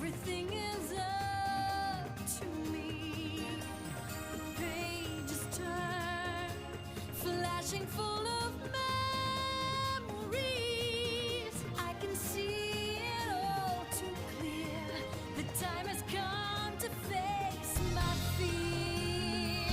Everything is up to me. The page is turned, flashing full of memories. I can see it all too clear. The time has come to face my fear.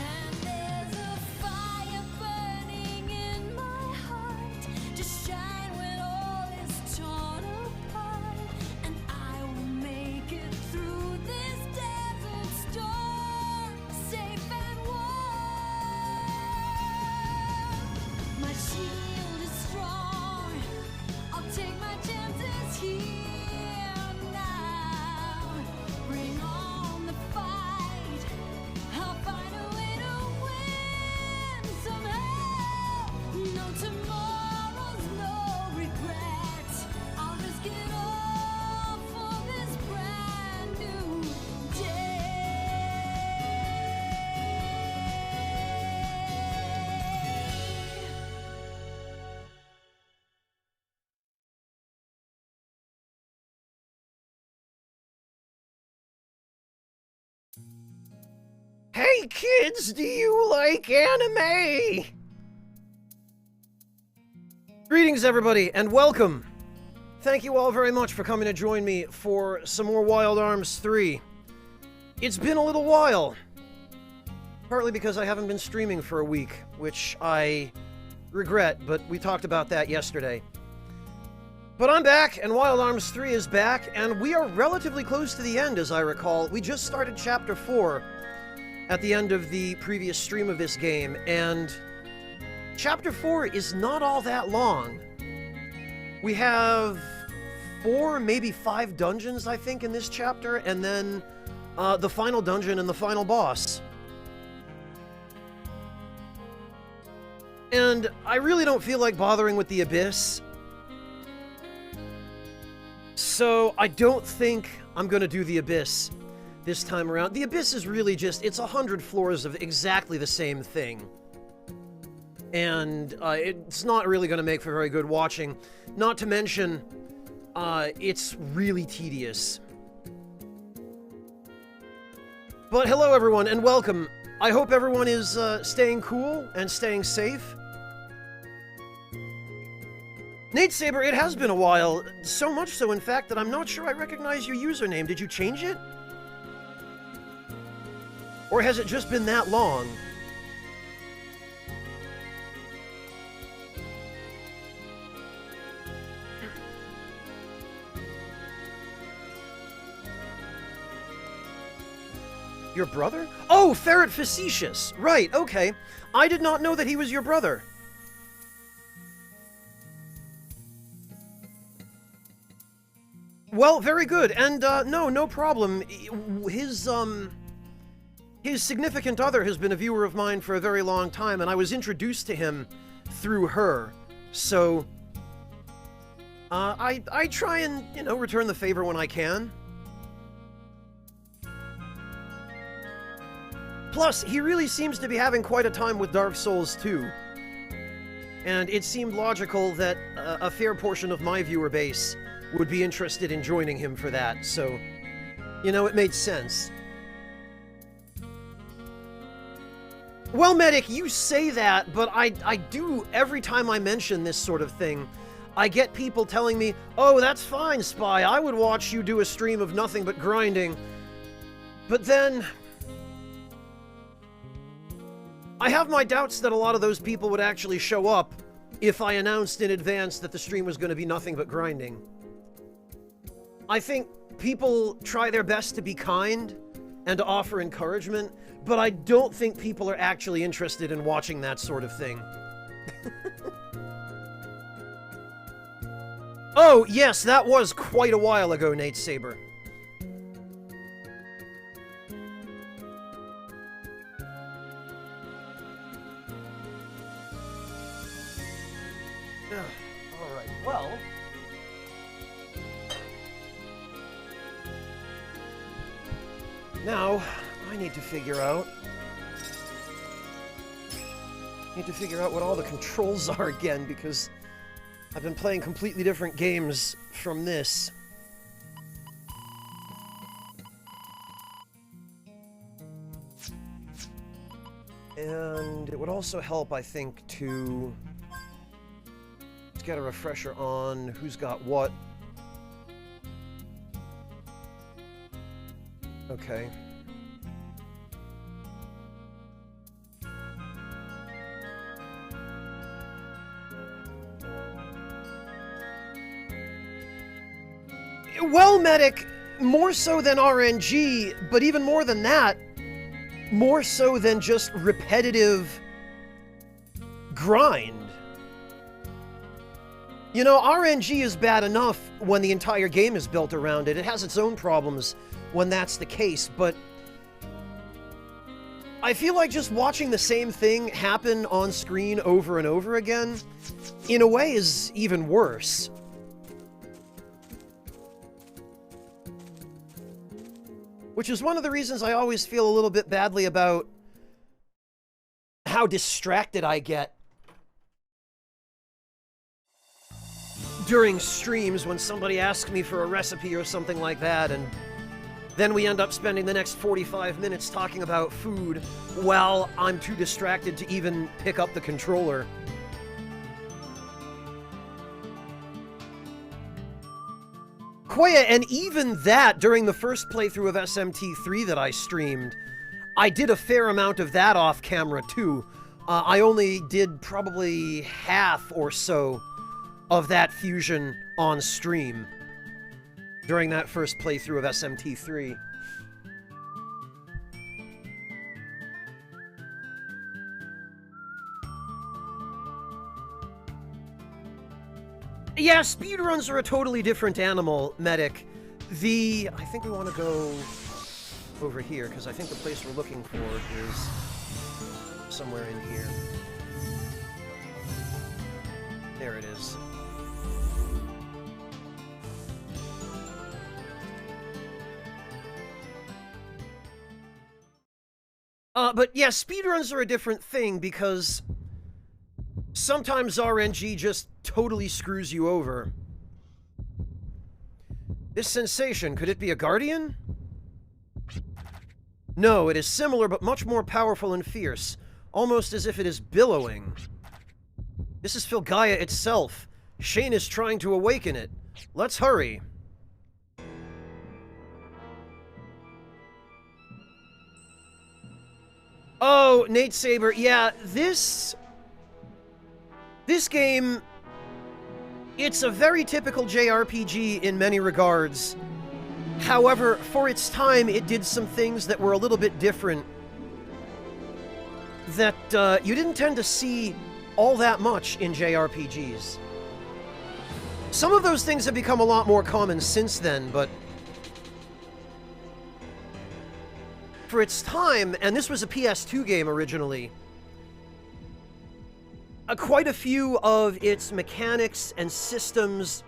And there's a fire burning in my heart to shine when all is torn apart. And I will make it through this desert storm, safe and warm. My shield is strong. I'll take my chances here now. Bring on the fight. I'll find a way to win somehow. No tomorrows, no regrets. I'll risk it all for this brand new day. Hey kids, do you like anime? Greetings everybody, and welcome! Thank you all very much for coming to join me for some more Wild Arms 3. It's been a little while. Partly because I haven't been streaming for a week, which I regret, but we talked about that yesterday. But I'm back, and Wild Arms 3 is back, and we are relatively close to the end, as I recall. We just started Chapter 4 at the end of the previous stream of this game, and Chapter 4 is not all that long. We have 4, maybe 5 dungeons, I think, in this chapter, and then the final dungeon and the final boss. And I really don't feel like bothering with the Abyss, so I don't think I'm gonna do the Abyss this time around. The Abyss is really just, it's 100 floors of exactly the same thing. And it's not really going to make for very good watching. Not to mention, it's really tedious. But hello everyone, and welcome. I hope everyone is staying cool and staying safe. Nate Saber, it has been a while. So much so, in fact, that I'm not sure I recognize your username. Did you change it? Or has it just been that long? Your brother? Oh, Ferret Facetious! Right, okay. I did not know that he was your brother. Well, very good, and, no problem. His significant other has been a viewer of mine for a very long time, and I was introduced to him through her. So, I try and, you know, return the favor when I can. Plus, he really seems to be having quite a time with Dark Souls 2. And it seemed logical that a fair portion of my viewer base would be interested in joining him for that, so, you know, it made sense. Well, Medic, you say that, but I do, every time I mention this sort of thing, I get people telling me, oh, that's fine, Spy, I would watch you do a stream of nothing but grinding. But then, I have my doubts that a lot of those people would actually show up if I announced in advance that the stream was going to be nothing but grinding. I think people try their best to be kind and to offer encouragement, but I don't think people are actually interested in watching that sort of thing. Oh, yes, that was quite a while ago, Nate Saber. Alright, well... Now, I need to figure out what all the controls are again, because I've been playing completely different games from this. And it would also help, I think, to get a refresher on who's got what. Okay. Well, Medic, more so than RNG, but even more than that, more so than just repetitive grind. You know, RNG is bad enough when the entire game is built around it. It has its own problems when that's the case, but I feel like just watching the same thing happen on screen over and over again, in a way, is even worse. Which is one of the reasons I always feel a little bit badly about how distracted I get during streams when somebody asks me for a recipe or something like that, and then we end up spending the next 45 minutes talking about food while I'm too distracted to even pick up the controller. Koya, and even that, during the first playthrough of SMT3 that I streamed, I did a fair amount of that off camera too. I only did probably half or so of that fusion on stream during that first playthrough of SMT3. Yeah, speedruns are a totally different animal, Medic. I think we want to go over here, because I think the place we're looking for is somewhere in here. There it is. But yeah, speedruns are a different thing, because sometimes RNG just totally screws you over. This sensation, could it be a guardian? No, it is similar but much more powerful and fierce, almost as if it is billowing. This is Filgaia itself. Shane is trying to awaken it. Let's hurry. Oh, Nate Saber, yeah, this game, it's a very typical JRPG in many regards. However, for its time, it did some things that were a little bit different that you didn't tend to see all that much in JRPGs. Some of those things have become a lot more common since then, but for its time, and this was a PS2 game originally, quite a few of its mechanics and systems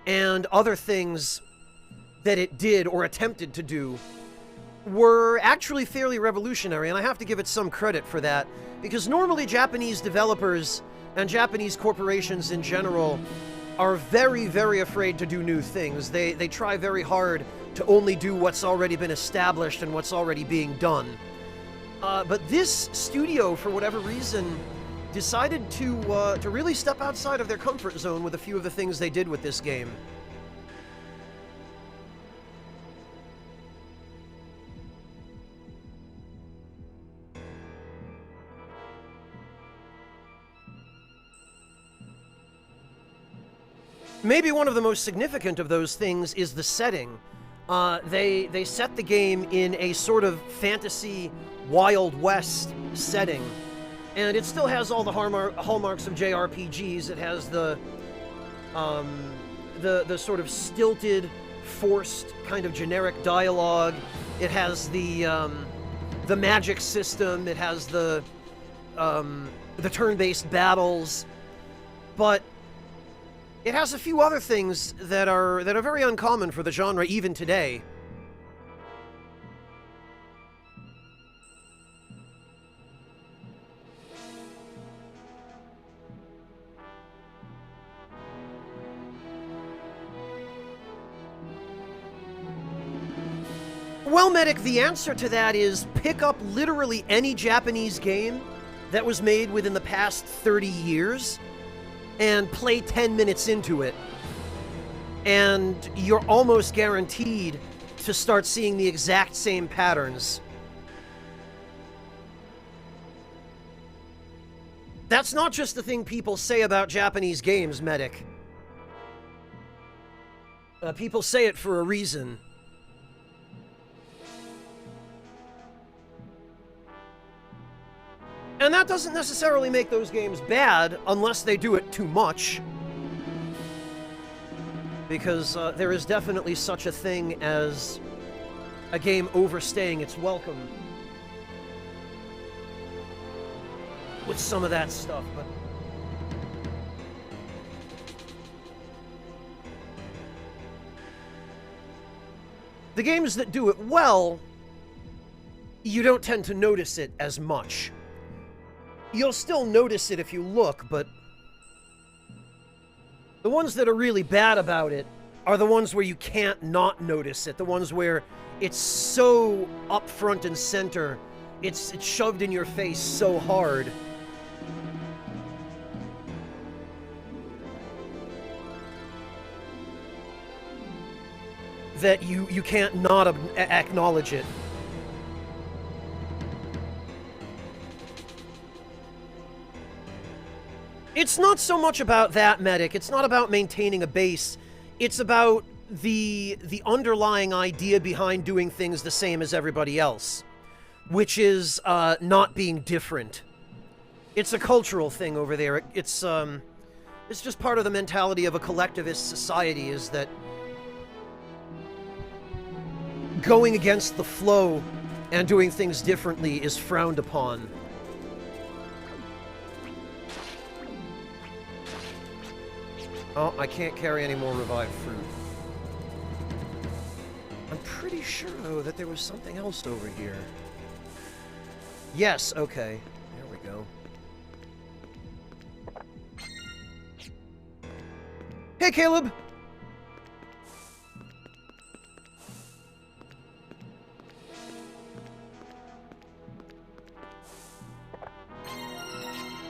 and other things that it did or attempted to do were actually fairly revolutionary, and I have to give it some credit for that, because normally Japanese developers and Japanese corporations in general are very, very afraid to do new things. They try very hard to only do what's already been established and what's already being done. But this studio, for whatever reason, decided to really step outside of their comfort zone with a few of the things they did with this game. Maybe one of the most significant of those things is the setting. They set the game in a sort of fantasy Wild West setting, and it still has all the hallmarks of JRPGs. It has the sort of stilted, forced kind of generic dialogue. It has the magic system. It has the turn-based battles, but it has a few other things that are very uncommon for the genre even today. Well, Medic, the answer to that is pick up literally any Japanese game that was made within the past 30 years and play 10 minutes into it, and you're almost guaranteed to start seeing the exact same patterns. That's not just the thing people say about Japanese games, Medic. People say it for a reason. And that doesn't necessarily make those games bad, unless they do it too much. Because there is definitely such a thing as a game overstaying its welcome with some of that stuff, but... the games that do it well, you don't tend to notice it as much. You'll still notice it if you look, but the ones that are really bad about it are the ones where you can't not notice it, the ones where it's so up front and center, it's shoved in your face so hard. That you can't not acknowledge it. It's not so much about that, Medic. It's not about maintaining a base. It's about the underlying idea behind doing things the same as everybody else, which is not being different. It's a cultural thing over there. It's just part of the mentality of a collectivist society, is that going against the flow and doing things differently is frowned upon. Oh, I can't carry any more revived fruit. I'm pretty sure, though, that there was something else over here. Yes, okay. There we go. Hey, Caleb!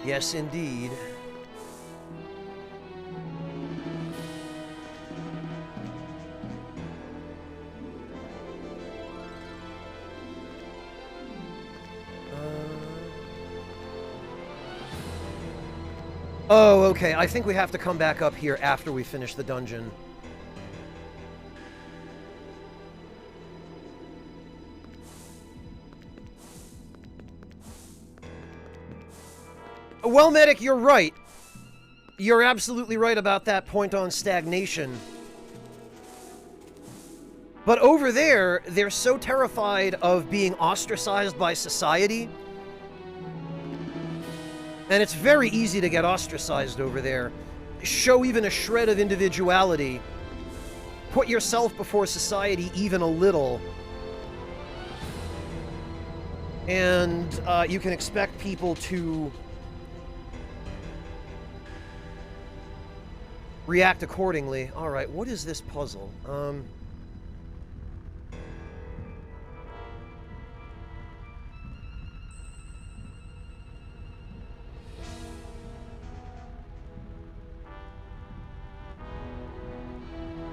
Yes, indeed. Oh, okay. I think we have to come back up here after we finish the dungeon. Well, Medic, you're right. You're absolutely right about that point on stagnation. But over there, they're so terrified of being ostracized by society. And it's very easy to get ostracized over there. Show even a shred of individuality. Put yourself before society even a little. And you can expect people to react accordingly. Alright, what is this puzzle?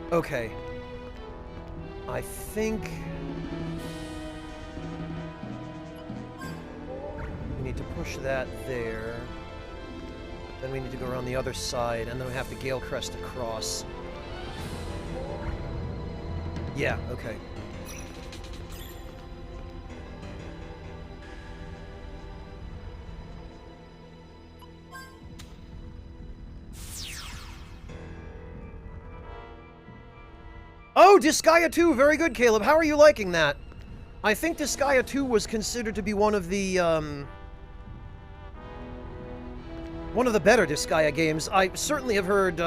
Okay. I think we need to push that there. Then we need to go around the other side, and then we have to Gale Crest across. Yeah, okay. Oh, Disgaea 2! Very good, Caleb. How are you liking that? I think Disgaea 2 was considered to be one of the better Disgaea games. I certainly have heard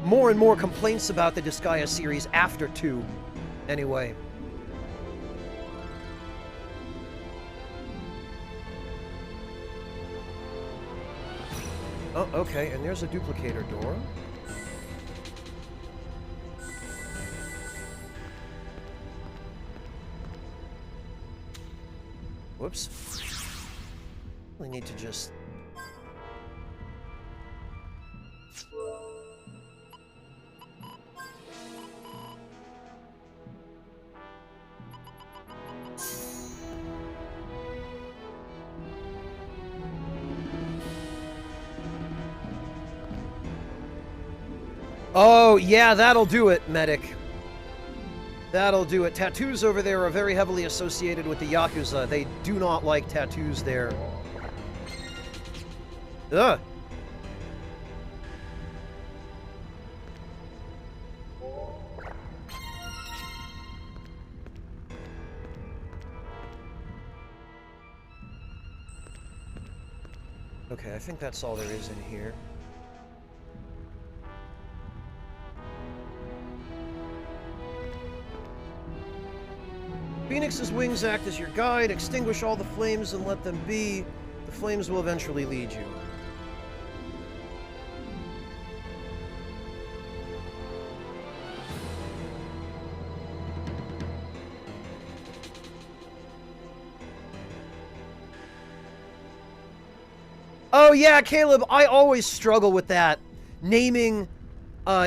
more and more complaints about the Disgaea series after 2, anyway. Oh, okay, and there's a duplicator door. Whoops. We need to just Oh, yeah, that'll do it, medic. That'll do it. Tattoos over there are very heavily associated with the Yakuza. They do not like tattoos there. Ugh. Okay, I think that's all there is in here. Phoenix's wings act as your guide. Extinguish all the flames and let them be. The flames will eventually lead you. Oh yeah, Caleb, I always struggle with that. Naming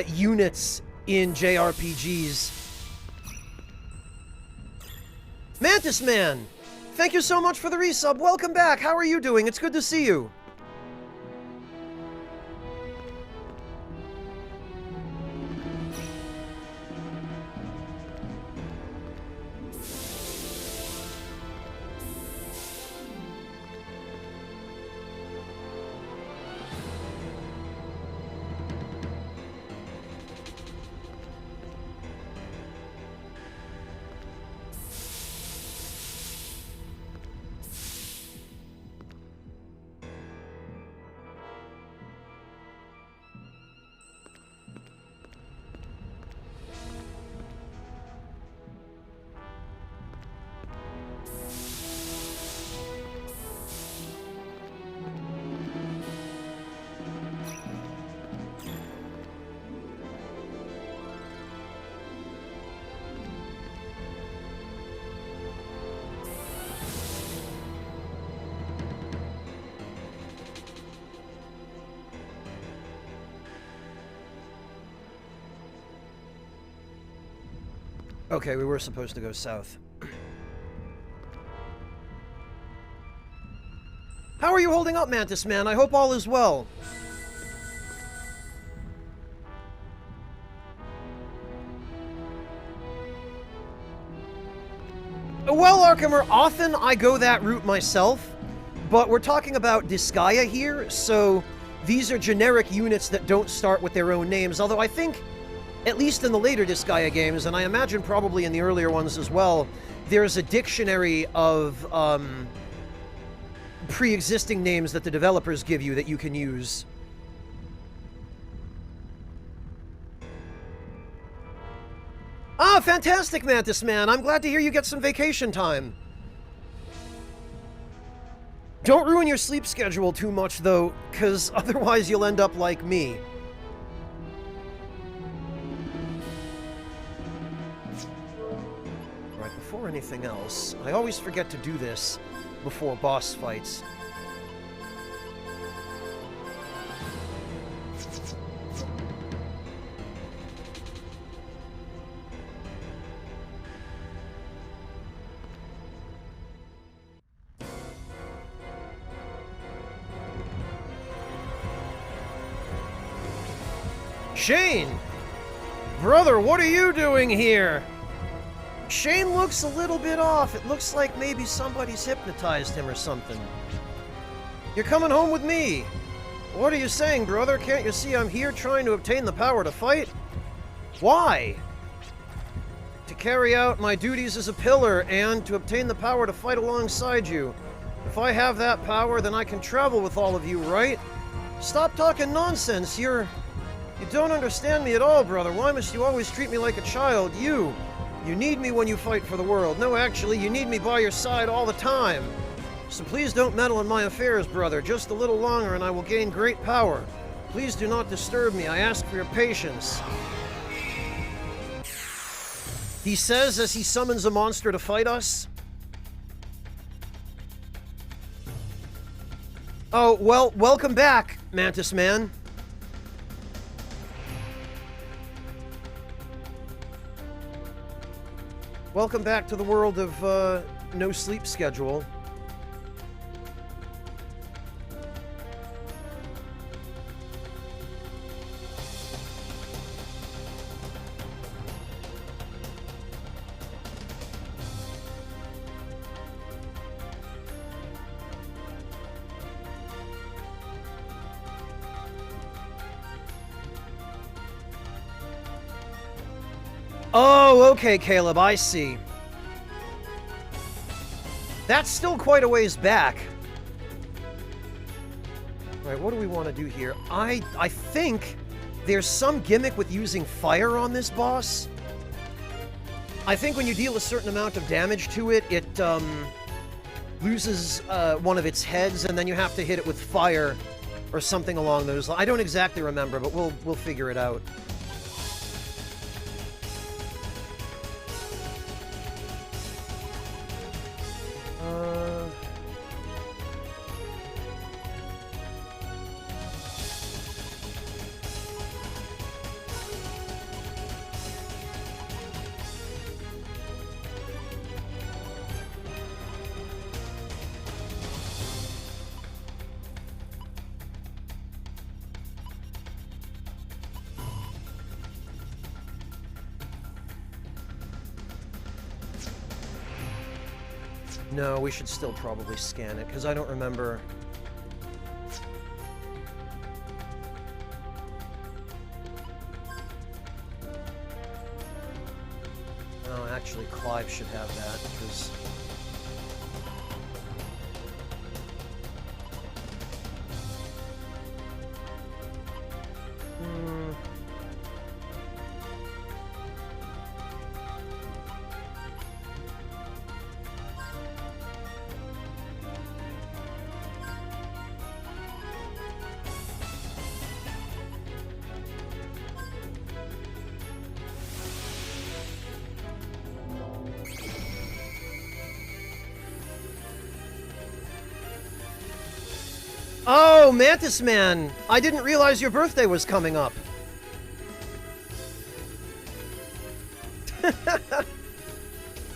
units in JRPGs. Mantis Man! Thank you so much for the resub. Welcome back. How are you doing? It's good to see you. Okay, we were supposed to go south. How are you holding up, Mantis Man? I hope all is well. Well, Arkheimer, often I go that route myself, but we're talking about Disgaea here, so these are generic units that don't start with their own names, although I think, at least in the later Disgaea games, and I imagine probably in the earlier ones as well, there's a dictionary of pre-existing names that the developers give you that you can use. Ah, fantastic, Mantis Man! I'm glad to hear you get some vacation time. Don't ruin your sleep schedule too much, though, because otherwise you'll end up like me. Right, before anything else, I always forget to do this before boss fights. Shane! Brother, what are you doing here? Shane looks a little bit off. It looks like maybe somebody's hypnotized him or something. You're coming home with me. What are you saying, brother? Can't you see I'm here trying to obtain the power to fight? Why? To carry out my duties as a pillar and to obtain the power to fight alongside you. If I have that power, then I can travel with all of you, right? Stop talking nonsense. You don't understand me at all, brother. Why must you always treat me like a child? You need me when you fight for the world. No, actually, you need me by your side all the time. So please don't meddle in my affairs, brother. Just a little longer and I will gain great power. Please do not disturb me. I ask for your patience. He says as he summons a monster to fight us. Oh, well, welcome back, Mantis Man. Welcome back to the world of, no sleep schedule. Oh, okay, Caleb, I see. That's still quite a ways back. Alright, what do we want to do here? I think there's some gimmick with using fire on this boss. I think when you deal a certain amount of damage to it, it loses one of its heads, and then you have to hit it with fire or something along those lines. I don't exactly remember, but we'll figure it out. No, we should still probably scan it, because I don't remember. Oh, actually, Clive should have that, because... Oh, Mantis Man! I didn't realize your birthday was coming up.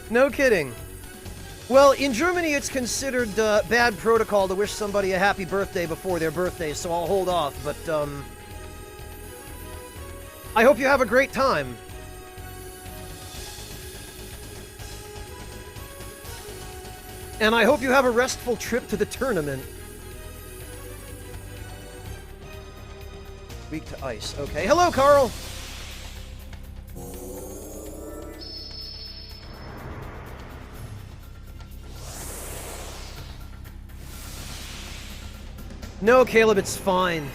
No kidding. Well, in Germany, it's considered bad protocol to wish somebody a happy birthday before their birthday, so I'll hold off, but, I hope you have a great time. And I hope you have a restful trip to the tournament. Weak to ice. Okay. Hello, Carl! No, Caleb, it's fine.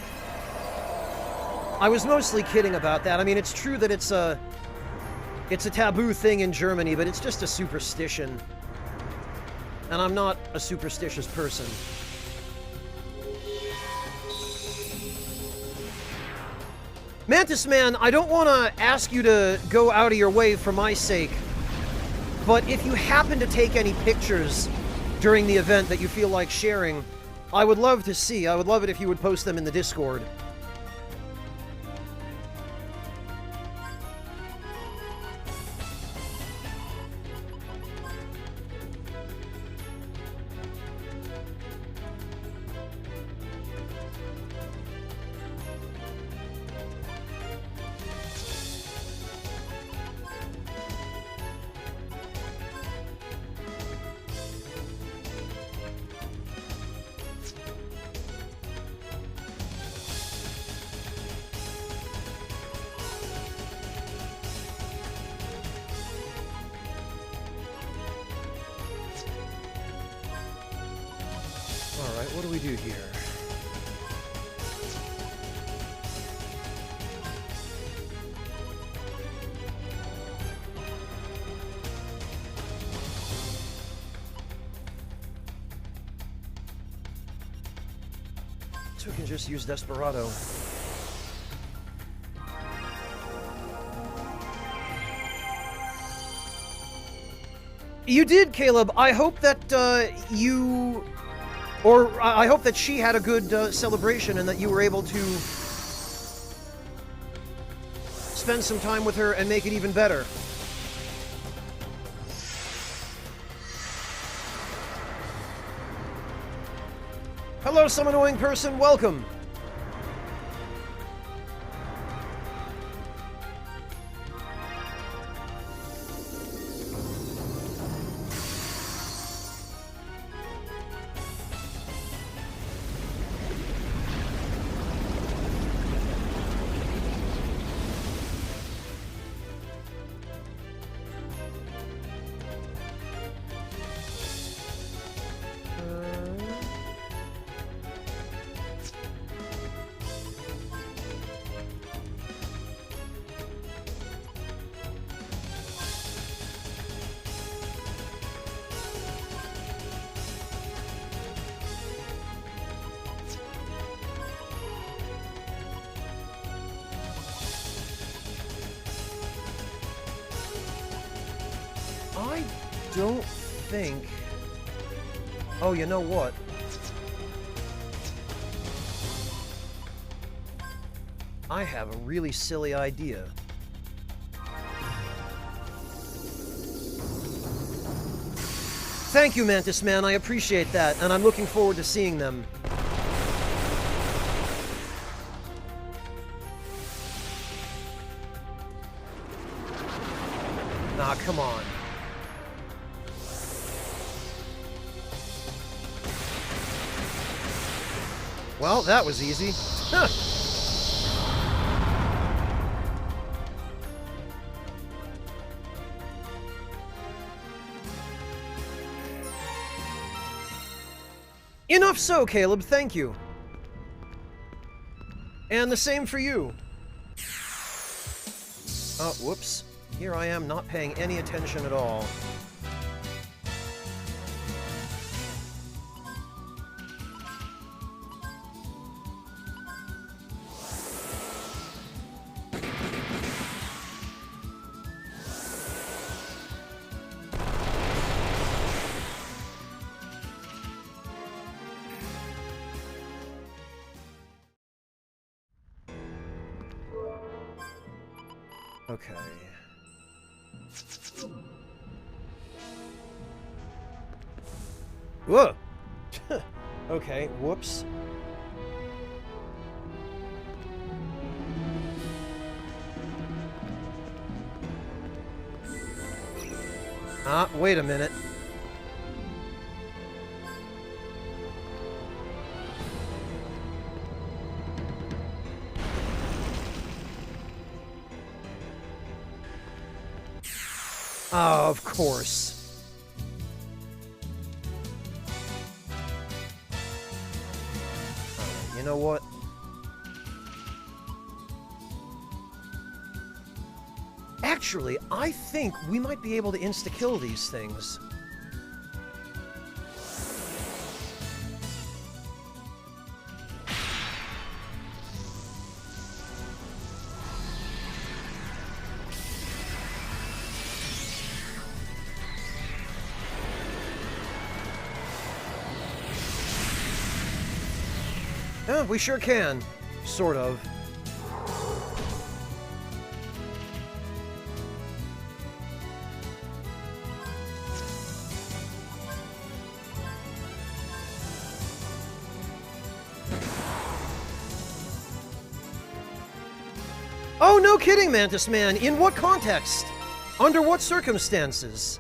I was mostly kidding about that. I mean, it's true that it's a taboo thing in Germany, but it's just a superstition. And I'm not a superstitious person. Mantis Man, I don't want to ask you to go out of your way for my sake, but if you happen to take any pictures during the event that you feel like sharing, I would love to see. I would love it if you would post them in the Discord. Alright, what do we do here? So we can just use Desperado. You did, Caleb. I hope that you... Or I hope that she had a good celebration and that you were able to spend some time with her and make it even better. Hello, some annoying person. Welcome. I don't think... Oh, you know what? I have a really silly idea. Thank you, Mantis Man. I appreciate that, and I'm looking forward to seeing them. Ah, come on. Well, that was easy. Huh. Enough so, Caleb, thank you. And the same for you. Oh, whoops. Here I am not paying any attention at all. Okay. Whoa! Okay, whoops. Ah, wait a minute. Oh, of course. You know what? Actually, I think we might be able to insta-kill these things. Yeah, we sure can. Sort of. Oh, no kidding, Mantis Man. In what context? Under what circumstances?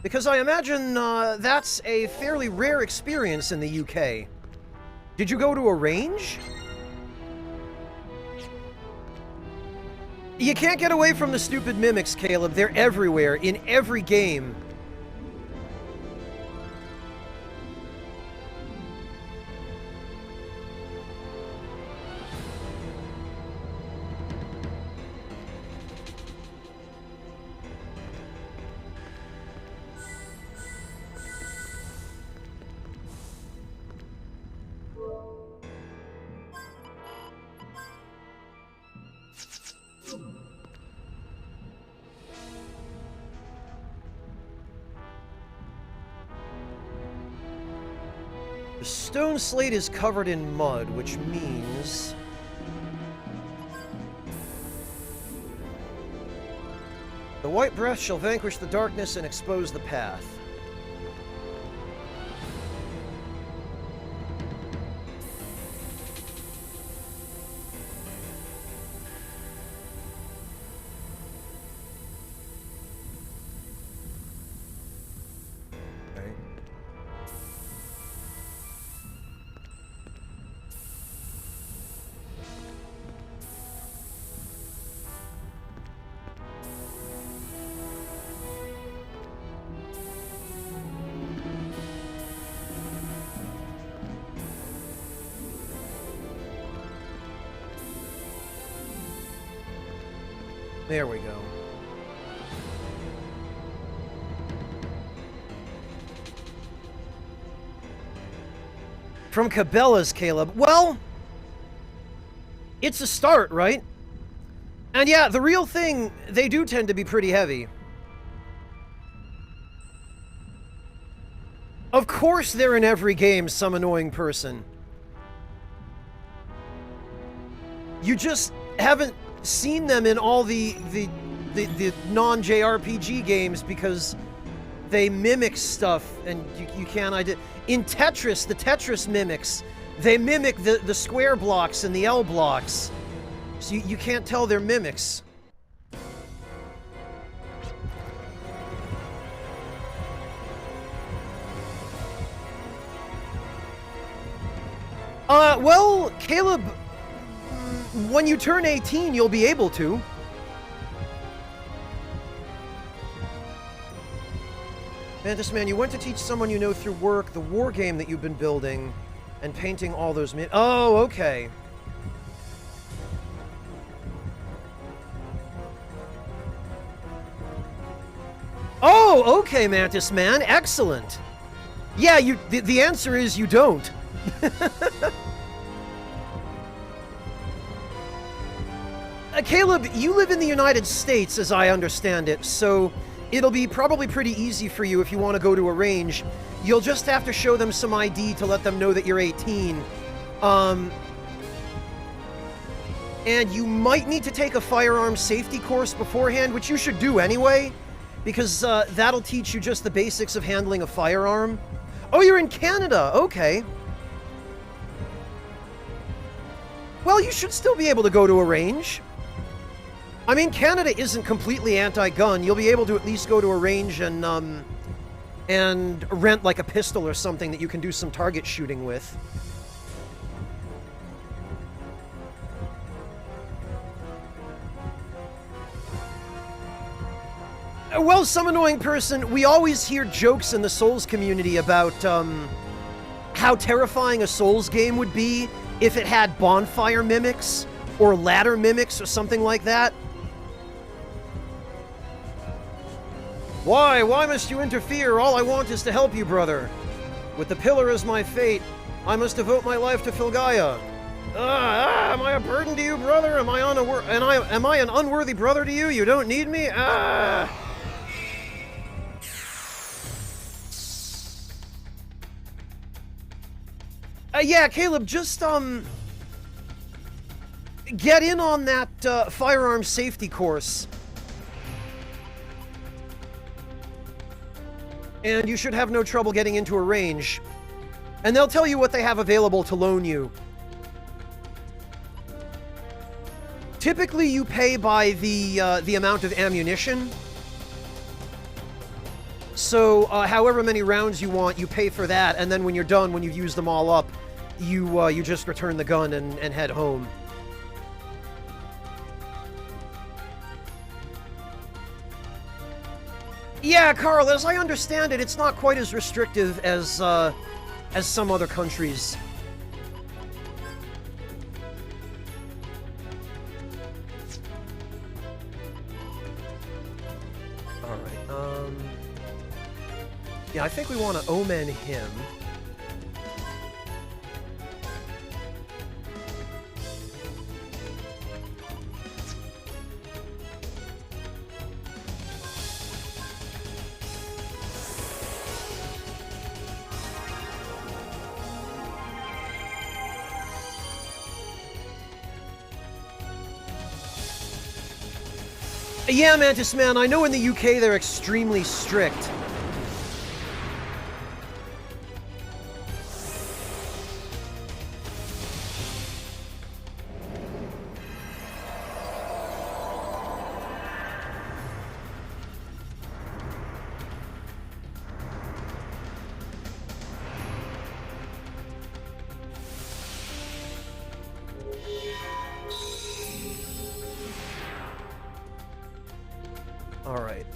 Because I imagine that's a fairly rare experience in the UK. Did you go to a range? You can't get away from the stupid mimics, Caleb. They're everywhere, in every game. The stone slate is covered in mud, which means... the white breath shall vanquish the darkness and expose the path. Okay. There we go. From Cabela's, Caleb. Well, it's a start, right? And yeah, the real thing, they do tend to be pretty heavy. Of course they're in every game, some annoying person. You just haven't seen them in all the non-JRPG games because they mimic stuff and you can't in Tetris, the Tetris mimics, they mimic the square blocks and the L blocks. So you can't tell they're mimics. Well, Caleb, when you turn 18, you'll be able to. Mantis Man, you went to teach someone you know through work the war game that you've been building and painting all those oh, okay. Oh, okay, Mantis Man, excellent. Yeah, the answer is you don't. Caleb, you live in the United States, as I understand it, so it'll be probably pretty easy for you if you want to go to a range. You'll just have to show them some ID to let them know that you're 18. And you might need to take a firearms safety course beforehand, which you should do anyway, because that'll teach you just the basics of handling a firearm. Oh, you're in Canada, okay. Well, you should still be able to go to a range. I mean, Canada isn't completely anti-gun. You'll be able to at least go to a range and rent like a pistol or something that you can do some target shooting with. Well, some annoying person, we always hear jokes in the Souls community about how terrifying a Souls game would be if it had bonfire mimics or ladder mimics or something like that. Why? Why must you interfere? All I want is to help you, brother. With the pillar as my fate, I must devote my life to Filgaia. Am I a burden to you, brother? Am I an unworthy brother to you? You don't need me? Yeah, Caleb, just, get in on that, firearms safety course. And you should have no trouble getting into a range. And they'll tell you what they have available to loan you. Typically, you pay by the amount of ammunition. So, however many rounds you want, you pay for that, and then when you're done, when you've used them all up, you just return the gun and head home. Yeah, Carl, as I understand it, it's not quite as restrictive as some other countries. Alright, yeah, I think we want to omen him. Yeah, Mantis Man, I know in the UK they're extremely strict. Alright.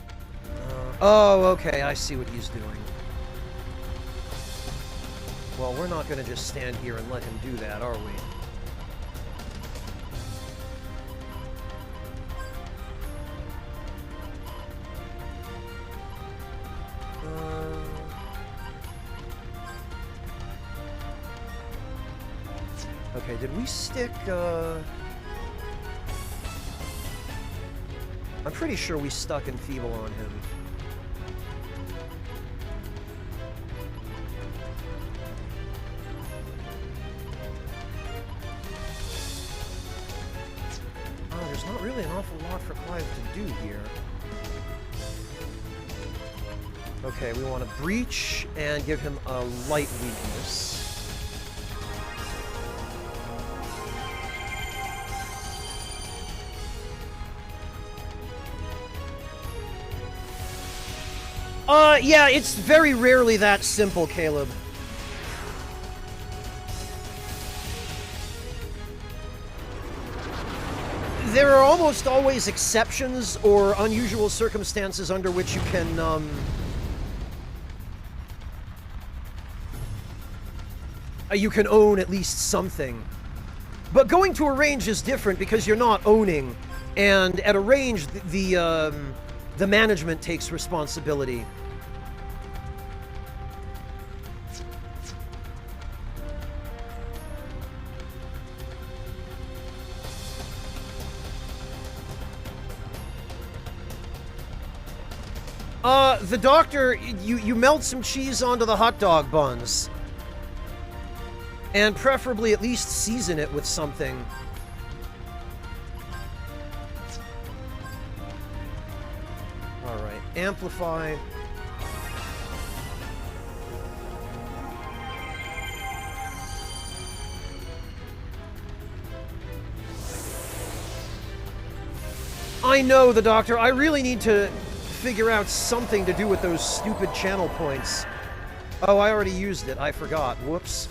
Oh, okay, I see what he's doing. Well, we're not gonna just stand here and let him do that, are we? Okay, did we stick, I'm pretty sure we stuck Enfeeble on him. Oh, there's not really an awful lot for Clive to do here. Okay, we want to breach and give him a light weakness. Yeah, it's very rarely that simple, Caleb. There are almost always exceptions or unusual circumstances under which you can own at least something. But going to a range is different because you're not owning, and at a range, the management takes responsibility. The doctor, you melt some cheese onto the hot dog buns. And preferably at least season it with something. Alright, amplify. I know, the doctor. I really need to figure out something to do with those stupid channel points. Oh, I already used it. I forgot. Whoops.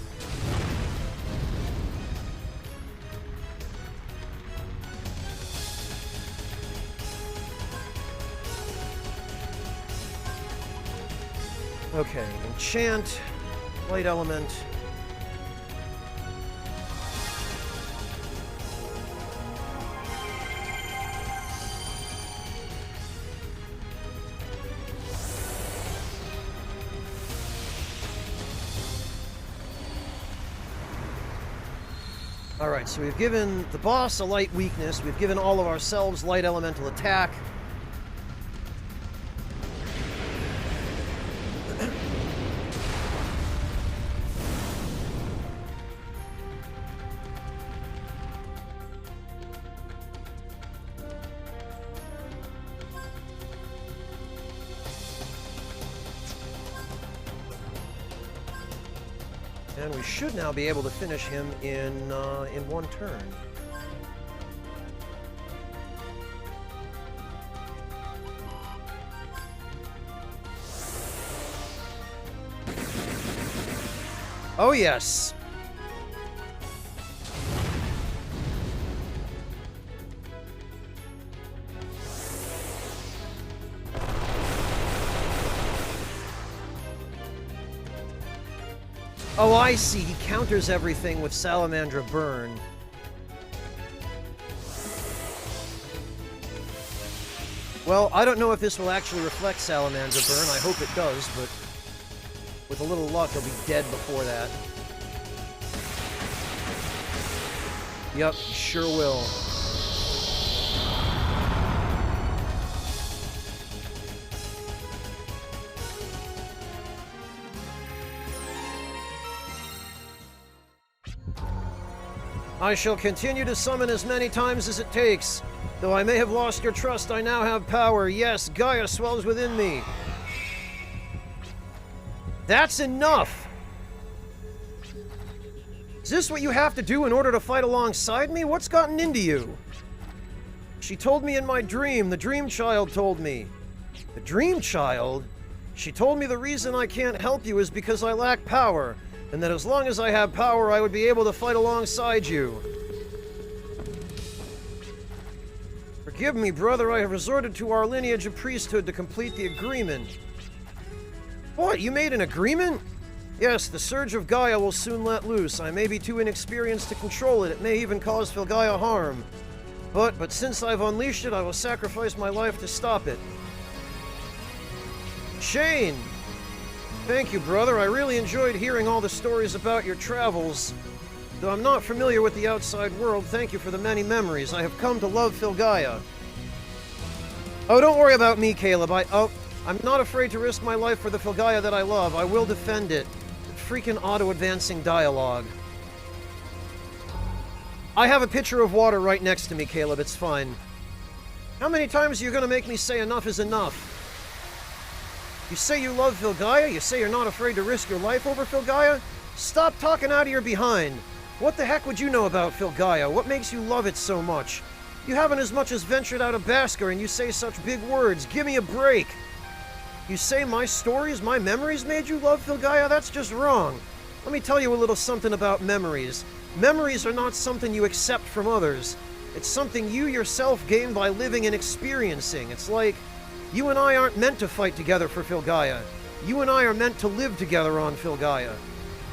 Okay, enchant, light element. Alright, so we've given the boss a light weakness, we've given all of ourselves light elemental attack. And we should now be able to finish him in one turn. Oh yes. Oh, I see. He counters everything with Salamandra Burn. Well, I don't know if this will actually reflect Salamandra Burn. I hope it does, but with a little luck, he'll be dead before that. Yup, sure will. I shall continue to summon as many times as it takes. Though I may have lost your trust, I now have power. Yes, Gaia swells within me. That's enough! Is this what you have to do in order to fight alongside me? What's gotten into you? She told me in my dream. The Dream Child told me. The Dream Child? She told me the reason I can't help you is because I lack power, and that as long as I have power, I would be able to fight alongside you. Forgive me, brother, I have resorted to our lineage of priesthood to complete the agreement. What, you made an agreement? Yes, the surge of Gaia will soon let loose. I may be too inexperienced to control it. It may even cause Filgaia harm. But since I've unleashed it, I will sacrifice my life to stop it. Shane! Thank you, brother. I really enjoyed hearing all the stories about your travels. Though I'm not familiar with the outside world, thank you for the many memories. I have come to love Filgaia. Oh, don't worry about me, Caleb. I'm not afraid to risk my life for the Filgaia that I love. I will defend it. Freaking auto-advancing dialogue. I have a pitcher of water right next to me, Caleb. It's fine. How many times are you gonna make me say enough is enough? You say you love Filgaia? You say you're not afraid to risk your life over Filgaia? Stop talking out of your behind. What the heck would you know about Filgaia? What makes you love it so much? You haven't as much as ventured out of Basker and you say such big words. Give me a break. You say my stories, my memories made you love Filgaia? That's just wrong. Let me tell you a little something about memories. Memories are not something you accept from others. It's something you yourself gain by living and experiencing. It's like, you and I aren't meant to fight together for Filgaia. You and I are meant to live together on Filgaia.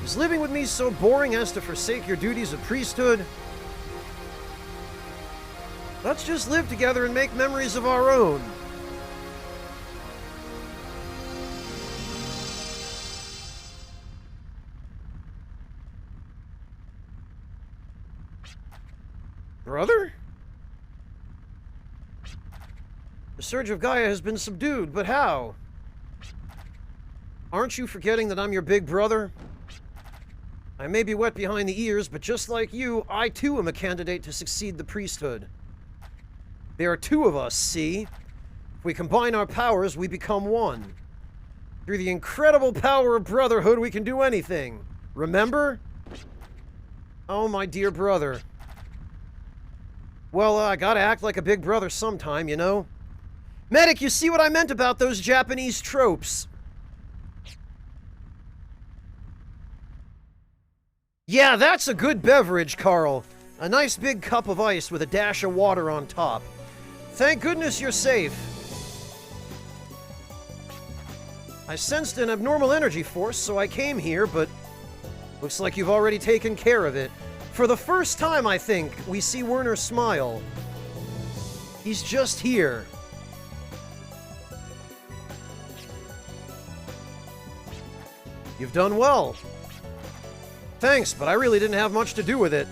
Is living with me so boring as to forsake your duties of priesthood? Let's just live together and make memories of our own. Brother? The surge of Gaia has been subdued, but how? Aren't you forgetting that I'm your big brother? I may be wet behind the ears, but just like you, I too am a candidate to succeed the priesthood. There are two of us, see? If we combine our powers, we become one. Through the incredible power of brotherhood, we can do anything. Remember? Oh, my dear brother. Well, I gotta act like a big brother sometime, you know? Medic, you see what I meant about those Japanese tropes? Yeah, that's a good beverage, Carl. A nice big cup of ice with a dash of water on top. Thank goodness you're safe. I sensed an abnormal energy force, so I came here, but looks like you've already taken care of it. For the first time, I think, we see Werner smile. He's just here. You've done well. Thanks, but I really didn't have much to do with it.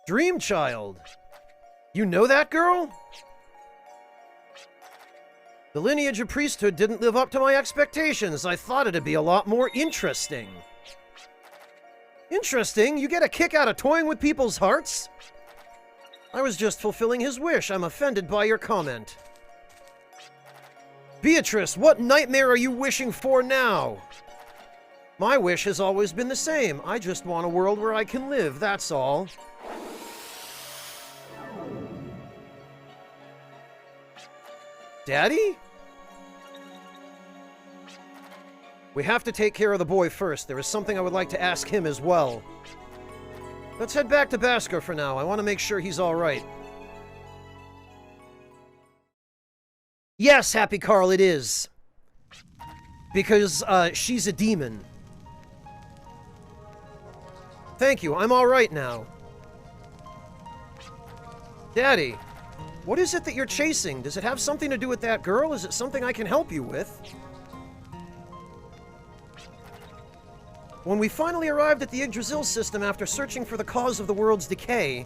Dreamchild. You know that girl? The lineage of priesthood didn't live up to my expectations. I thought it'd be a lot more interesting. Interesting? You get a kick out of toying with people's hearts? I was just fulfilling his wish. I'm offended by your comment. Beatrice, what nightmare are you wishing for now? My wish has always been the same. I just want a world where I can live, that's all. Daddy? We have to take care of the boy first. There is something I would like to ask him as well. Let's head back to Basker for now. I want to make sure he's all right. Yes, Happy Carl, it is. Because, she's a demon. Thank you, I'm all right now. Daddy, what is it that you're chasing? Does it have something to do with that girl? Is it something I can help you with? When we finally arrived at the Yggdrasil system after searching for the cause of the world's decay,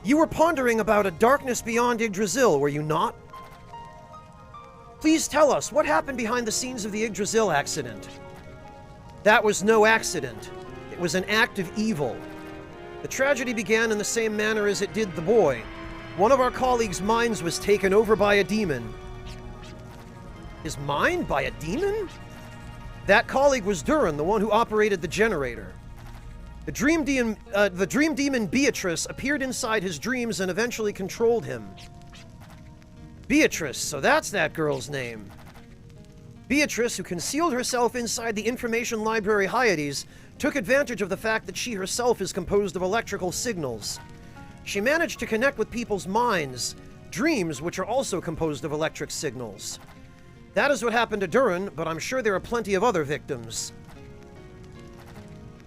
you were pondering about a darkness beyond Yggdrasil, were you not? Please tell us, what happened behind the scenes of the Yggdrasil accident? That was no accident. It was an act of evil. The tragedy began in the same manner as it did the boy. One of our colleagues' minds was taken over by a demon. His mind by a demon? That colleague was Duran, the one who operated the generator. The dream demon Beatrice appeared inside his dreams and eventually controlled him. Beatrice, so that's that girl's name. Beatrice, who concealed herself inside the information library Hyades, took advantage of the fact that she herself is composed of electrical signals. She managed to connect with people's minds, dreams which are also composed of electric signals. That is what happened to Duran, but I'm sure there are plenty of other victims.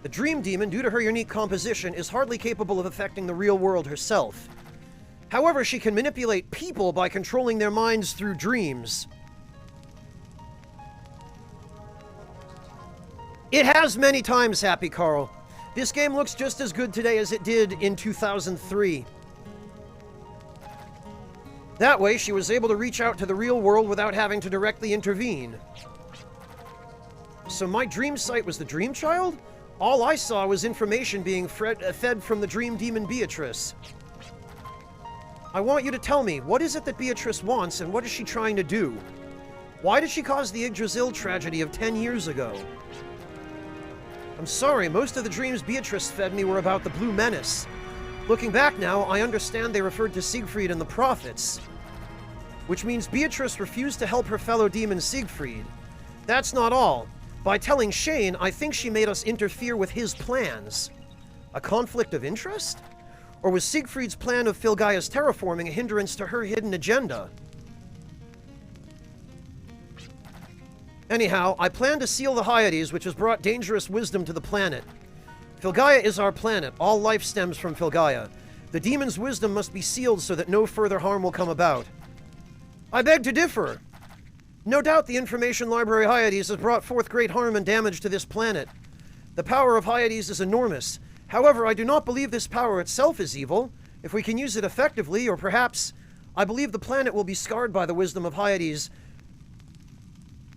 The Dream Demon, due to her unique composition, is hardly capable of affecting the real world herself. However, she can manipulate people by controlling their minds through dreams. It has many times, Happy Carl. This game looks just as good today as it did in 2003. That way, she was able to reach out to the real world without having to directly intervene. So my dream site was the Dream Child? All I saw was information being fed from the Dream Demon Beatrice. I want you to tell me, what is it that Beatrice wants, and what is she trying to do? Why did she cause the Yggdrasil tragedy of 10 years ago? I'm sorry, most of the dreams Beatrice fed me were about the Blue Menace. Looking back now, I understand they referred to Siegfried and the Prophets. Which means Beatrice refused to help her fellow demon Siegfried. That's not all. By telling Shane, I think she made us interfere with his plans. A conflict of interest? Or was Siegfried's plan of Filgaia's terraforming a hindrance to her hidden agenda? Anyhow, I plan to seal the Hyades, which has brought dangerous wisdom to the planet. Filgaia is our planet. All life stems from Filgaia. The demon's wisdom must be sealed so that no further harm will come about. I beg to differ. No doubt the Information Library Hyades has brought forth great harm and damage to this planet. The power of Hyades is enormous. However, I do not believe this power itself is evil. If we can use it effectively, or perhaps, I believe the planet will be scarred by the wisdom of Hyades.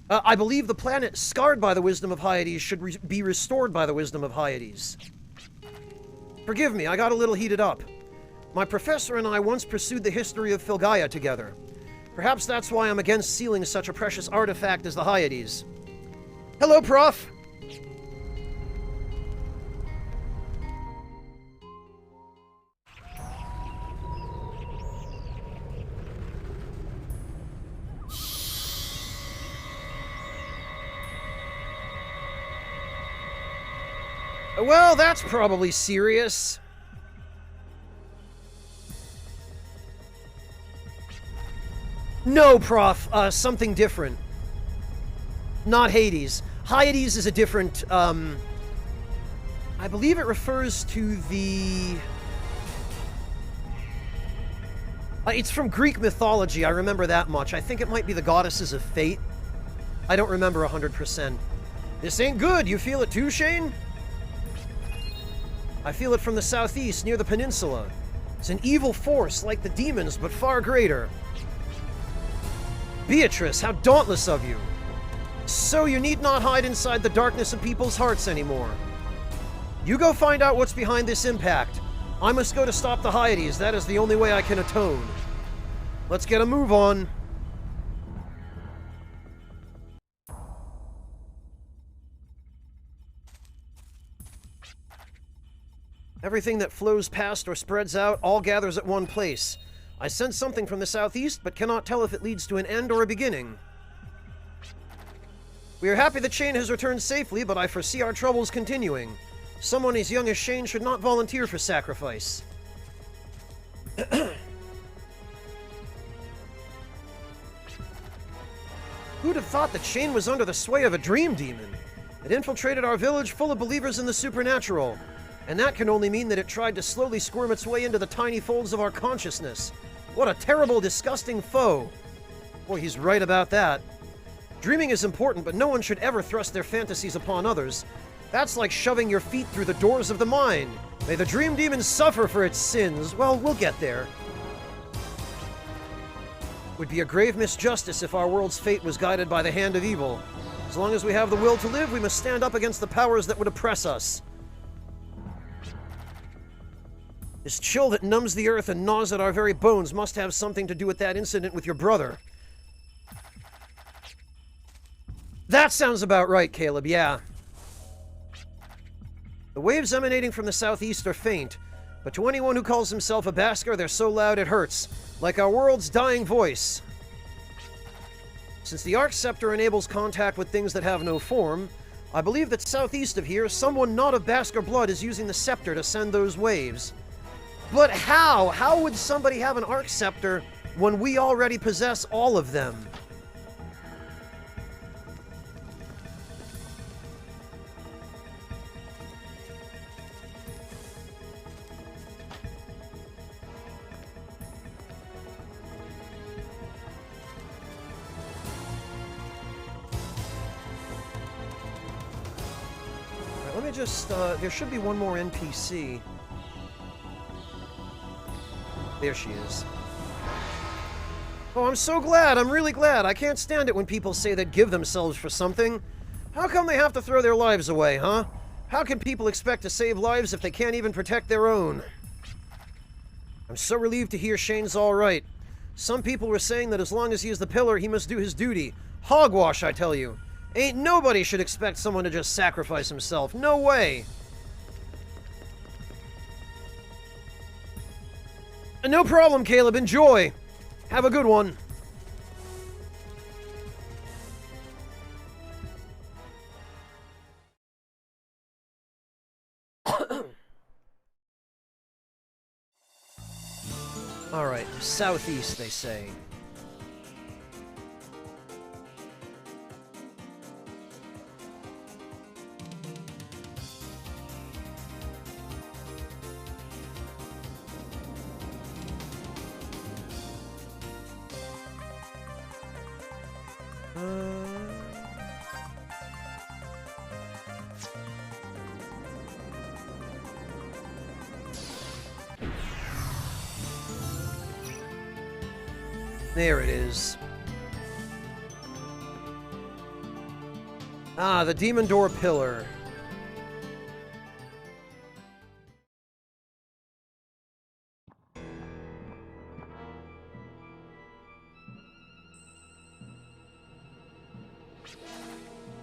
I believe the planet scarred by the wisdom of Hyades should be restored by the wisdom of Hyades. Forgive me, I got a little heated up. My professor and I once pursued the history of Filgaia together. Perhaps that's why I'm against sealing such a precious artifact as the Hyades. Hello, Prof! Well, that's probably serious. No, Prof. Something different. Not Hades. Hyades is a different, I believe it refers to the... it's from Greek mythology, I remember that much. I think it might be the goddesses of fate. I don't remember 100%. This ain't good, you feel it too, Shane? I feel it from the southeast, near the peninsula. It's an evil force, like the demons, but far greater. Beatrice, how dauntless of you! So you need not hide inside the darkness of people's hearts anymore. You go find out what's behind this impact. I must go to stop the Hyades. That is the only way I can atone. Let's get a move on. Everything that flows past or spreads out all gathers at one place. I sense something from the southeast, but cannot tell if it leads to an end or a beginning. We are happy that Shane has returned safely, but I foresee our troubles continuing. Someone as young as Shane should not volunteer for sacrifice. Who'd have thought that Shane was under the sway of a dream demon? It infiltrated our village full of believers in the supernatural. And that can only mean that it tried to slowly squirm its way into the tiny folds of our consciousness. What a terrible, disgusting foe. Boy, he's right about that. Dreaming is important, but no one should ever thrust their fantasies upon others. That's like shoving your feet through the doors of the mind. May the dream demon suffer for its sins. Well, we'll get there. Would be a grave misjustice if our world's fate was guided by the hand of evil. As long as we have the will to live, we must stand up against the powers that would oppress us. This chill that numbs the earth and gnaws at our very bones must have something to do with that incident with your brother. That sounds about right, Caleb, yeah. The waves emanating from the southeast are faint, but to anyone who calls himself a Basker, they're so loud it hurts, like our world's dying voice. Since the Arc Scepter enables contact with things that have no form, I believe that southeast of here, someone not of Basker blood is using the scepter to send those waves. But how? How would somebody have an Arc Scepter when we already possess all of them? Let me just, there should be one more NPC. There she is. Oh, I'm so glad. I'm really glad. I can't stand it when people say they'd give themselves for something. How come they have to throw their lives away, huh? How can people expect to save lives if they can't even protect their own? I'm so relieved to hear Shane's all right. Some people were saying that as long as he is the pillar, he must do his duty. Hogwash, I tell you. Ain't nobody should expect someone to just sacrifice himself. No way. No problem, Caleb. Enjoy. Have a good one. Alright, southeast, they say. There it is. Ah, the Demon Door Pillar.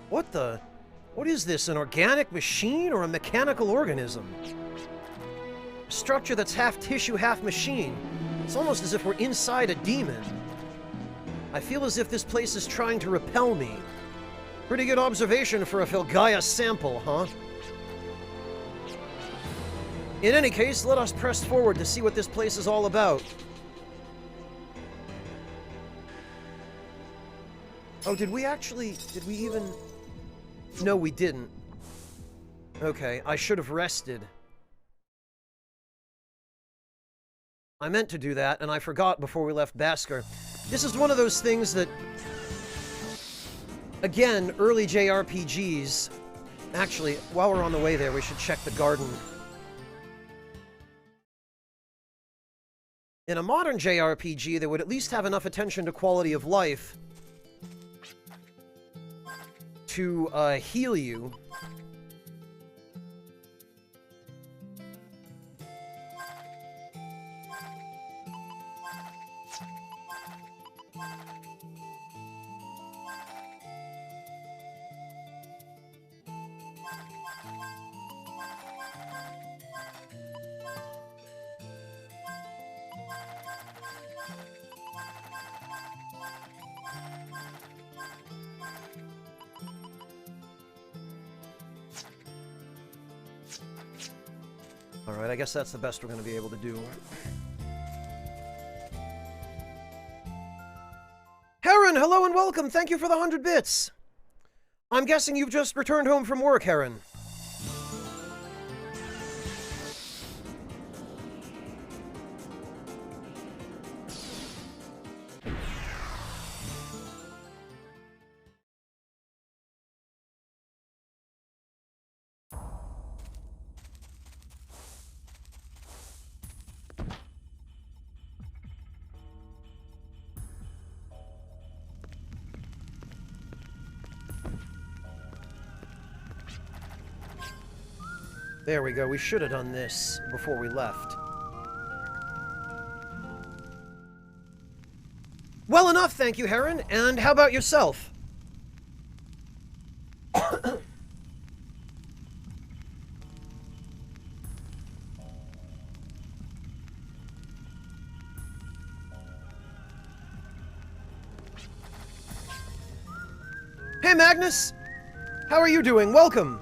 What the? What is this, an organic machine or a mechanical organism? A structure that's half tissue, half machine. It's almost as if we're inside a demon. I feel as if this place is trying to repel me. Pretty good observation for a Filgaia sample, huh? In any case, let us press forward to see what this place is all about. Oh, did we even... No, we didn't. Okay, I should have rested. I meant to do that, and I forgot before we left Basker. This is one of those things that... Again, early JRPGs... Actually, while we're on the way there, we should check the garden. In a modern JRPG, they would at least have enough attention to quality of life to heal you. Alright, I guess that's the best we're going to be able to do. Heron, hello and welcome! Thank you for the 100 bits! I'm guessing you've just returned home from work, Heron. There we go, we should have done this before we left. Well enough, thank you, Heron. And how about yourself? Hey, Magnus! How are you doing? Welcome!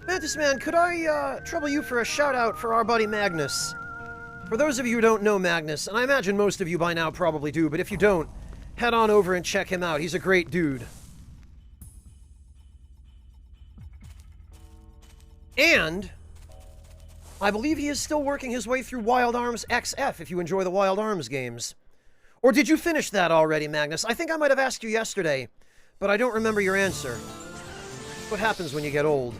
Mantis Man, could I, trouble you for a shout-out for our buddy Magnus? For those of you who don't know Magnus, and I imagine most of you by now probably do, but if you don't, head on over and check him out. He's a great dude. And I believe he is still working his way through Wild Arms XF if you enjoy the Wild Arms games. Or did you finish that already, Magnus? I think I might have asked you yesterday, but I don't remember your answer. What happens when you get old?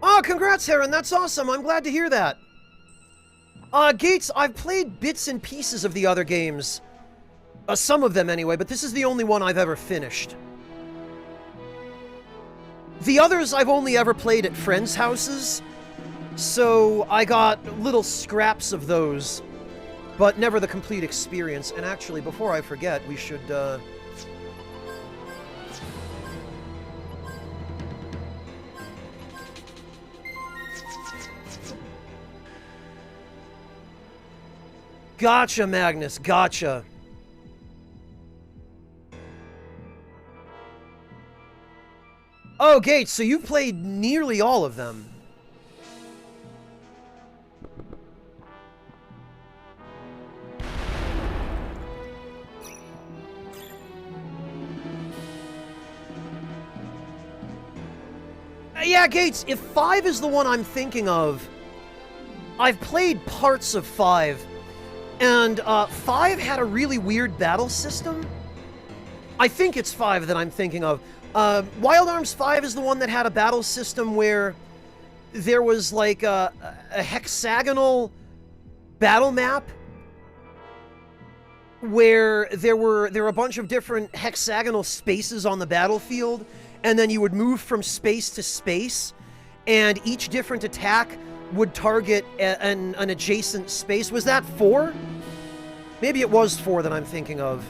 Oh, congrats, Heron. That's awesome. I'm glad to hear that. Gates, I've played bits and pieces of the other games. Some of them anyway, but this is the only one I've ever finished. The others I've only ever played at friends' houses, so I got little scraps of those, but never the complete experience. And actually, before I forget, we should, Gotcha, Magnus, gotcha. Oh, Gates, so you've played nearly all of them. Yeah, Gates, if 5 is the one I'm thinking of, I've played parts of 5, and 5 had a really weird battle system. I think it's 5 that I'm thinking of. Wild Arms 5 is the one that had a battle system where there was like a hexagonal battle map where there were a bunch of different hexagonal spaces on the battlefield, and then you would move from space to space, and each different attack would target an adjacent space. Was that 4? Maybe it was 4 that I'm thinking of.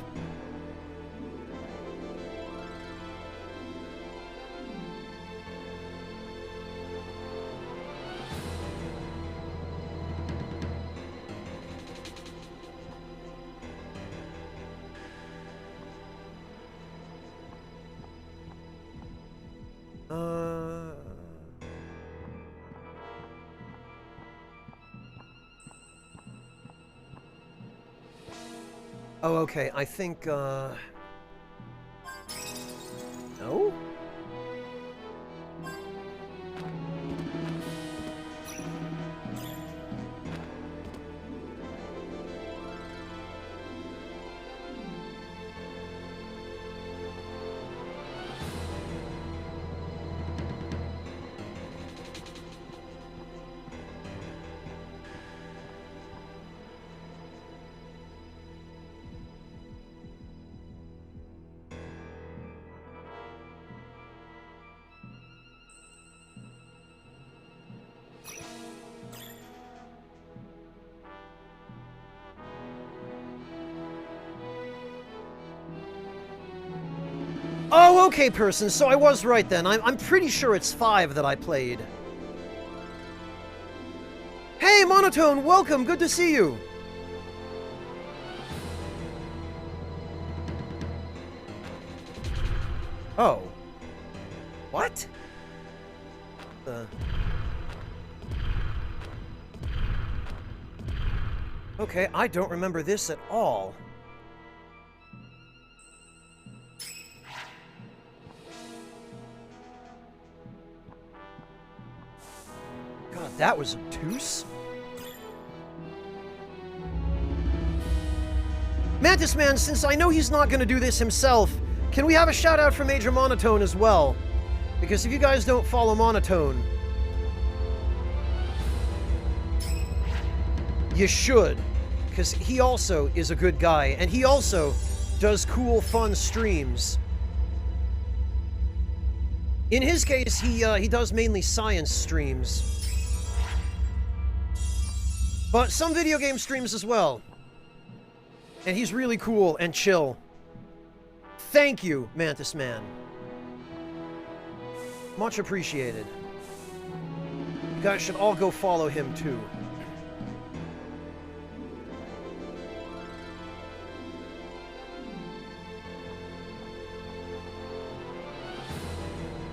Oh, okay, I think, no? Oh, okay, person, so I was right then. I'm pretty sure it's 5 that I played. Hey, Monotone, welcome, good to see you. Oh. What? Okay, I don't remember this at all. God, that was obtuse. Mantis Man, since I know he's not going to do this himself, can we have a shout out for Major Monotone as well? Because if you guys don't follow Monotone, you should. Because he also is a good guy, and he also does cool, fun streams. In his case, he does mainly science streams. But some video game streams as well. And he's really cool and chill. Thank you, Mantis Man. Much appreciated. You guys should all go follow him, too.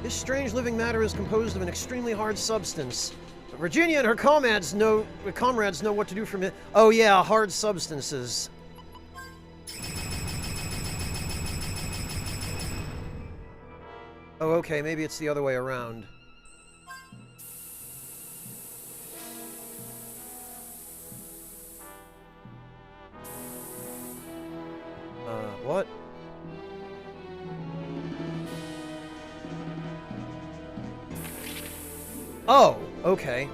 This strange living matter is composed of an extremely hard substance. But Virginia and her comrades know what to do from it. Oh yeah, hard substances. Oh, okay, maybe it's the other way around. What? Oh, okay.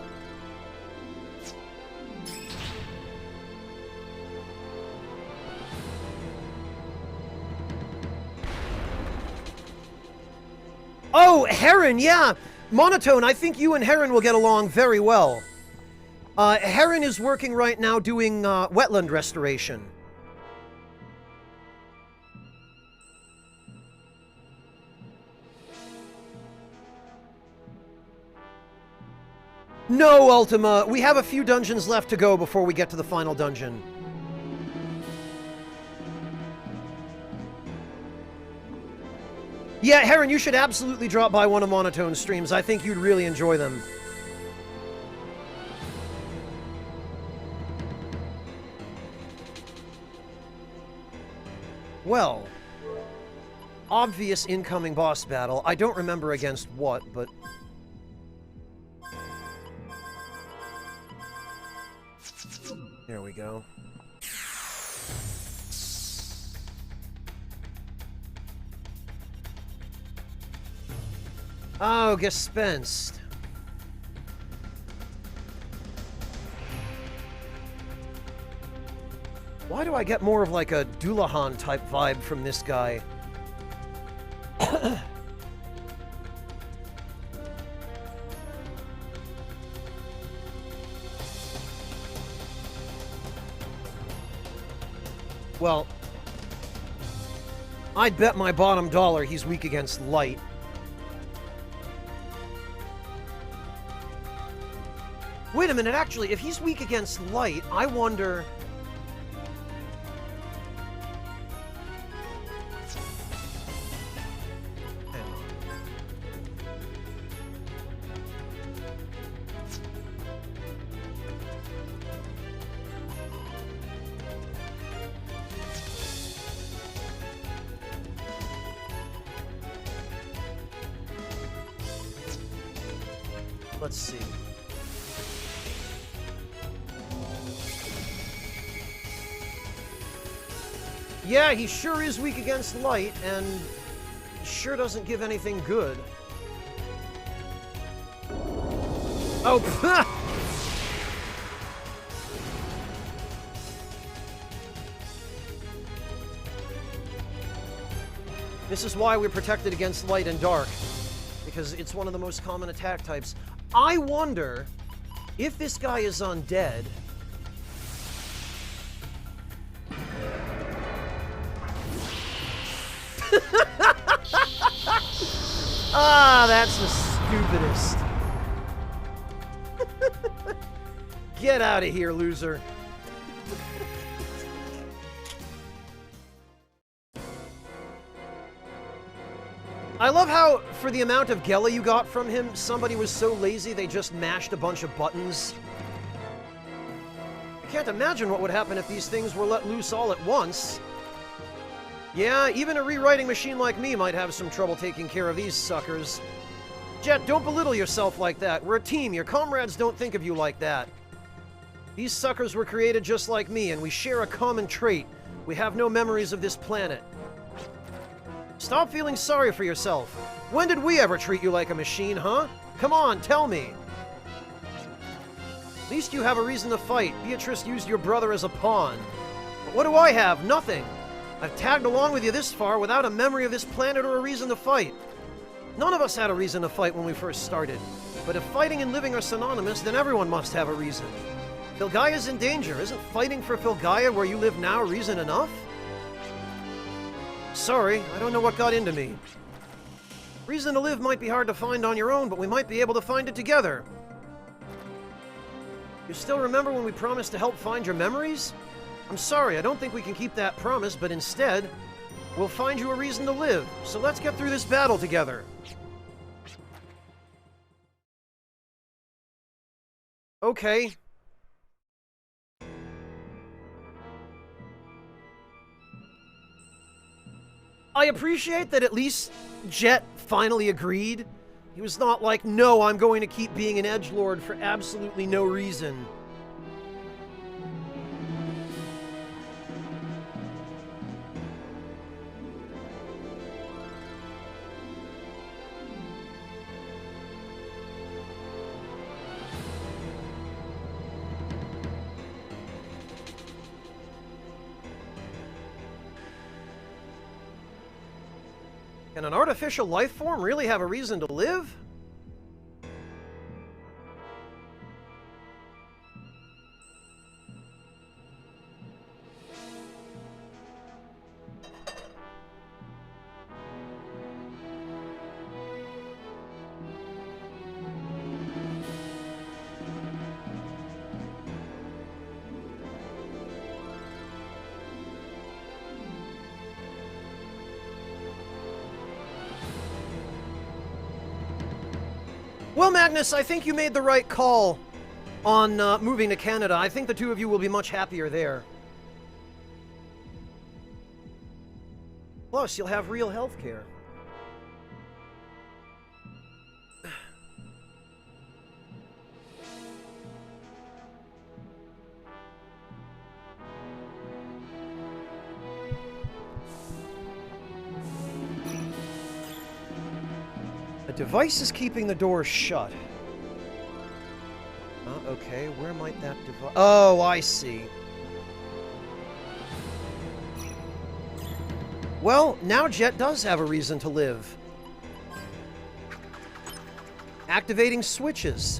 Oh, Heron, yeah! Monotone, I think you and Heron will get along very well. Heron is working right now doing wetland restoration. No, Ultima, we have a few dungeons left to go before we get to the final dungeon. Yeah, Heron, you should absolutely drop by one of Monotone's streams. I think you'd really enjoy them. Well, obvious incoming boss battle. I don't remember against what, but... There we go. Oh, Gespensed. Why do I get more of like a Dullahan type vibe from this guy? Well, I'd bet my bottom dollar he's weak against light. Wait a minute, actually, if he's weak against light, I wonder... Hang on. Let's see. Yeah, he sure is weak against light, and sure doesn't give anything good. Oh, This is why we're protected against light and dark, because it's one of the most common attack types. I wonder if this guy is undead. Ah, that's the stupidest. Get out of here, loser. I love how, for the amount of Gela you got from him, somebody was so lazy they just mashed a bunch of buttons. I can't imagine what would happen if these things were let loose all at once. Yeah, even a rewriting machine like me might have some trouble taking care of these suckers. Jet, don't belittle yourself like that. We're a team. Your comrades don't think of you like that. These suckers were created just like me, and we share a common trait. We have no memories of this planet. Stop feeling sorry for yourself. When did we ever treat you like a machine, huh? Come on, tell me. At least you have a reason to fight. Beatrice used your brother as a pawn. But what do I have? Nothing. I've tagged along with you this far without a memory of this planet or a reason to fight. None of us had a reason to fight when we first started. But if fighting and living are synonymous, then everyone must have a reason. Filgaia's in danger. Isn't fighting for Filgaia where you live now reason enough? Sorry, I don't know what got into me. Reason to live might be hard to find on your own, but we might be able to find it together. You still remember when we promised to help find your memories? I'm sorry, I don't think we can keep that promise, but instead, we'll find you a reason to live. So let's get through this battle together. Okay. I appreciate that at least Jet finally agreed. He was not like, no, I'm going to keep being an edgelord for absolutely no reason. Can an artificial life form really have a reason to live? Well, Magnus, I think you made the right call on moving to Canada. I think the two of you will be much happier there. Plus, you'll have real health care. The device is keeping the door shut. Okay, where might that device... Oh, I see. Well, now Jet does have a reason to live. Activating switches.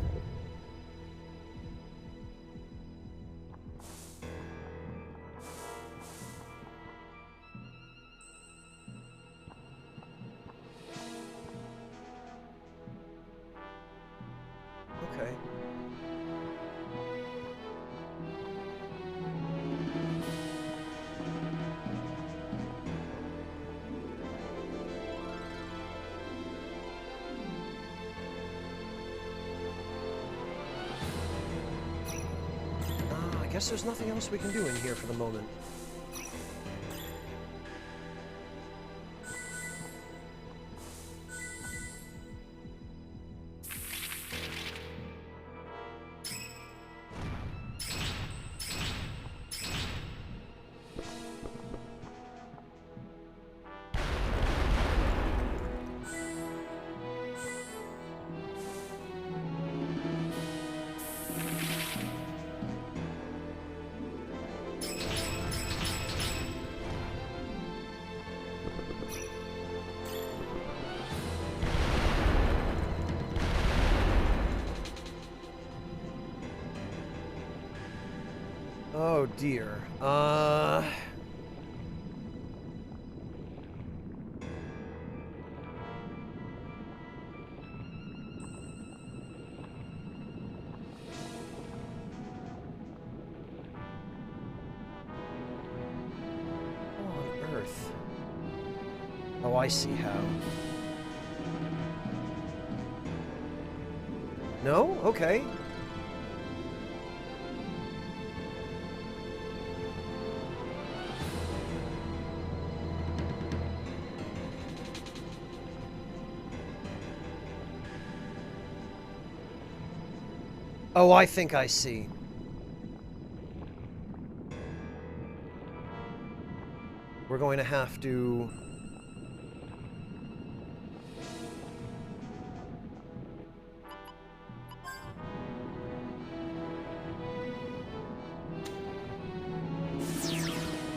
Okay. I guess there's nothing else we can do in here for the moment. Oh dear. On Earth. Oh, I see how. No? Okay. Oh, I think I see. We're going to have to...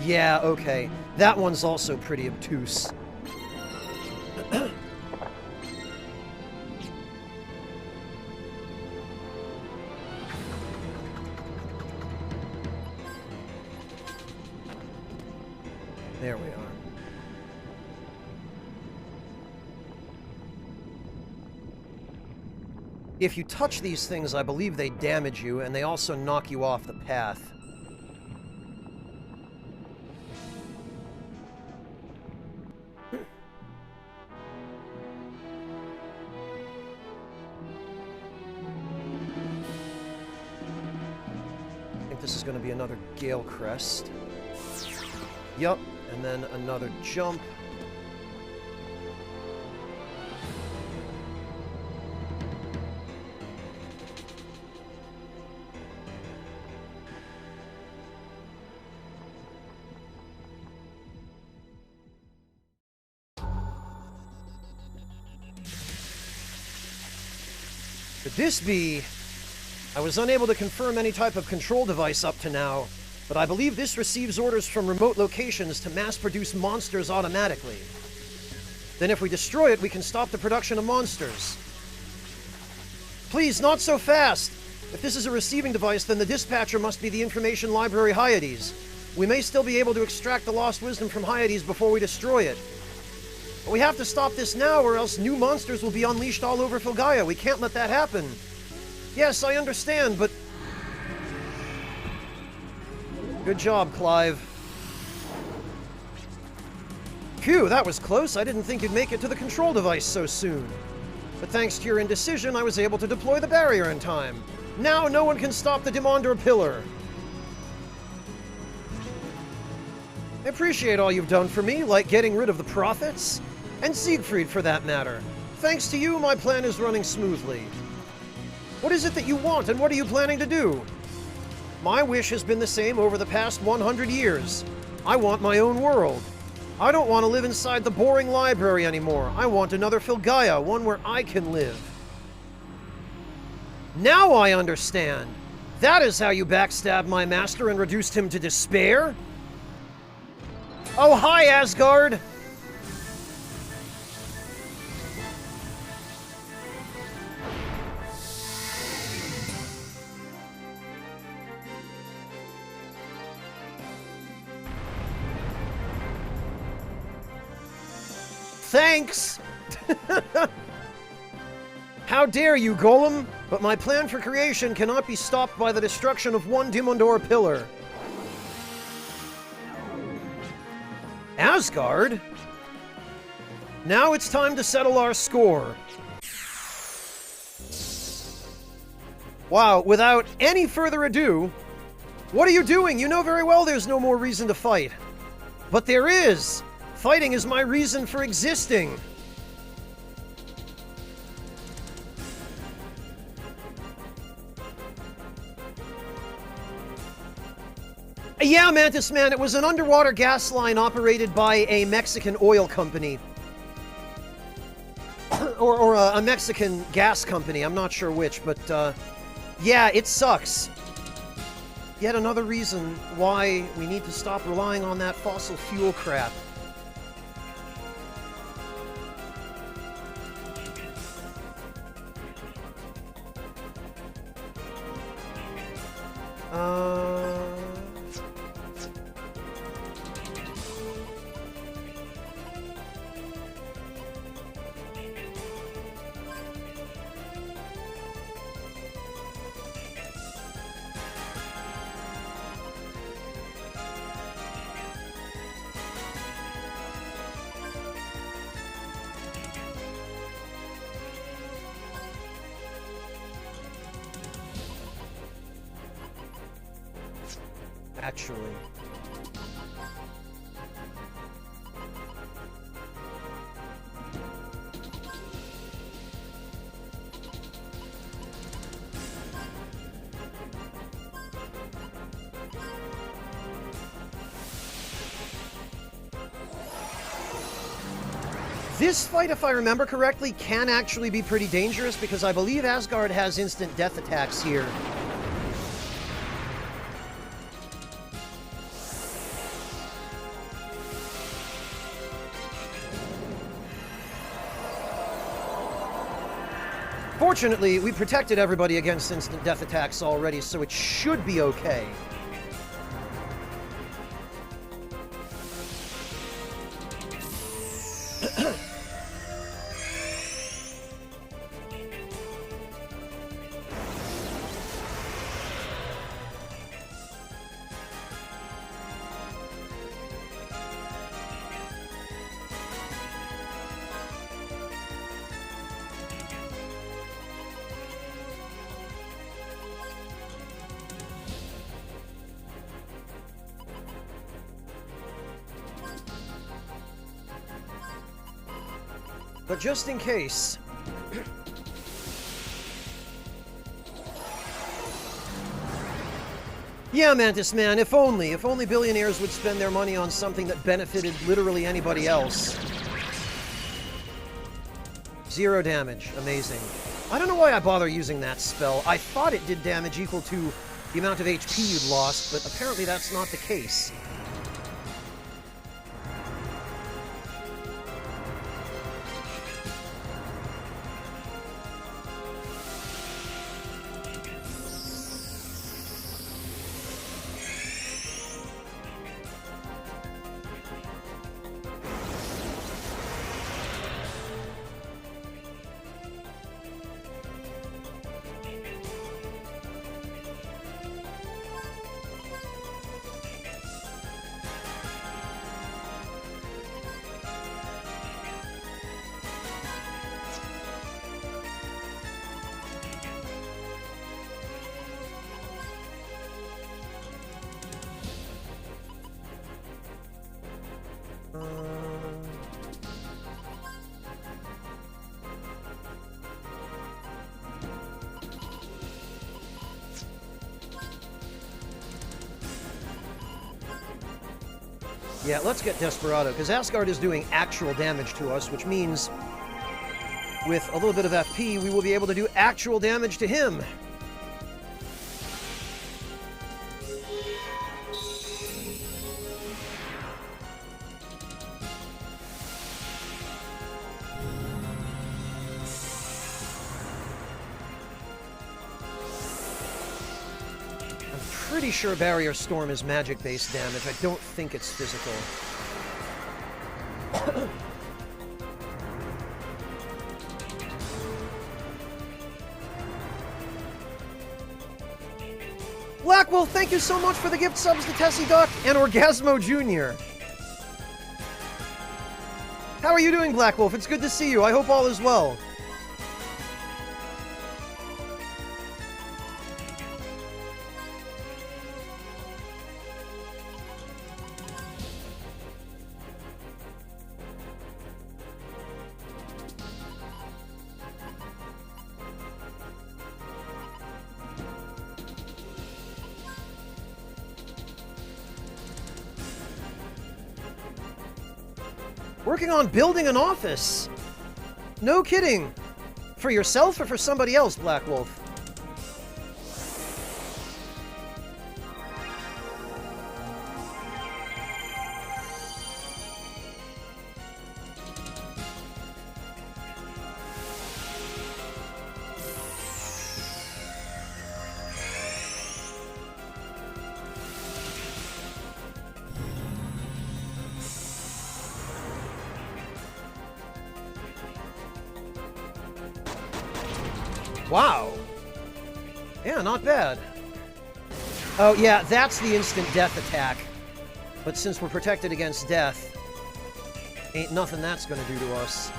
Yeah, okay. That one's also pretty obtuse. There we are. If you touch these things, I believe they damage you, and they also knock you off the path. I think this is going to be another Gale Crest. Yup. And then another jump. Could this be... I was unable to confirm any type of control device up to now, but I believe this receives orders from remote locations to mass-produce monsters automatically. Then if we destroy it, we can stop the production of monsters. Please, not so fast! If this is a receiving device, then the dispatcher must be the information library Hyades. We may still be able to extract the lost wisdom from Hyades before we destroy it. But we have to stop this now, or else new monsters will be unleashed all over Filgaia. We can't let that happen. Yes, I understand, but... Good job, Clive. Phew, that was close. I didn't think you'd make it to the control device so soon. But thanks to your indecision, I was able to deploy the barrier in time. Now no one can stop the Dimondor Pillar. I appreciate all you've done for me, like getting rid of the Prophets, and Siegfried for that matter. Thanks to you, my plan is running smoothly. What is it that you want, and what are you planning to do? My wish has been the same over the past 100 years. I want my own world. I don't want to live inside the boring library anymore. I want another Filgaia, one where I can live. Now I understand. That is how you backstabbed my master and reduced him to despair? Oh, hi, Asgard! Thanks! How dare you, Golem! But my plan for creation cannot be stopped by the destruction of one Dimondor Pillar. Asgard? Now it's time to settle our score. Wow, without any further ado, what are you doing? You know very well there's no more reason to fight. But there is! Fighting is my reason for existing. Yeah, Mantis Man, it was an underwater gas line operated by a Mexican oil company. or a Mexican gas company, I'm not sure which, but yeah, it sucks. Yet another reason why we need to stop relying on that fossil fuel crap. Actually. This fight, if I remember correctly, can actually be pretty dangerous because I believe Asgard has instant death attacks here. Fortunately, we protected everybody against instant death attacks already, so it should be okay. But just in case... Yeah, Mantis Man, if only billionaires would spend their money on something that benefited literally anybody else. 0 damage. Amazing. I don't know why I bother using that spell. I thought it did damage equal to the amount of HP you'd lost, but apparently that's not the case. Yeah, let's get Desperado, because Asgard is doing actual damage to us, which means with a little bit of FP, we will be able to do actual damage to him. Pretty sure Barrier Storm is magic-based damage. I don't think it's physical. Blackwolf, thank you so much for the gift subs to Tessie Duck and Orgasmo Jr. How are you doing, Blackwolf? It's good to see you. I hope all is well. Working on building an office. No kidding. For yourself or for somebody else, Black Wolf? Wow. Yeah, not bad. Oh, yeah, that's the instant death attack. But since we're protected against death, ain't nothing that's gonna do to us.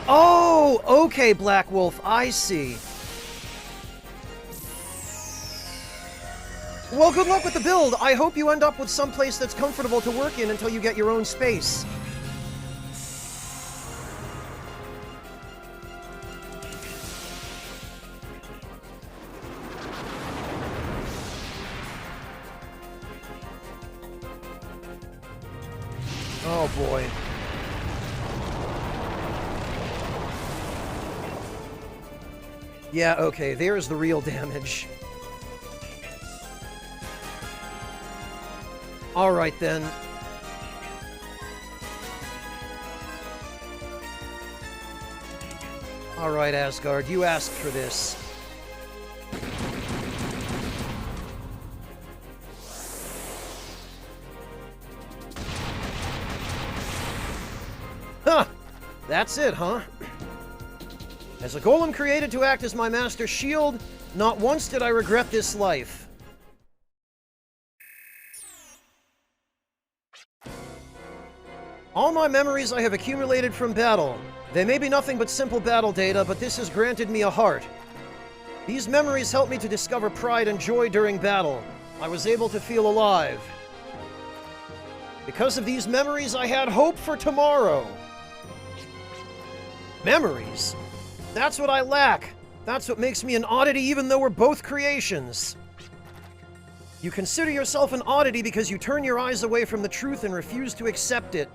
Oh, okay, Black Wolf, I see. Well, good luck with the build. I hope you end up with some place that's comfortable to work in until you get your own space. Oh, boy. Yeah, okay, there's the real damage. Alright then. Alright, Asgard, you asked for this. Huh! That's it, huh? As a golem created to act as my master's shield, not once did I regret this life. All my memories I have accumulated from battle. They may be nothing but simple battle data, but this has granted me a heart. These memories help me to discover pride and joy during battle. I was able to feel alive. Because of these memories, I had hope for tomorrow. Memories? That's what I lack. That's what makes me an oddity, even though we're both creations. You consider yourself an oddity because you turn your eyes away from the truth and refuse to accept it.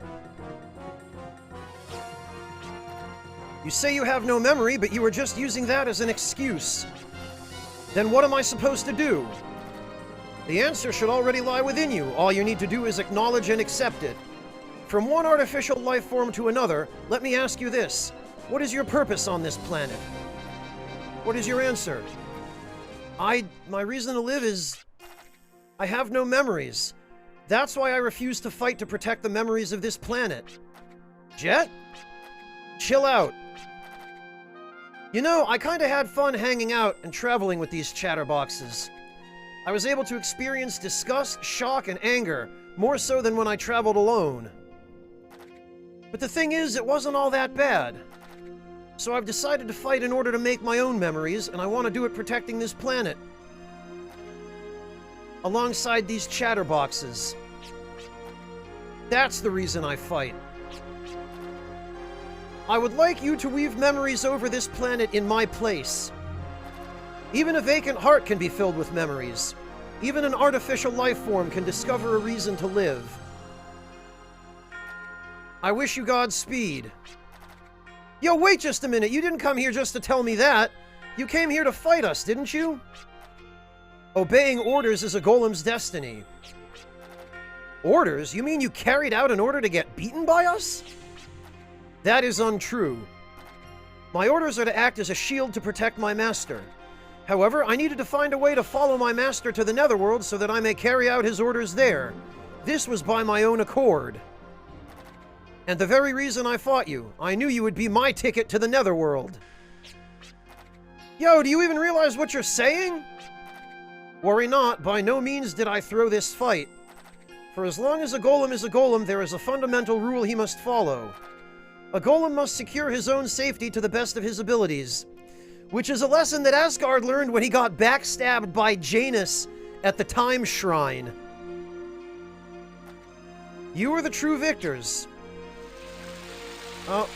You say you have no memory, but you are just using that as an excuse. Then what am I supposed to do? The answer should already lie within you. All you need to do is acknowledge and accept it. From one artificial life form to another, let me ask you this. What is your purpose on this planet? What is your answer? My reason to live is... I have no memories. That's why I refuse to fight to protect the memories of this planet. Jet? Chill out. You know, I kinda had fun hanging out and traveling with these chatterboxes. I was able to experience disgust, shock, and anger, more so than when I traveled alone. But the thing is, it wasn't all that bad. So I've decided to fight in order to make my own memories, and I want to do it protecting this planet. Alongside these chatterboxes. That's the reason I fight. I would like you to weave memories over this planet in my place. Even a vacant heart can be filled with memories. Even an artificial life form can discover a reason to live. I wish you Godspeed. Yo, wait just a minute. You didn't come here just to tell me that. You came here to fight us, didn't you? Obeying orders is a golem's destiny. Orders? You mean you carried out an order to get beaten by us? That is untrue. My orders are to act as a shield to protect my master. However, I needed to find a way to follow my master to the Netherworld so that I may carry out his orders there. This was by my own accord. And the very reason I fought you, I knew you would be my ticket to the Netherworld. Yo, do you even realize what you're saying? Worry not, by no means did I throw this fight. For as long as a golem is a golem, there is a fundamental rule he must follow. A golem must secure his own safety to the best of his abilities. Which is a lesson that Asgard learned when he got backstabbed by Janus at the Time Shrine. You are the true victors. Well,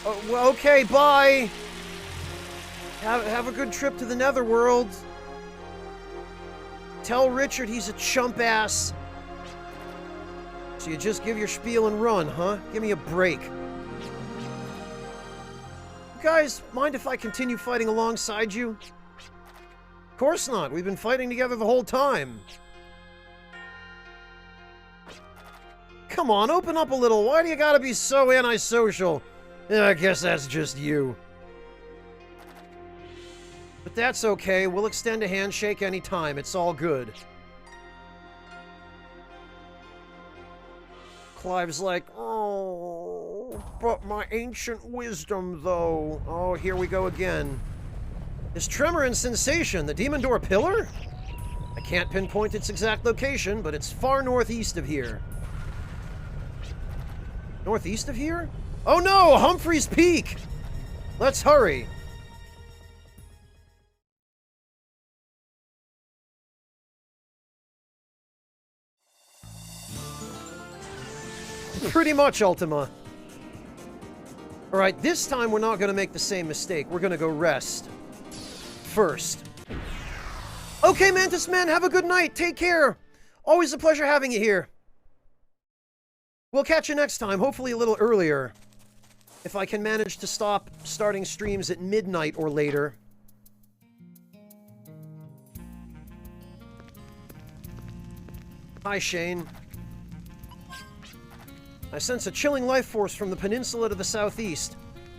okay, bye! Have a good trip to the Netherworld. Tell Richard he's a chump ass. So you just give your spiel and run, huh? Give me a break. Guys, mind if I continue fighting alongside you? Of course not. We've been fighting together the whole time. Come on, open up a little. Why do you gotta be so antisocial? I guess that's just you. But that's okay. We'll extend a handshake anytime. It's all good. Clive's like, oh, but my ancient wisdom, though. Oh, here we go again. This tremor and sensation, the Demon Door Pillar? I can't pinpoint its exact location, but it's far northeast of here. Northeast of here? Oh no! Humphrey's Peak! Let's hurry. Pretty much, Ultima. Alright, this time we're not gonna make the same mistake. We're gonna go rest. First. Okay, Mantis Man, have a good night. Take care. Always a pleasure having you here. We'll catch you next time, hopefully a little earlier. If I can manage to stop starting streams at midnight or later. Hi, Shane. I sense a chilling life force from the peninsula to the southeast.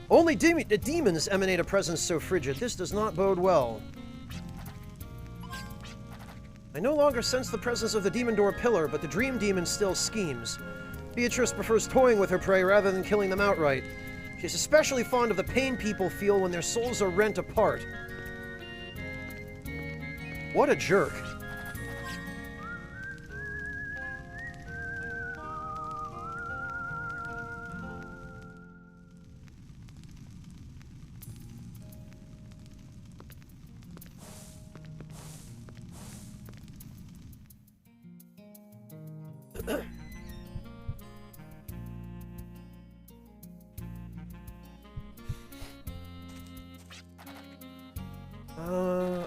Only demons emanate a presence so frigid. This does not bode well. I no longer sense the presence of the Demon Door Pillar, but the Dream Demon still schemes. Beatrice prefers toying with her prey rather than killing them outright. She's especially fond of the pain people feel when their souls are rent apart. What a jerk.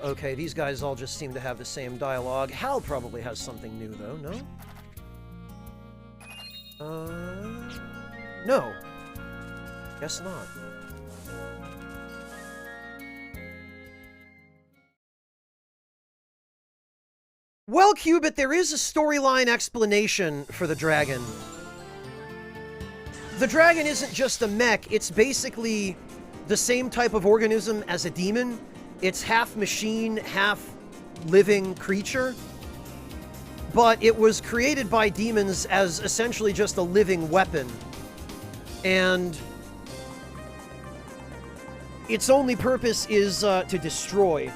Okay, these guys all just seem to have the same dialogue. Hal probably has something new, though, no? No. Guess not. Well, Cubit, there is a storyline explanation for the dragon. The dragon isn't just a mech, it's basically the same type of organism as a demon. It's half machine, half living creature. But it was created by demons as essentially just a living weapon. And its only purpose is to destroy.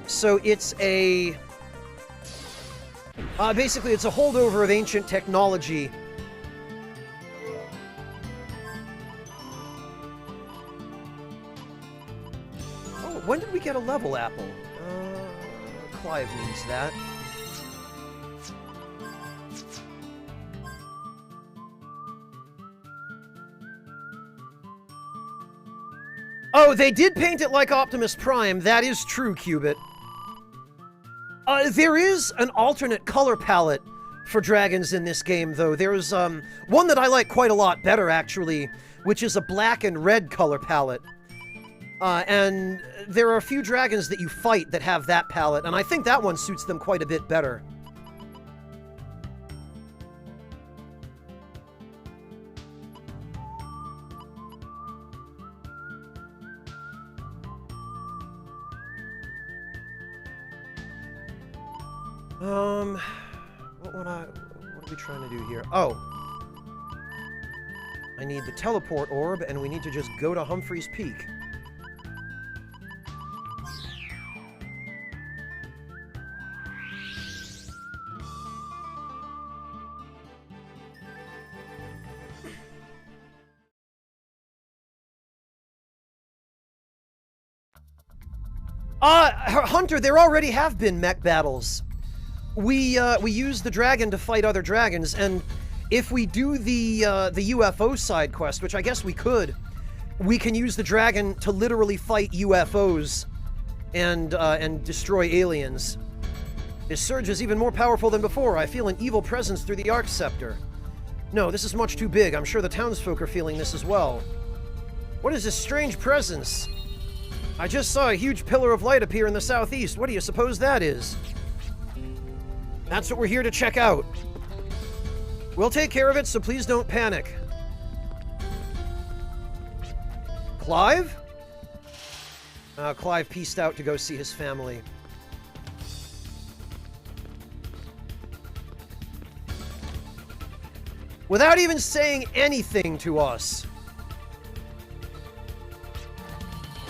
So it's a... basically, it's a holdover of ancient technology. Oh, when did we get a level apple? Clive needs that. Oh, they did paint it like Optimus Prime. That is true, Cubit. There is an alternate color palette for dragons in this game, though. There's one that I like quite a lot better, actually, which is a black and red color palette. And there are a few dragons that you fight that have that palette, and I think that one suits them quite a bit better. What are we trying to do here? Oh. I need the teleport orb, and we need to just go to Humphrey's Peak. Hunter, there already have been mech battles. We use the dragon to fight other dragons, and if we do the UFO side quest, which I guess we could, we can use the dragon to literally fight UFOs and destroy aliens. This surge is even more powerful than before. I feel an evil presence through the Arc Scepter. No, this is much too big. I'm sure the townsfolk are feeling this as well. What is this strange presence? I just saw a huge pillar of light appear in the southeast. What do you suppose that is? That's what we're here to check out. We'll take care of it, so please don't panic. Clive? Clive pieced out to go see his family. Without even saying anything to us.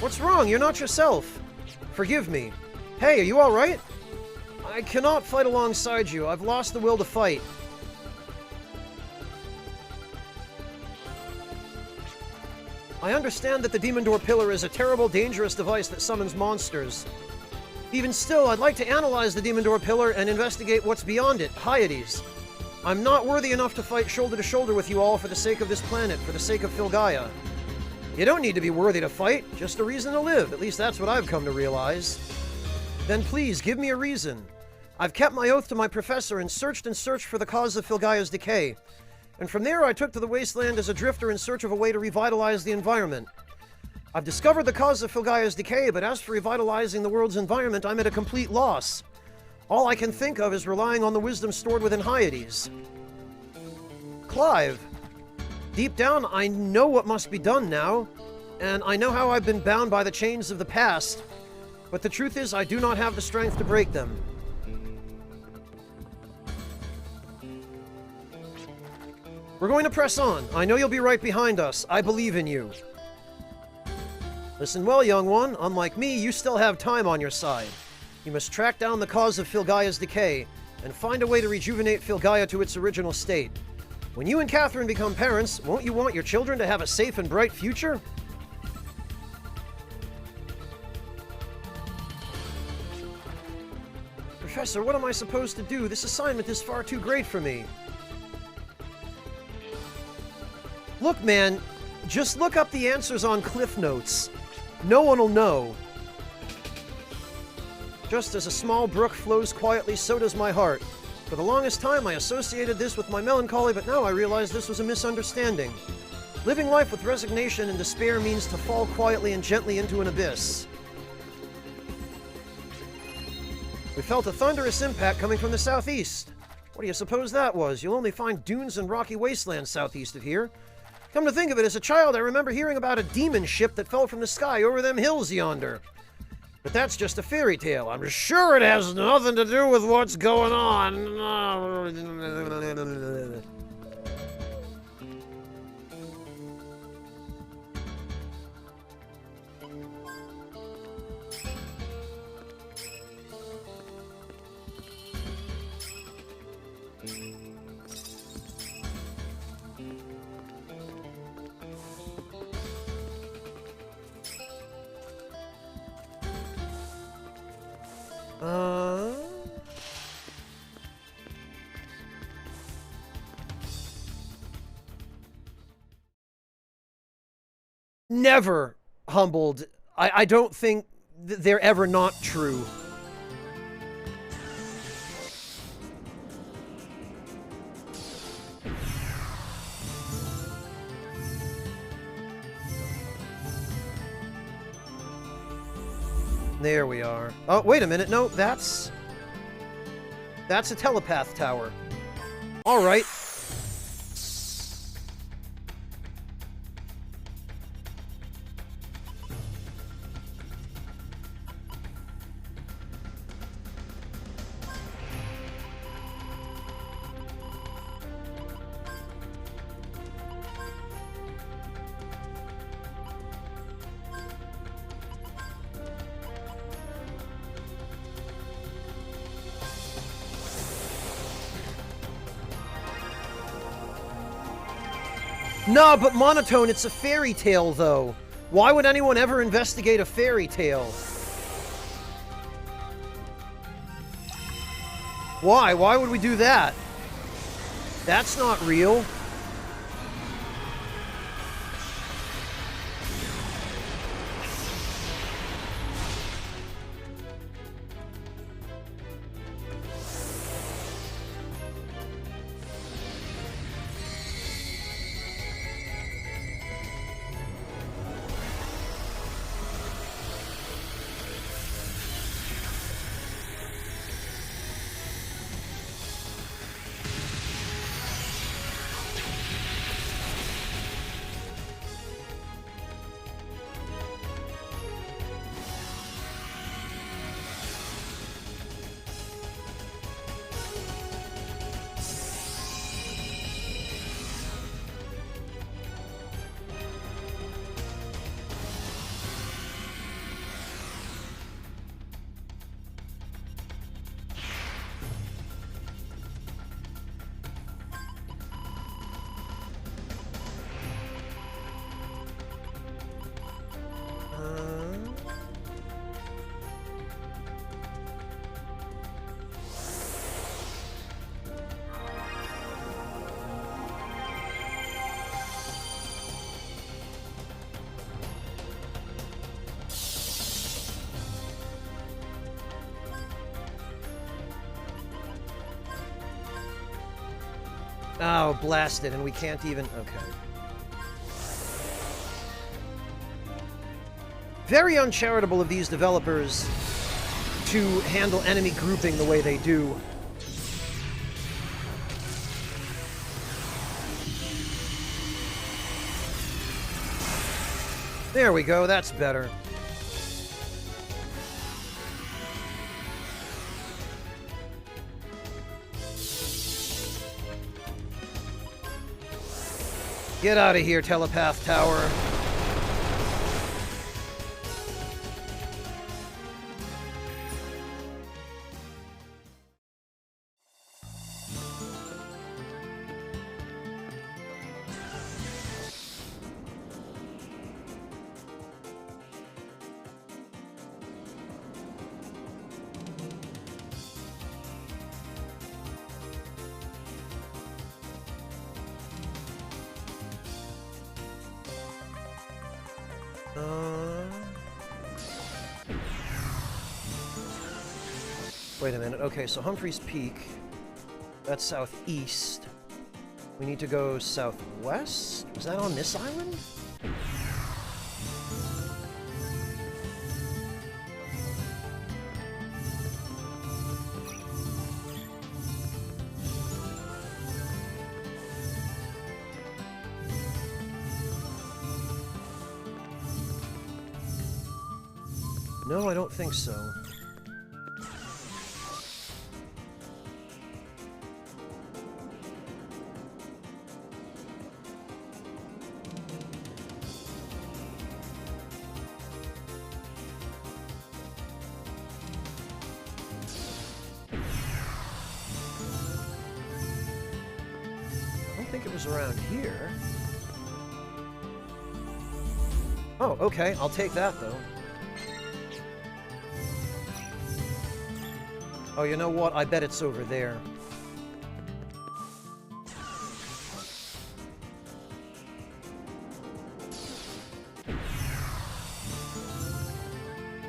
What's wrong? You're not yourself. Forgive me. Hey, are you alright? I cannot fight alongside you. I've lost the will to fight. I understand that the Demon Door Pillar is a terrible, dangerous device that summons monsters. Even still, I'd like to analyze the Demon Door Pillar and investigate what's beyond it, Hyades. I'm not worthy enough to fight shoulder to shoulder with you all for the sake of this planet, for the sake of Filgaia. You don't need to be worthy to fight, just a reason to live. At least that's what I've come to realize. Then please, give me a reason. I've kept my oath to my professor and searched for the cause of Filgaia's decay. And from there I took to the wasteland as a drifter in search of a way to revitalize the environment. I've discovered the cause of Filgaia's decay, but as for revitalizing the world's environment, I'm at a complete loss. All I can think of is relying on the wisdom stored within Hyades. Clive. Deep down, I know what must be done now, and I know how I've been bound by the chains of the past, but the truth is I do not have the strength to break them. We're going to press on. I know you'll be right behind us. I believe in you. Listen well, young one. Unlike me, you still have time on your side. You must track down the cause of Filgaia's decay, and find a way to rejuvenate Filgaia to its original state. When you and Catherine become parents, won't you want your children to have a safe and bright future? Professor, what am I supposed to do? This assignment is far too great for me. Look, man, just look up the answers on Cliff Notes. No one will know. Just as a small brook flows quietly, so does my heart. For the longest time, I associated this with my melancholy, but now I realize this was a misunderstanding. Living life with resignation and despair means to fall quietly and gently into an abyss. We felt a thunderous impact coming from the southeast. What do you suppose that was? You'll only find dunes and rocky wastelands southeast of here. Come to think of it, as a child, I remember hearing about a demon ship that fell from the sky over them hills yonder. But that's just a fairy tale. I'm sure it has nothing to do with what's going on. Never humbled. I don't think they're ever not true. There we are. Oh, wait a minute. No, that's a telepath tower. All right. No, but Monotone, it's a fairy tale, though. Why would anyone ever investigate a fairy tale? Why? Why would we do that? That's not real. Oh, blasted, and we can't even... Okay. Very uncharitable of these developers to handle enemy grouping the way they do. There we go, that's better. Get out of here, telepath tower. Wait a minute. Okay, so Humphreys Peak. That's southeast. We need to go southwest? Is that on this island? No, I don't think so. I don't think it was around here. Oh, okay. I'll take that, though. Oh, you know what? I bet it's over there.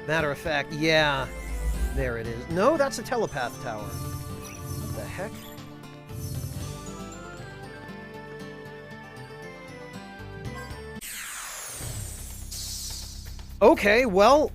Matter of fact, yeah. There it is. No, that's a telepath tower. What the heck? Okay, well...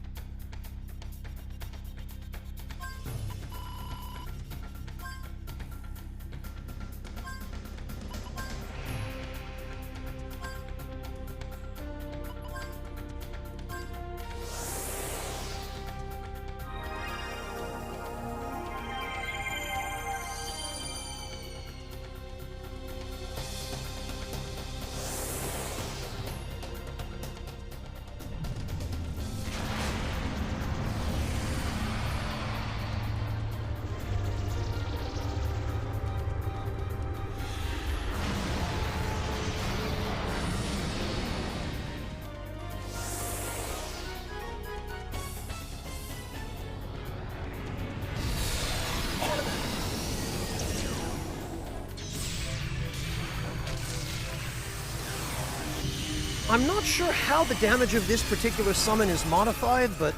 I'm not sure how the damage of this particular summon is modified, but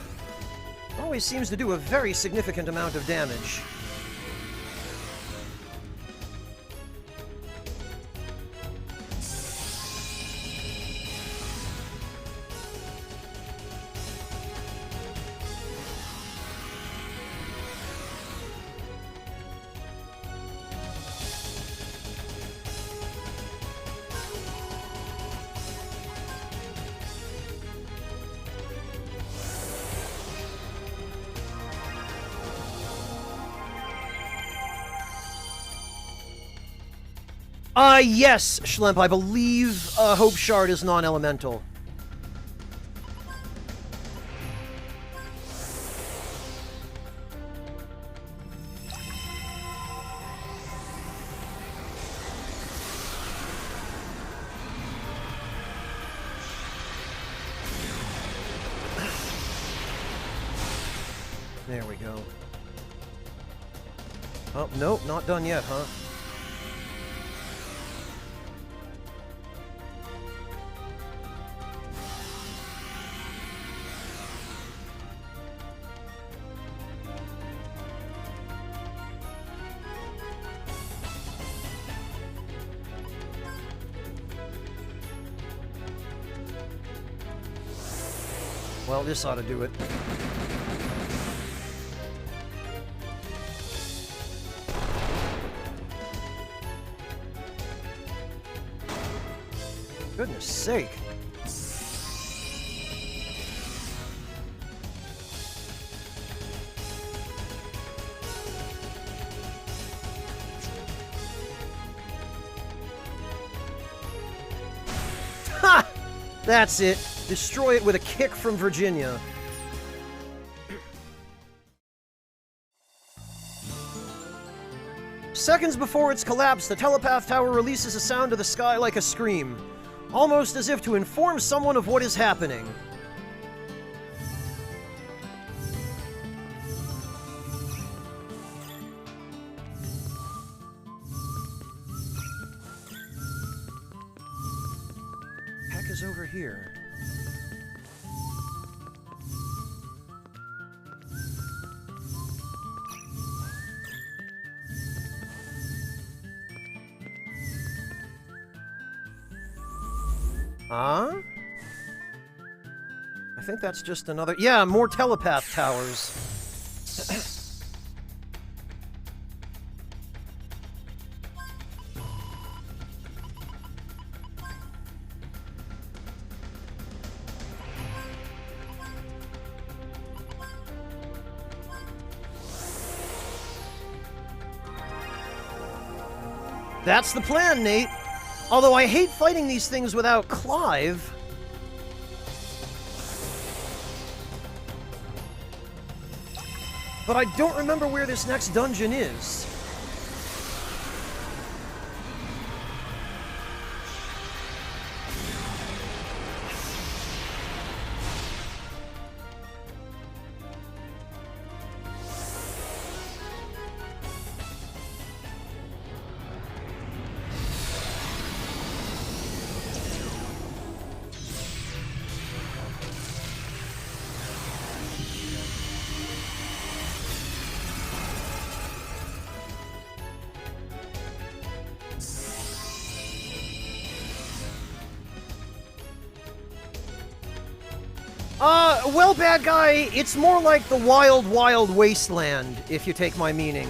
it always seems to do a very significant amount of damage. Yes, Schlemp, I believe Hope Shard is non-elemental. There we go. Oh, nope, not done yet, huh? Well, this ought to do it. Goodness sake. Ha! That's it. Destroy it with a kick from Virginia. Seconds before its collapse, the telepath tower releases a sound to the sky like a scream, almost as if to inform someone of what is happening. Heck is over here. Huh? I think that's just another... Yeah, more telepath towers. That's the plan, Nate. Although I hate fighting these things without Clive. But I don't remember where this next dungeon is. Well, bad guy, it's more like the wild, wild wasteland, if you take my meaning.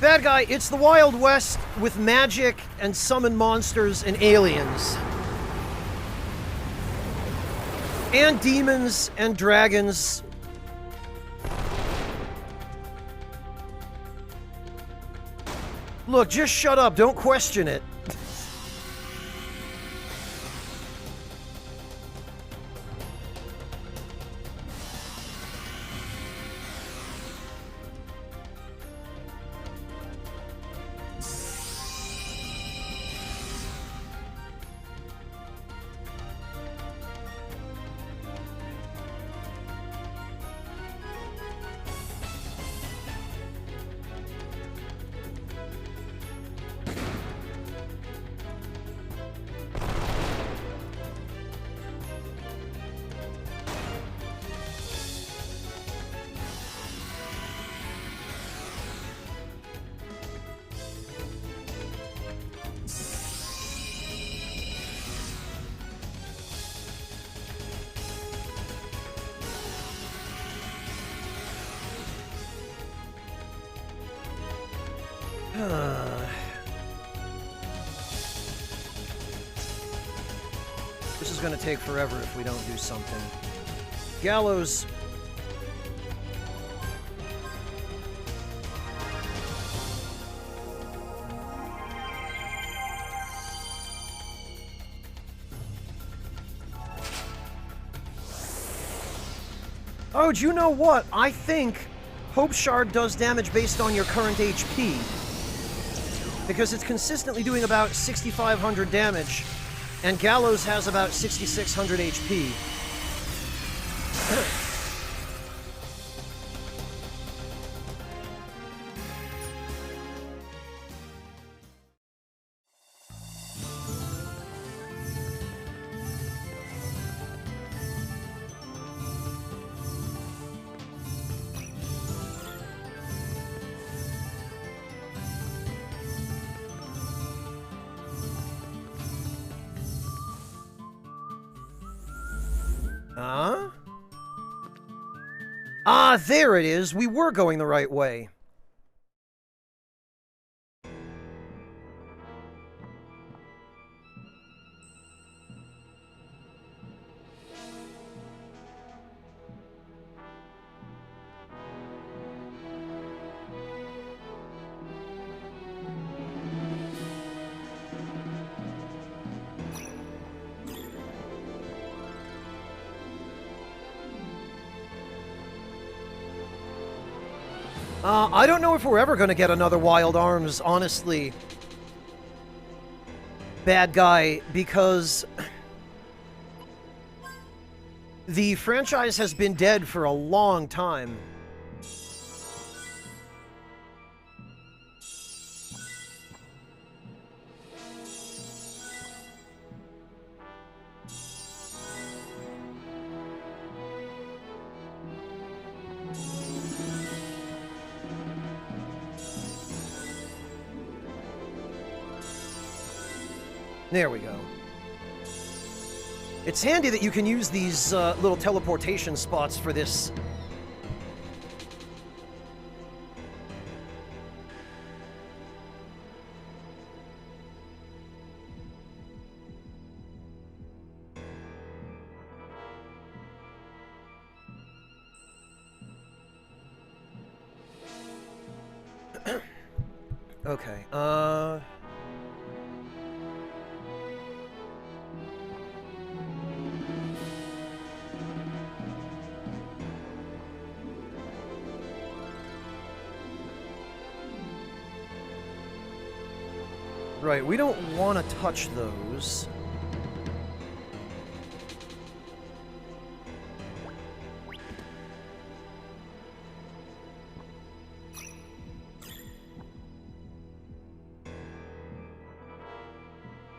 Bad guy, it's the Wild West with magic and summon monsters and aliens. And demons and dragons. Look, just shut up, don't question it. This is gonna take forever if we don't do something. Gallows. Oh, do you know what? I think Hope Shard does damage based on your current HP. Because it's consistently doing about 6,500 damage, and Gallows has about 6,600 HP. Huh? Ah, there it is. We were going the right way. I don't know if we're ever going to get another Wild Arms, honestly. Bad guy, because the franchise has been dead for a long time. There we go. It's handy that you can use these little teleportation spots for this. Okay, right, we don't want to touch those.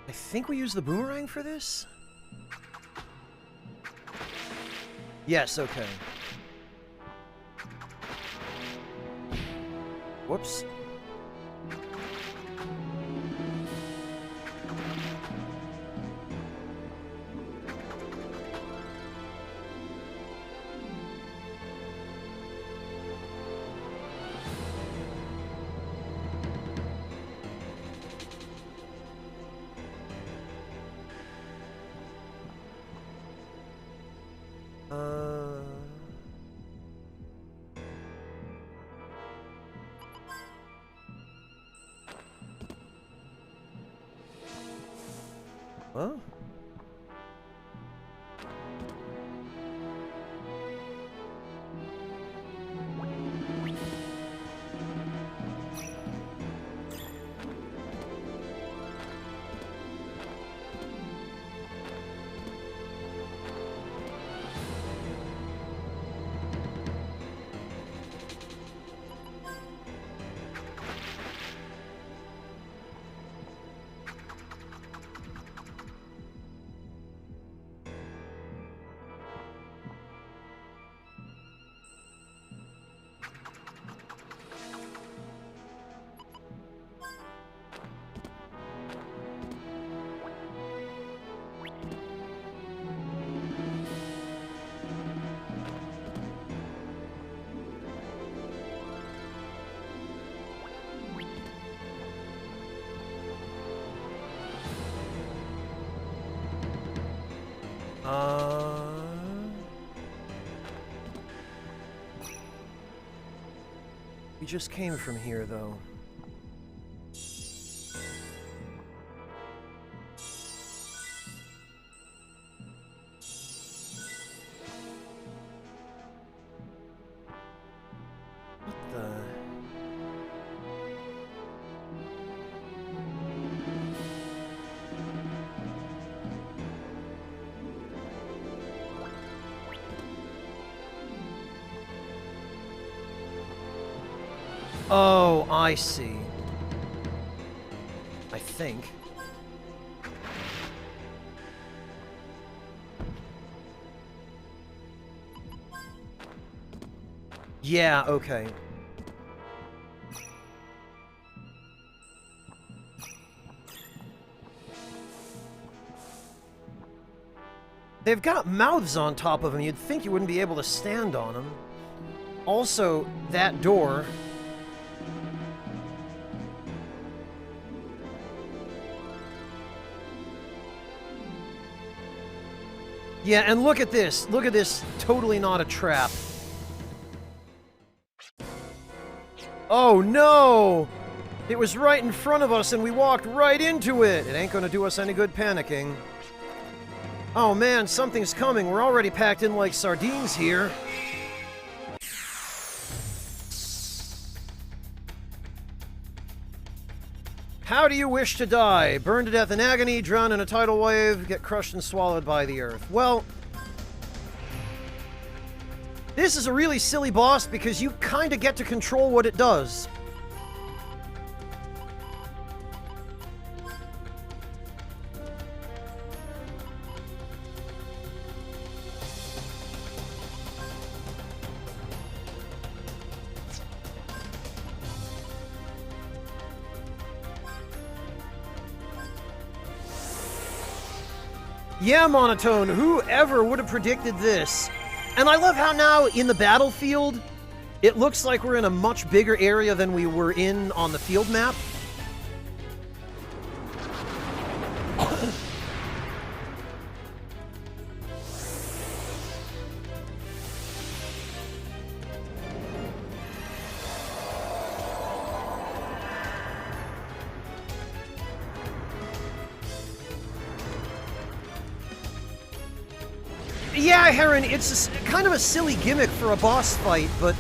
I think we use the boomerang for this? Yes, okay. Whoops. Huh? We just came from here, though. What the... Oh, I see. I think. Yeah, okay. They've got mouths on top of them. You'd think you wouldn't be able to stand on them. Also, that door... Yeah, and look at this. Look at this. Totally not a trap. Oh, no! It was right in front of us and we walked right into it. It ain't gonna do us any good panicking. Oh, man, something's coming. We're already packed in like sardines here. How do you wish to die? Burn to death in agony, drown in a tidal wave, get crushed and swallowed by the earth. Well, this is a really silly boss because you kind of get to control what it does. Yeah, Monotone, whoever would have predicted this? And I love how now in the battlefield, it looks like we're in a much bigger area than we were in on the field map. Yeah, Heron, it's kind of a silly gimmick for a boss fight, but...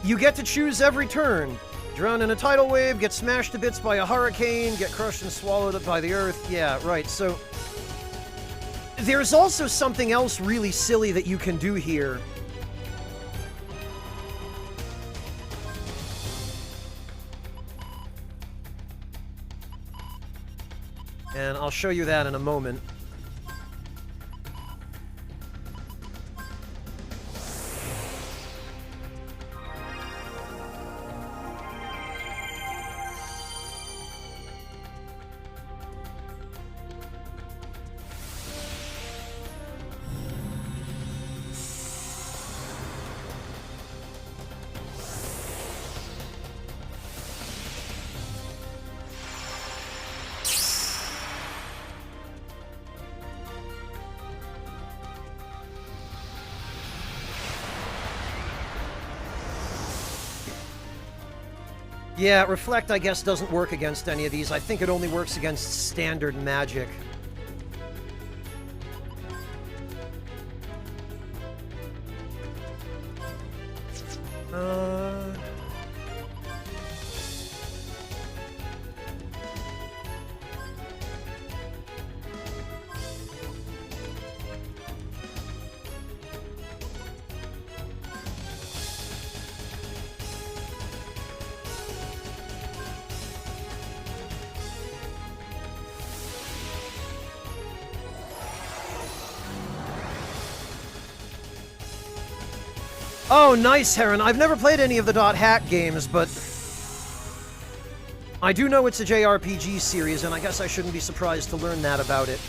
you get to choose every turn. Drown in a tidal wave, get smashed to bits by a hurricane, get crushed and swallowed up by the earth. Yeah, right, so... there's also something else really silly that you can do here. And I'll show you that in a moment. Yeah, Reflect, I guess, doesn't work against any of these. I think it only works against standard magic. Oh, nice, Heron. I've never played any of the .hack games, but I do know it's a JRPG series, and I guess I shouldn't be surprised to learn that about it.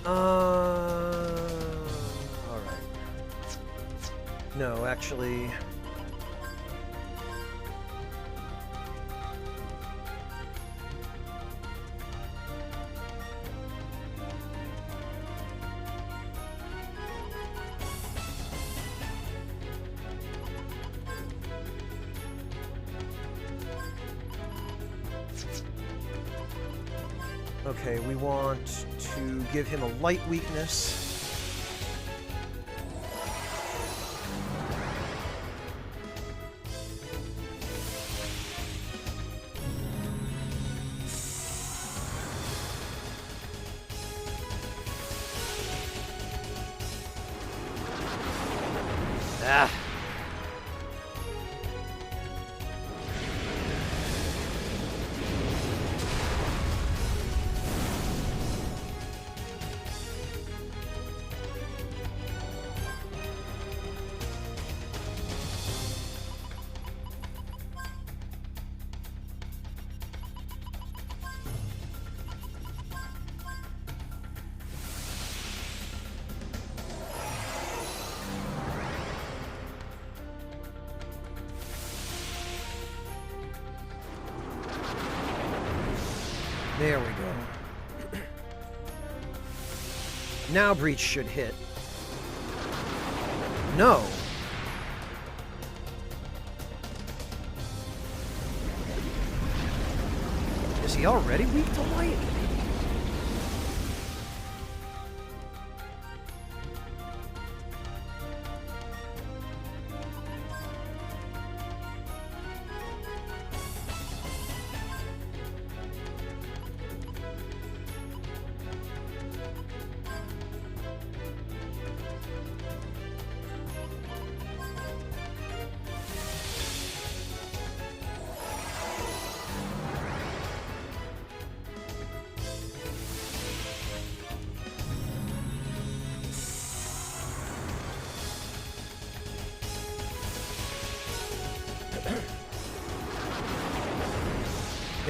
Alright. No, actually... Okay, we want to give him a light weakness. Ah. There we go. Now Breach should hit. No. Is he already weak to light?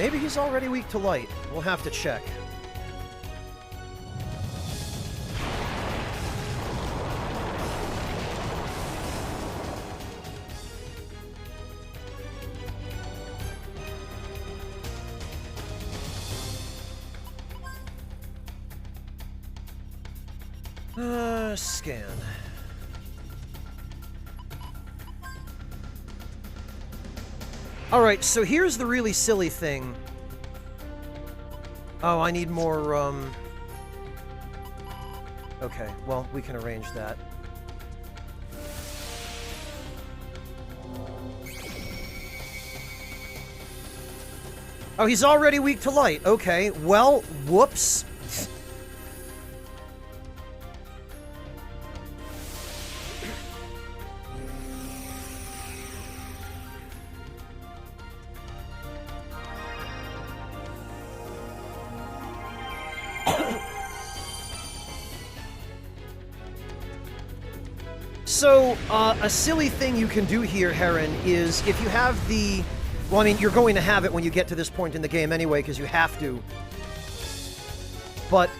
Maybe he's already weak to light. We'll have to check. Scan. Alright, so here's the really silly thing. Oh, I need more, Okay, well, we can arrange that. Oh, he's already weak to light. Okay, well, whoops. So, a silly thing you can do here, Heron, is if you have the... Well, I mean, you're going to have it when you get to this point in the game anyway, because you have to. But...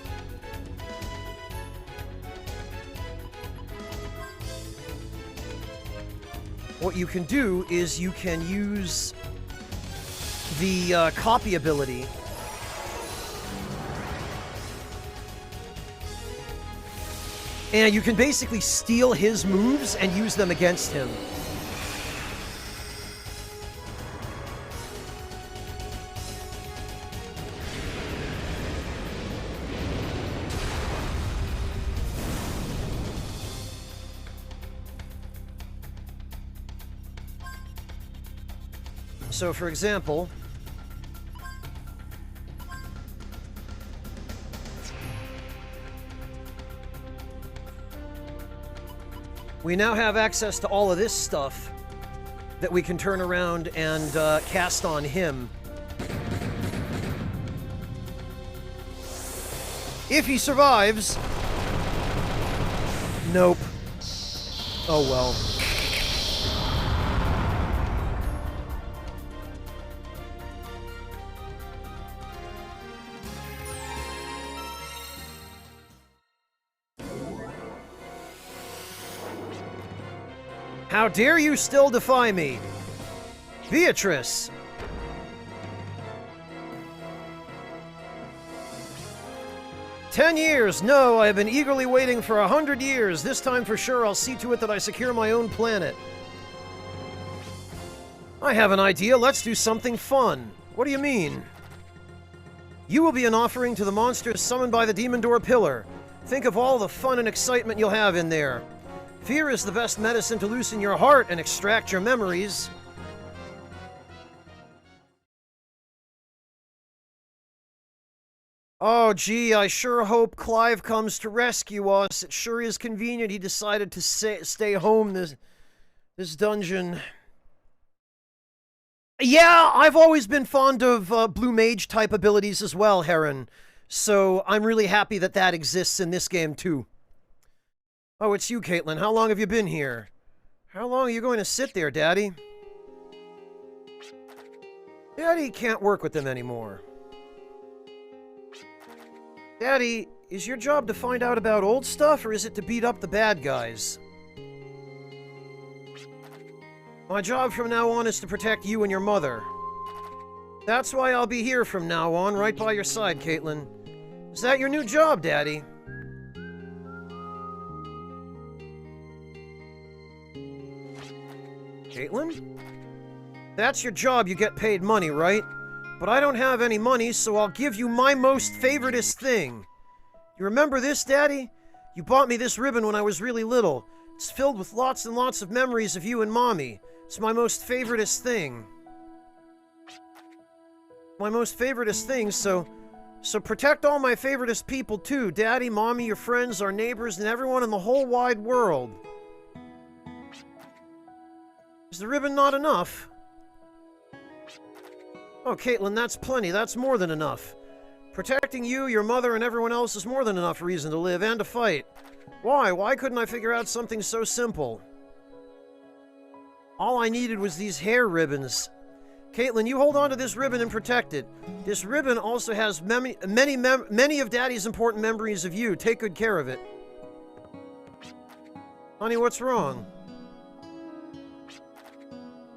what you can do is you can use the copy ability. And you can basically steal his moves and use them against him. So, for example... we now have access to all of this stuff that we can turn around and cast on him. If he survives... Nope. Oh well. How dare you still defy me? Beatrice! "10 years! No, I have been eagerly waiting for 100 years. This time for sure I'll see to it that I secure my own planet." I have an idea. Let's do something fun. What do you mean? You will be an offering to the monsters summoned by the Demon Door Pillar. Think of all the fun and excitement you'll have in there. Fear is the best medicine to loosen your heart and extract your memories. Oh, gee, I sure hope Clive comes to rescue us. It sure is convenient he decided to stay home this dungeon. Yeah, I've always been fond of Blue Mage type abilities as well, Heron. So I'm really happy that that exists in this game too. Oh, it's you, Caitlin. How long have you been here? How long are you going to sit there, Daddy? Daddy can't work with them anymore. Daddy, is your job to find out about old stuff, or is it to beat up the bad guys? My job from now on is to protect you and your mother. That's why I'll be here from now on, right by your side, Caitlin. Is that your new job, Daddy? Caitlin? That's your job, you get paid money, right? But I don't have any money, so I'll give you my most favoritist thing. You remember this, Daddy? You bought me this ribbon when I was really little. It's filled with lots and lots of memories of you and Mommy. It's my most favoritist thing. My most favoritist thing, so protect all my favoritist people too. Daddy, Mommy, your friends, our neighbors, and everyone in the whole wide world. Is the ribbon not enough? Oh, Caitlin, that's plenty. That's more than enough. Protecting you, your mother, and everyone else is more than enough reason to live and to fight. Why? Why couldn't I figure out something so simple? All I needed was these hair ribbons. Caitlin, you hold on to this ribbon and protect it. This ribbon also has many of Daddy's important memories of you. Take good care of it. Honey, what's wrong?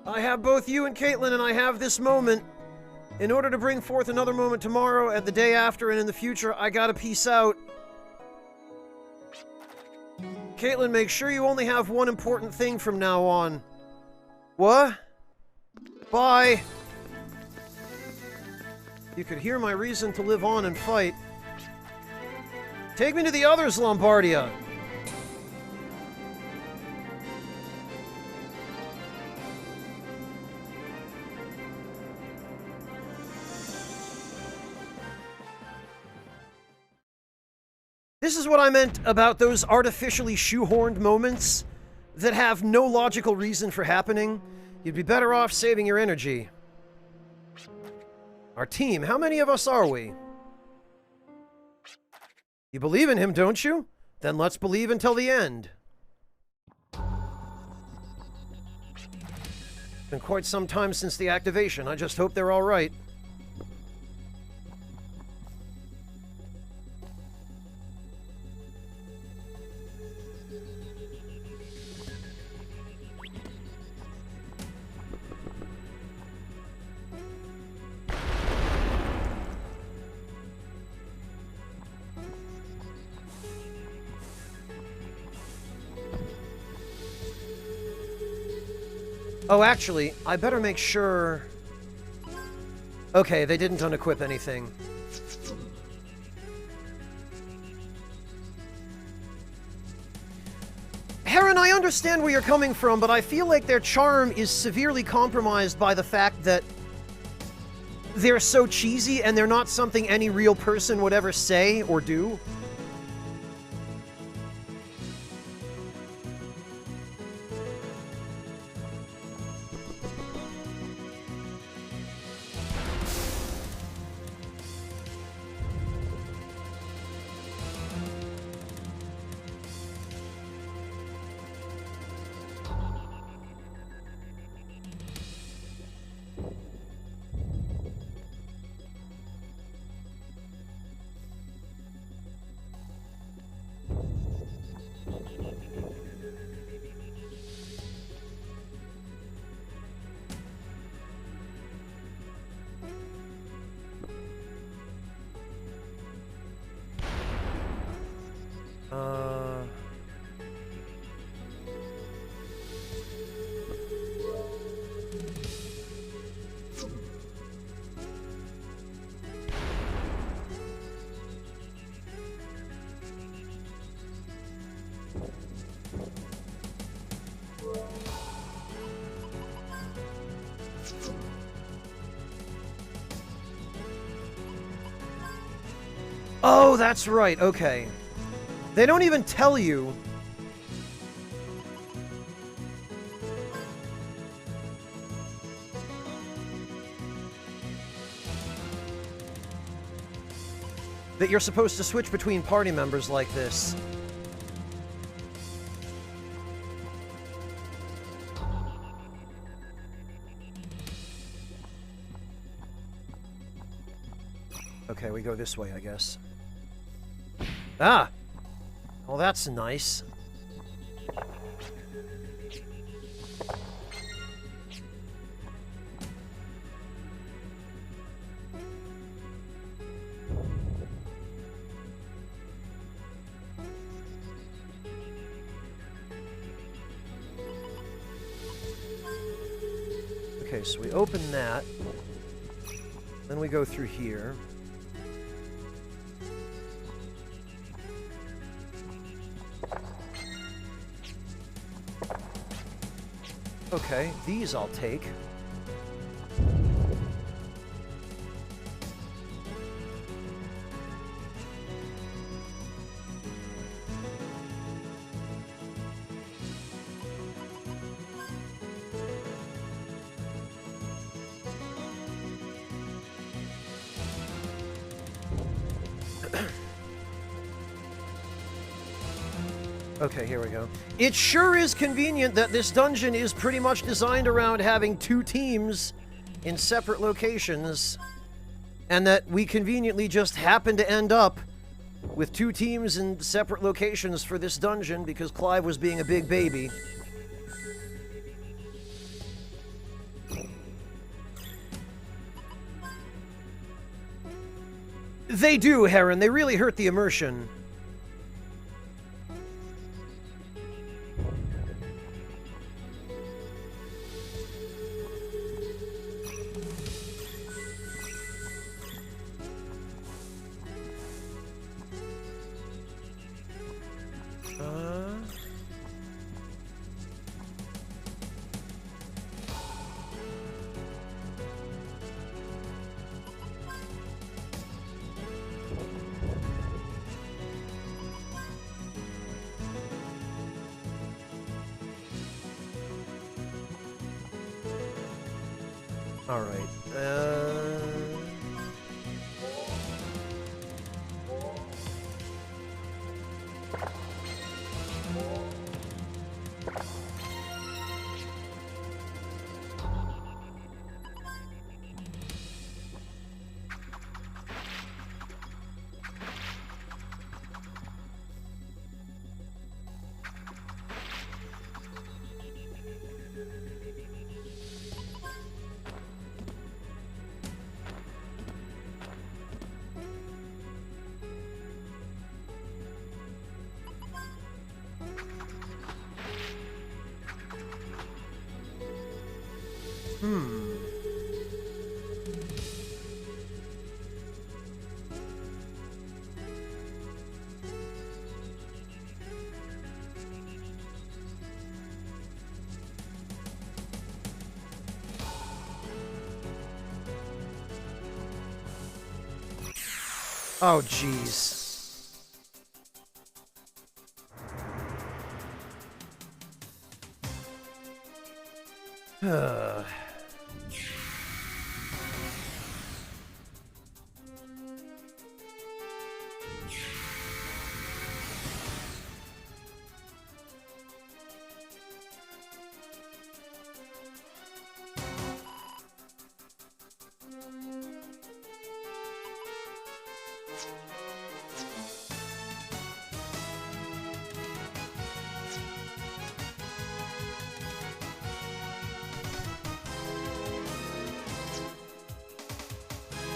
I have both you and Caitlin, and I have this moment. In order to bring forth another moment tomorrow, and the day after, and in the future, I gotta peace out. Caitlin, make sure you only have one important thing from now on. What? Bye. You could hear my reason to live on and fight. Take me to the others, Lombardia. This is what I meant about those artificially shoehorned moments that have no logical reason for happening. You'd be better off saving your energy. Our team, how many of us are we? You believe in him, don't you? Then let's believe until the end. Been quite some time since the activation. I just hope they're all right. Oh, actually, I better make sure... Okay, they didn't unequip anything. Heron, I understand where you're coming from, but I feel like their charm is severely compromised by the fact that they're so cheesy and they're not something any real person would ever say or do. Oh, that's right, okay. They don't even tell you. That you're supposed to switch between party members like this. Okay, we go this way, I guess. Ah! Well, that's nice. Okay, so we open that. Then we go through here. Okay, these I'll take. Okay, here we go. It sure is convenient that this dungeon is pretty much designed around having two teams in separate locations, and that we conveniently just happen to end up with 2 teams in separate locations for this dungeon because Clive was being a big baby. They do, Heron. They really hurt the immersion. All right. Oh, jeez.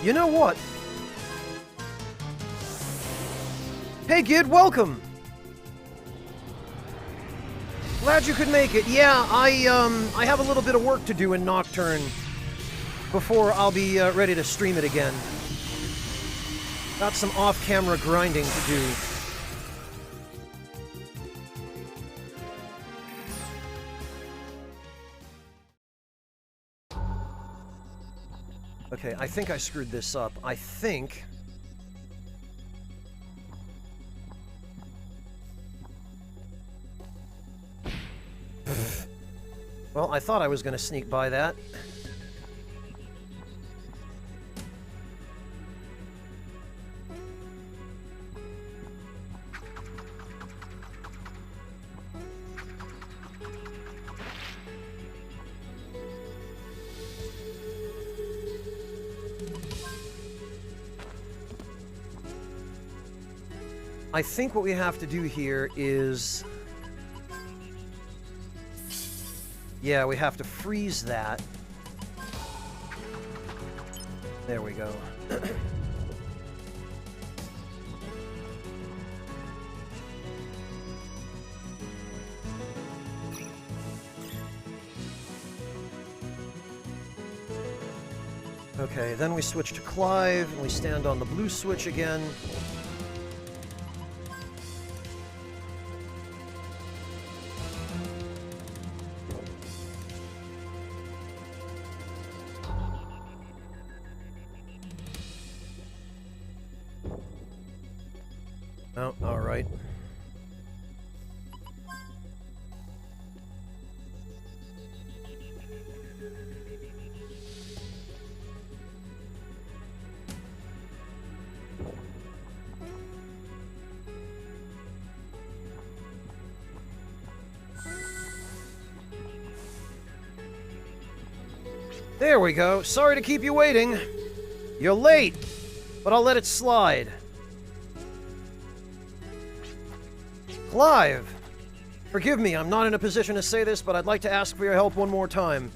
You know what? Hey, Gid, welcome! Glad you could make it. Yeah, I have a little bit of work to do in Nocturne before I'll be ready to stream it again. Got some off-camera grinding to do. Okay, I think I screwed this up. I think... Well, I thought I was going to sneak by that. I think what we have to do here is... Yeah, we have to freeze that. There we go. Okay, then we switch to Clive, and we stand on the blue switch again. Oh, all right. There we go. Sorry to keep you waiting. You're late, but I'll let it slide. Clive! Forgive me, I'm not in a position to say this, but I'd like to ask for your help one more time.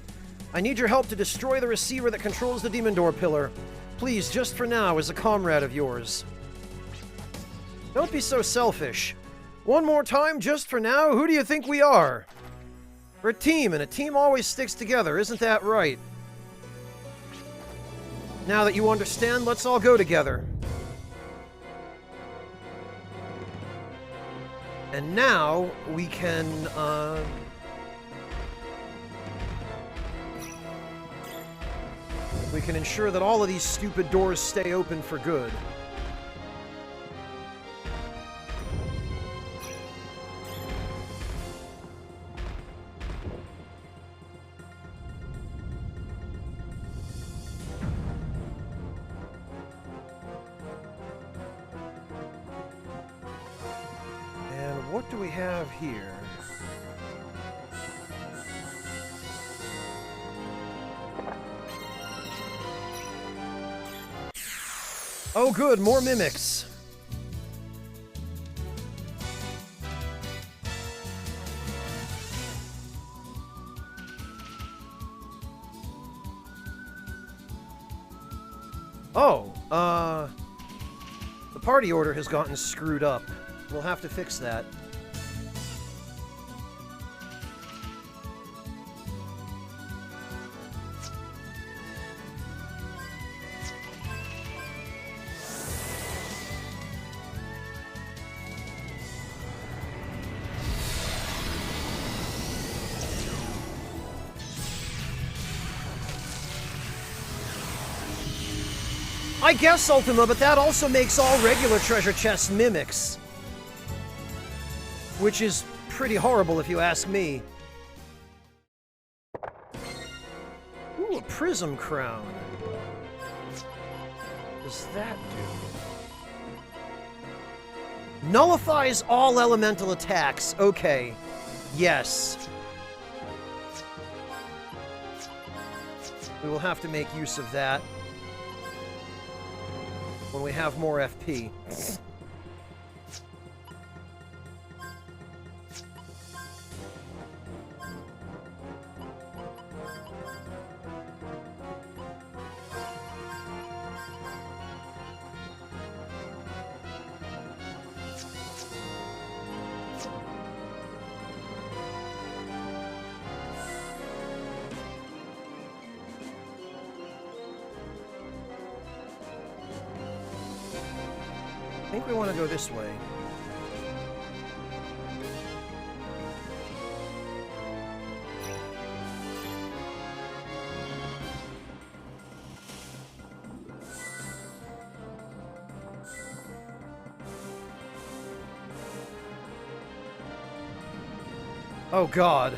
I need your help to destroy the receiver that controls the Demon Door pillar. Please, just for now, as a comrade of yours. Don't be so selfish. One more time, just for now? Who do you think we are? We're a team, and a team always sticks together, isn't that right? Now that you understand, let's all go together. And now, we can, we can ensure that all of these stupid doors stay open for good. And what do we have here? Oh good, more mimics. Oh, the party order has gotten screwed up. We'll have to fix that. I guess, Ultima, but that also makes all regular treasure chests mimics. Which is pretty horrible if you ask me. Ooh, a prism crown. What does that do? Nullifies all elemental attacks. Okay. Yes. We will have to make use of that when we have more FP. I think we want to go this way. Oh God.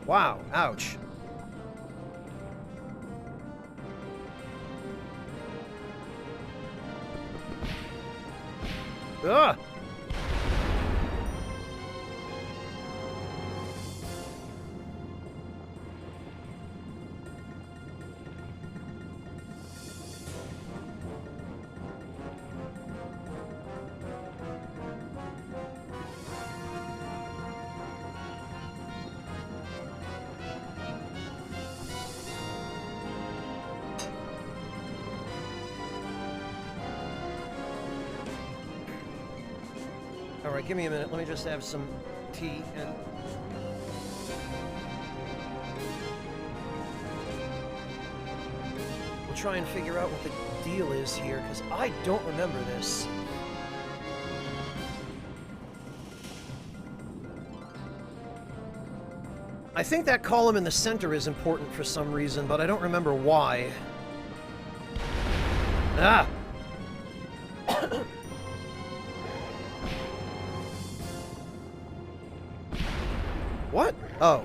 Wow, ouch. Ugh! Alright, give me a minute. Let me just have some tea and... try and figure out what the deal is here, because I don't remember this. I think that column in the center is important for some reason, but I don't remember why. Ah! What? Oh.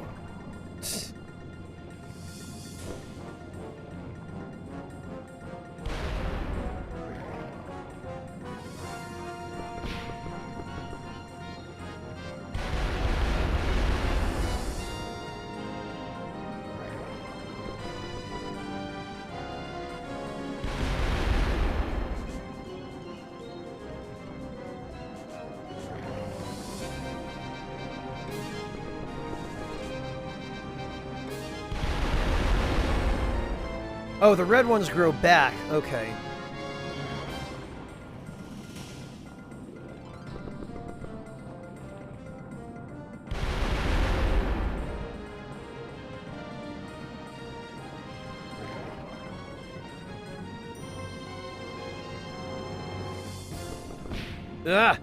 Oh, the red ones grow back. Okay. Ah!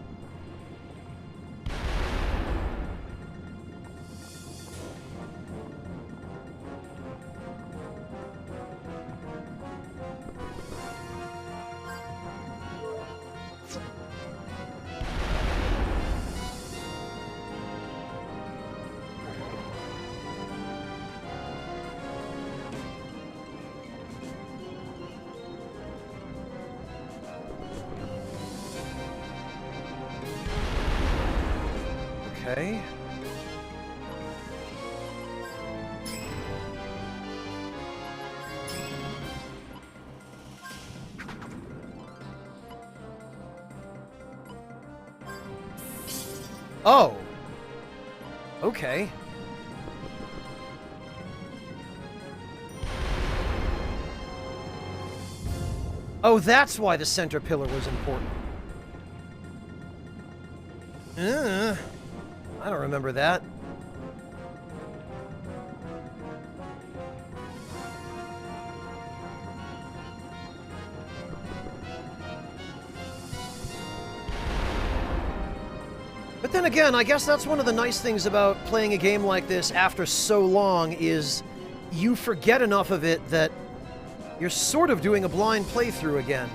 Okay. Oh. Okay. Oh, that's why the center pillar was important. I don't remember that. But then again, I guess that's one of the nice things about playing a game like this after so long is you forget enough of it that you're sort of doing a blind playthrough again.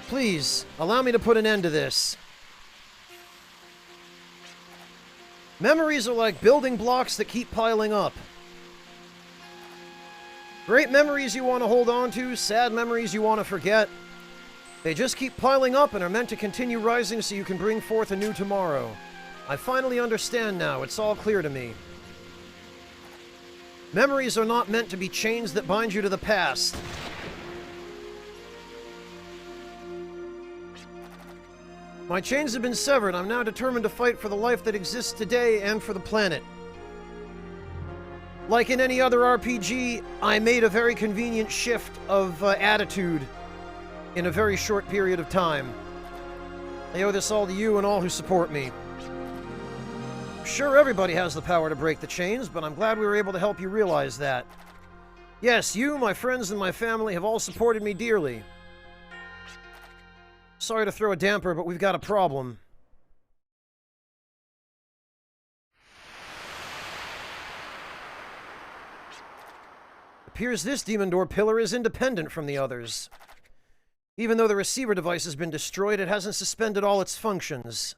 Please, allow me to put an end to this. Memories are like building blocks that keep piling up. Great memories you want to hold on to, sad memories you want to forget. They just keep piling up and are meant to continue rising so you can bring forth a new tomorrow. I finally understand now. It's all clear to me. Memories are not meant to be chains that bind you to the past. My chains have been severed. I'm now determined to fight for the life that exists today and for the planet. Like in any other RPG, I made a very convenient shift of attitude in a very short period of time. I owe this all to you and all who support me. I'm sure everybody has the power to break the chains, but I'm glad we were able to help you realize that. Yes, you, my friends, and my family have all supported me dearly. Sorry to throw a damper, but we've got a problem. Appears this demon door pillar is independent from the others. Even though the receiver device has been destroyed, it hasn't suspended all its functions.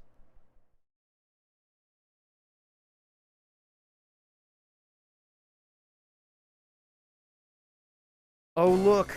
Oh, look.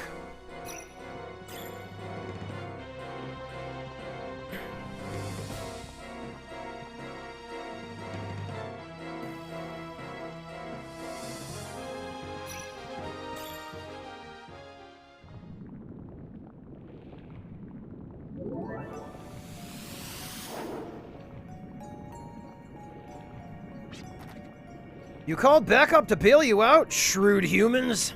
You called backup to bail you out, shrewd humans?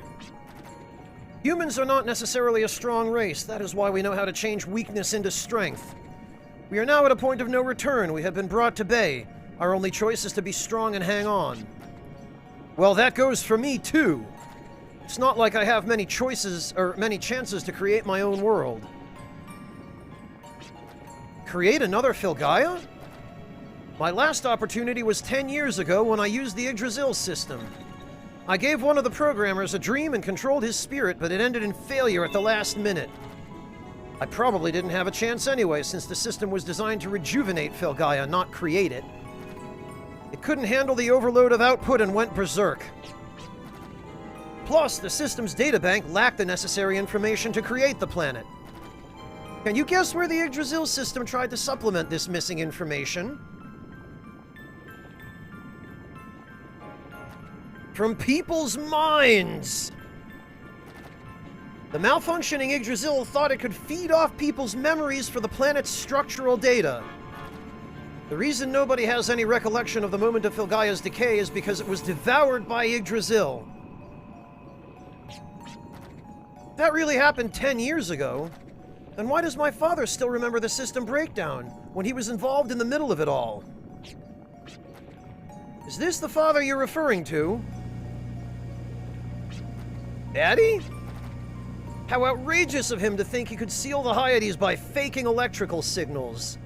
Humans are not necessarily a strong race. That is why we know how to change weakness into strength. We are now at a point of no return. We have been brought to bay. Our only choice is to be strong and hang on. Well, that goes for me, too. It's not like I have many choices, or many chances to create my own world. Create another Filgaia? My last opportunity was 10 years ago when I used the Yggdrasil system. I gave one of the programmers a dream and controlled his spirit, but it ended in failure at the last minute. I probably didn't have a chance anyway, since the system was designed to rejuvenate Filgaia, not create it. It couldn't handle the overload of output and went berserk. Plus, the system's databank lacked the necessary information to create the planet. Can you guess where the Yggdrasil system tried to supplement this missing information? From people's minds! The malfunctioning Yggdrasil thought it could feed off people's memories for the planet's structural data. The reason nobody has any recollection of the moment of Filgaia's decay is because it was devoured by Yggdrasil. That really happened 10 years ago. Then why does my father still remember the system breakdown when he was involved in the middle of it all? Is this the father you're referring to? Daddy? How outrageous of him to think he could seal the Hyades by faking electrical signals.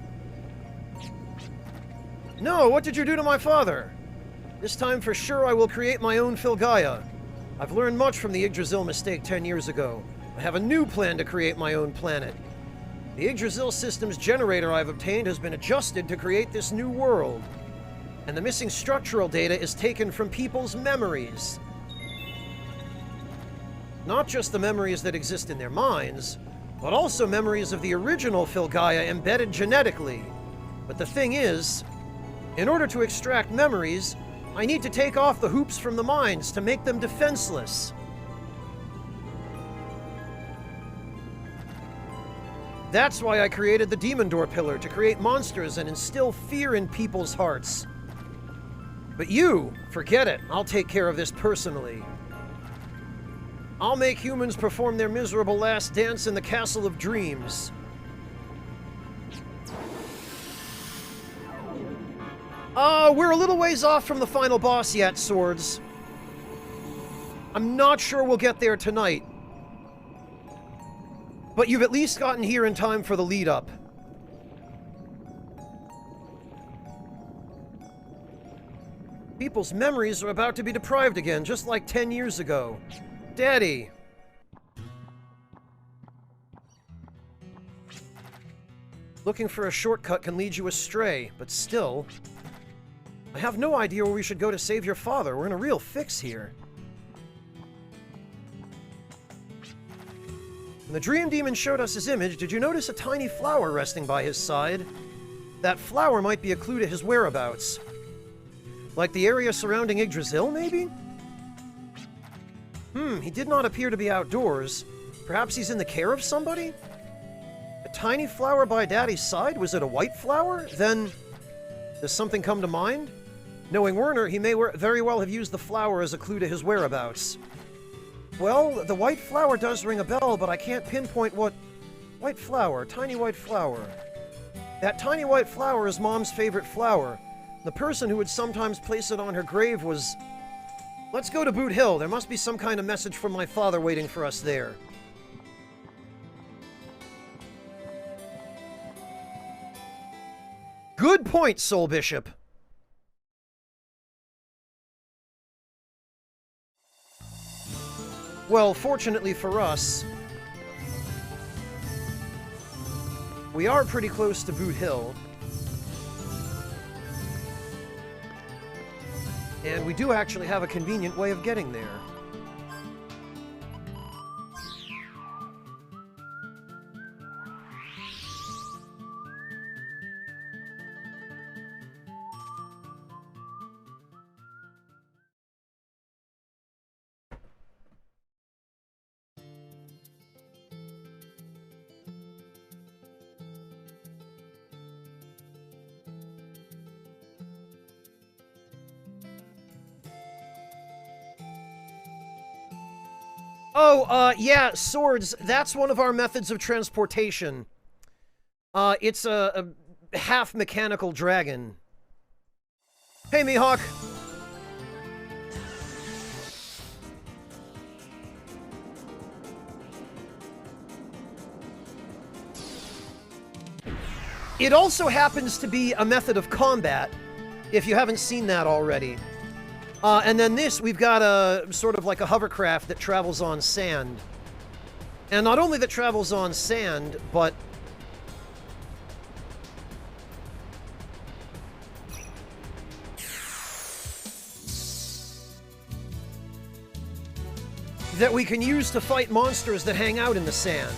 No, what did you do to my father? This time for sure I will create my own Filgaia. I've learned much from the Yggdrasil mistake 10 years ago. I have a new plan to create my own planet. The Yggdrasil system's generator I've obtained has been adjusted to create this new world. And the missing structural data is taken from people's memories. Not just the memories that exist in their minds, but also memories of the original Filgaia embedded genetically. But the thing is, in order to extract memories, I need to take off the hoops from the minds to make them defenseless. That's why I created the Demon Door Pillar, to create monsters and instill fear in people's hearts. But you, forget it. I'll take care of this personally. I'll make humans perform their miserable last dance in the Castle of Dreams. We're a little ways off from the final boss yet, Swords. I'm not sure we'll get there tonight. But you've at least gotten here in time for the lead-up. People's memories are about to be deprived again, just like 10 years ago. Daddy! Looking for a shortcut can lead you astray, but still... I have no idea where we should go to save your father. We're in a real fix here. When the Dream Demon showed us his image, did you notice a tiny flower resting by his side? That flower might be a clue to his whereabouts. Like the area surrounding Yggdrasil, maybe? He did not appear to be outdoors. Perhaps he's in the care of somebody? A tiny flower by Daddy's side? Was it a white flower? Then, does something come to mind? Knowing Werner, he may very well have used the flower as a clue to his whereabouts. Well, the white flower does ring a bell, but I can't pinpoint what... White flower, tiny white flower. That tiny white flower is Mom's favorite flower. The person who would sometimes place it on her grave was... Let's go to Boot Hill. There must be some kind of message from my father waiting for us there. Good point, Soul Bishop. Well, fortunately for us, we are pretty close to Boot Hill. And we do actually have a convenient way of getting there. Oh, yeah, swords. That's one of our methods of transportation. It's a half mechanical dragon. Hey, Mihawk. It also happens to be a method of combat, if you haven't seen that already. And then this, we've got a sort of like a hovercraft that travels on sand. And not only that travels on sand, but that we can use to fight monsters that hang out in the sand.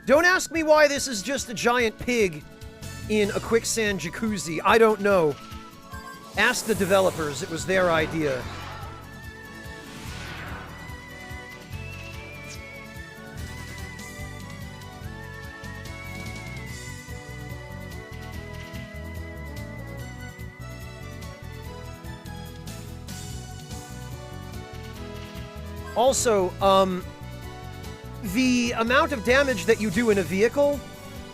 Don't ask me why this is just a giant pig in a quicksand jacuzzi. I don't know. Ask the developers. It was their idea. Also, the amount of damage that you do in a vehicle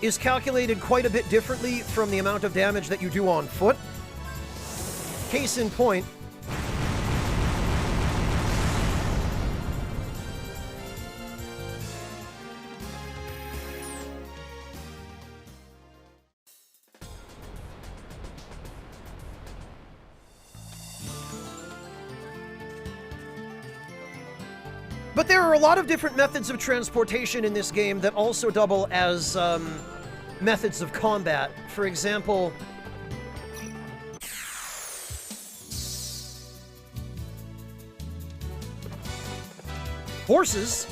is calculated quite a bit differently from the amount of damage that you do on foot. Case in point. But there are a lot of different methods of transportation in this game that also double as methods of combat. For example, horses.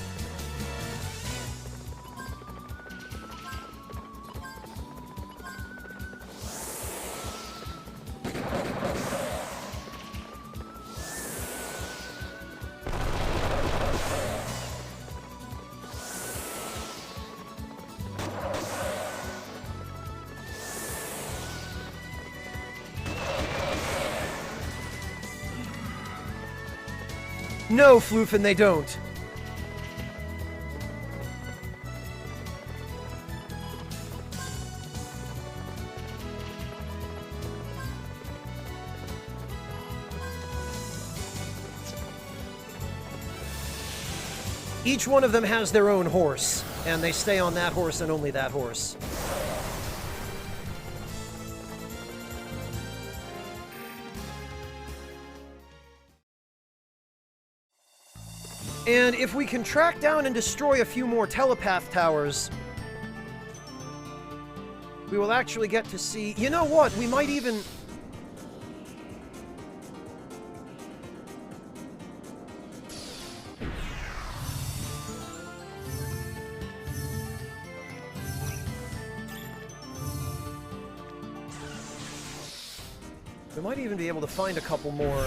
No, Floofin, they don't. Each one of them has their own horse, and they stay on that horse and only that horse. And if we can track down and destroy a few more telepath towers, we will actually get to see... You know what? We might even... We might even be able to find a couple more...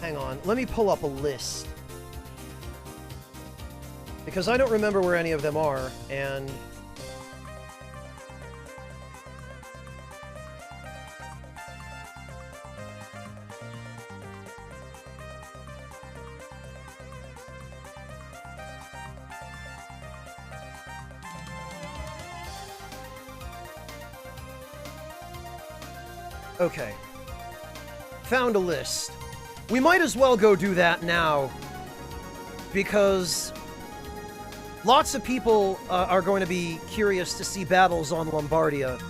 Hang on, let me pull up a list. Because I don't remember where any of them are, and... Okay. Found a list. We might as well go do that now, because lots of people are going to be curious to see battles on Lombardia.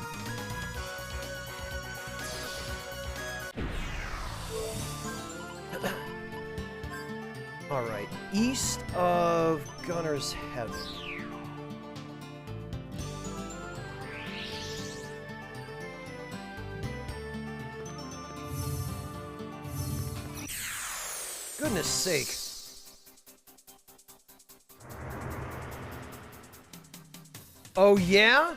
Alright, east of Gunner's Heaven. Goodness sake. Oh, yeah?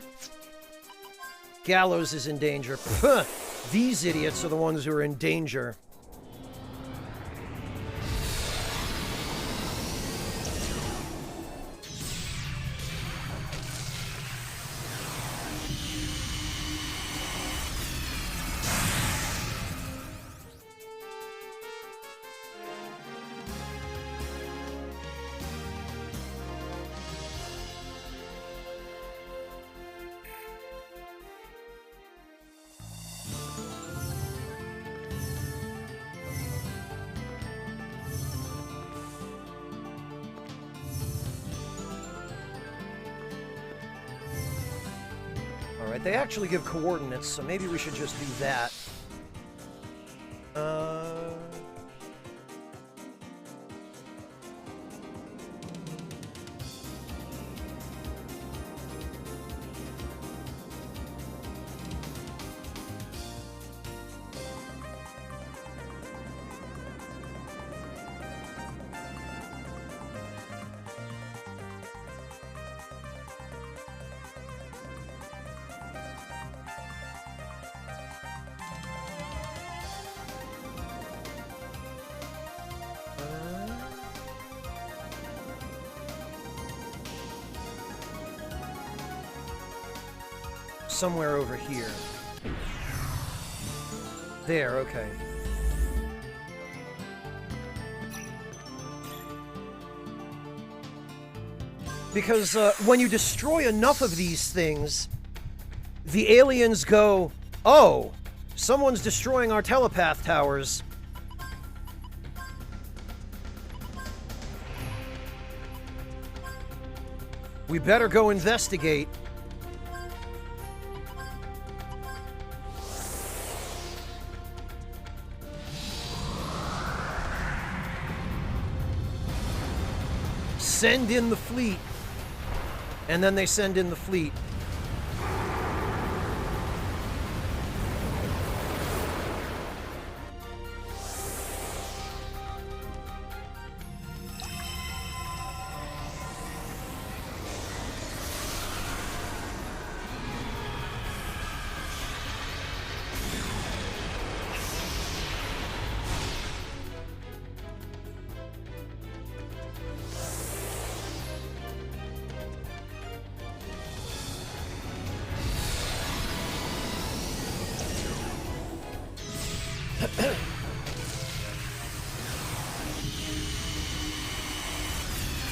Gallows is in danger. Puh. These idiots are the ones who are in danger. Alright, they actually give coordinates, so maybe we should just do that. Somewhere over here. There, okay. Because when you destroy enough of these things, the aliens go, oh, someone's destroying our telepath towers. We better go investigate. Send in the fleet. And then they send in the fleet.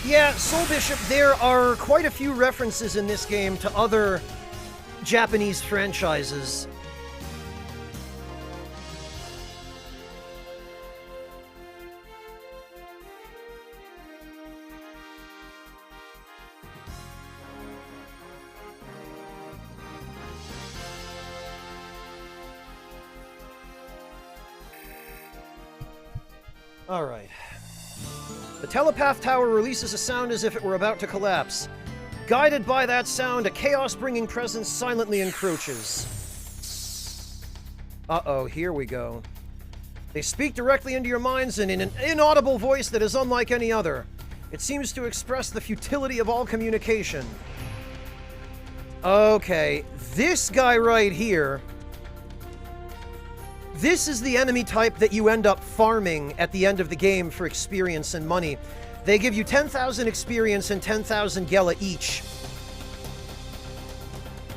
Yeah, Soul Bishop, there are quite a few references in this game to other Japanese franchises. All right. The telepath tower releases a sound as if it were about to collapse. Guided by that sound, a chaos-bringing presence silently encroaches. Uh-oh, here we go. They speak directly into your minds and in an inaudible voice that is unlike any other. It seems to express the futility of all communication. Okay, this guy right here... This is the enemy type that you end up farming at the end of the game for experience and money. They give you 10,000 experience and 10,000 Gela each.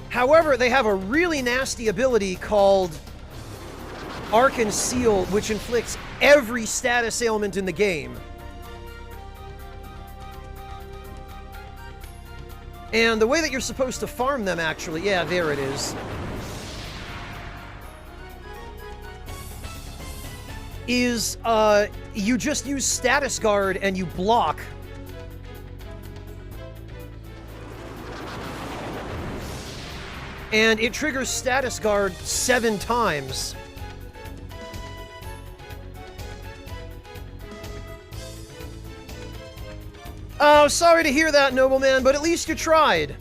However, they have a really nasty ability called Arc Seal, which inflicts every status ailment in the game. And the way that you're supposed to farm them, actually, yeah, there it is. Is, you just use Status Guard and you block. And it triggers Status Guard 7 times. Oh, sorry to hear that, nobleman, but at least you tried.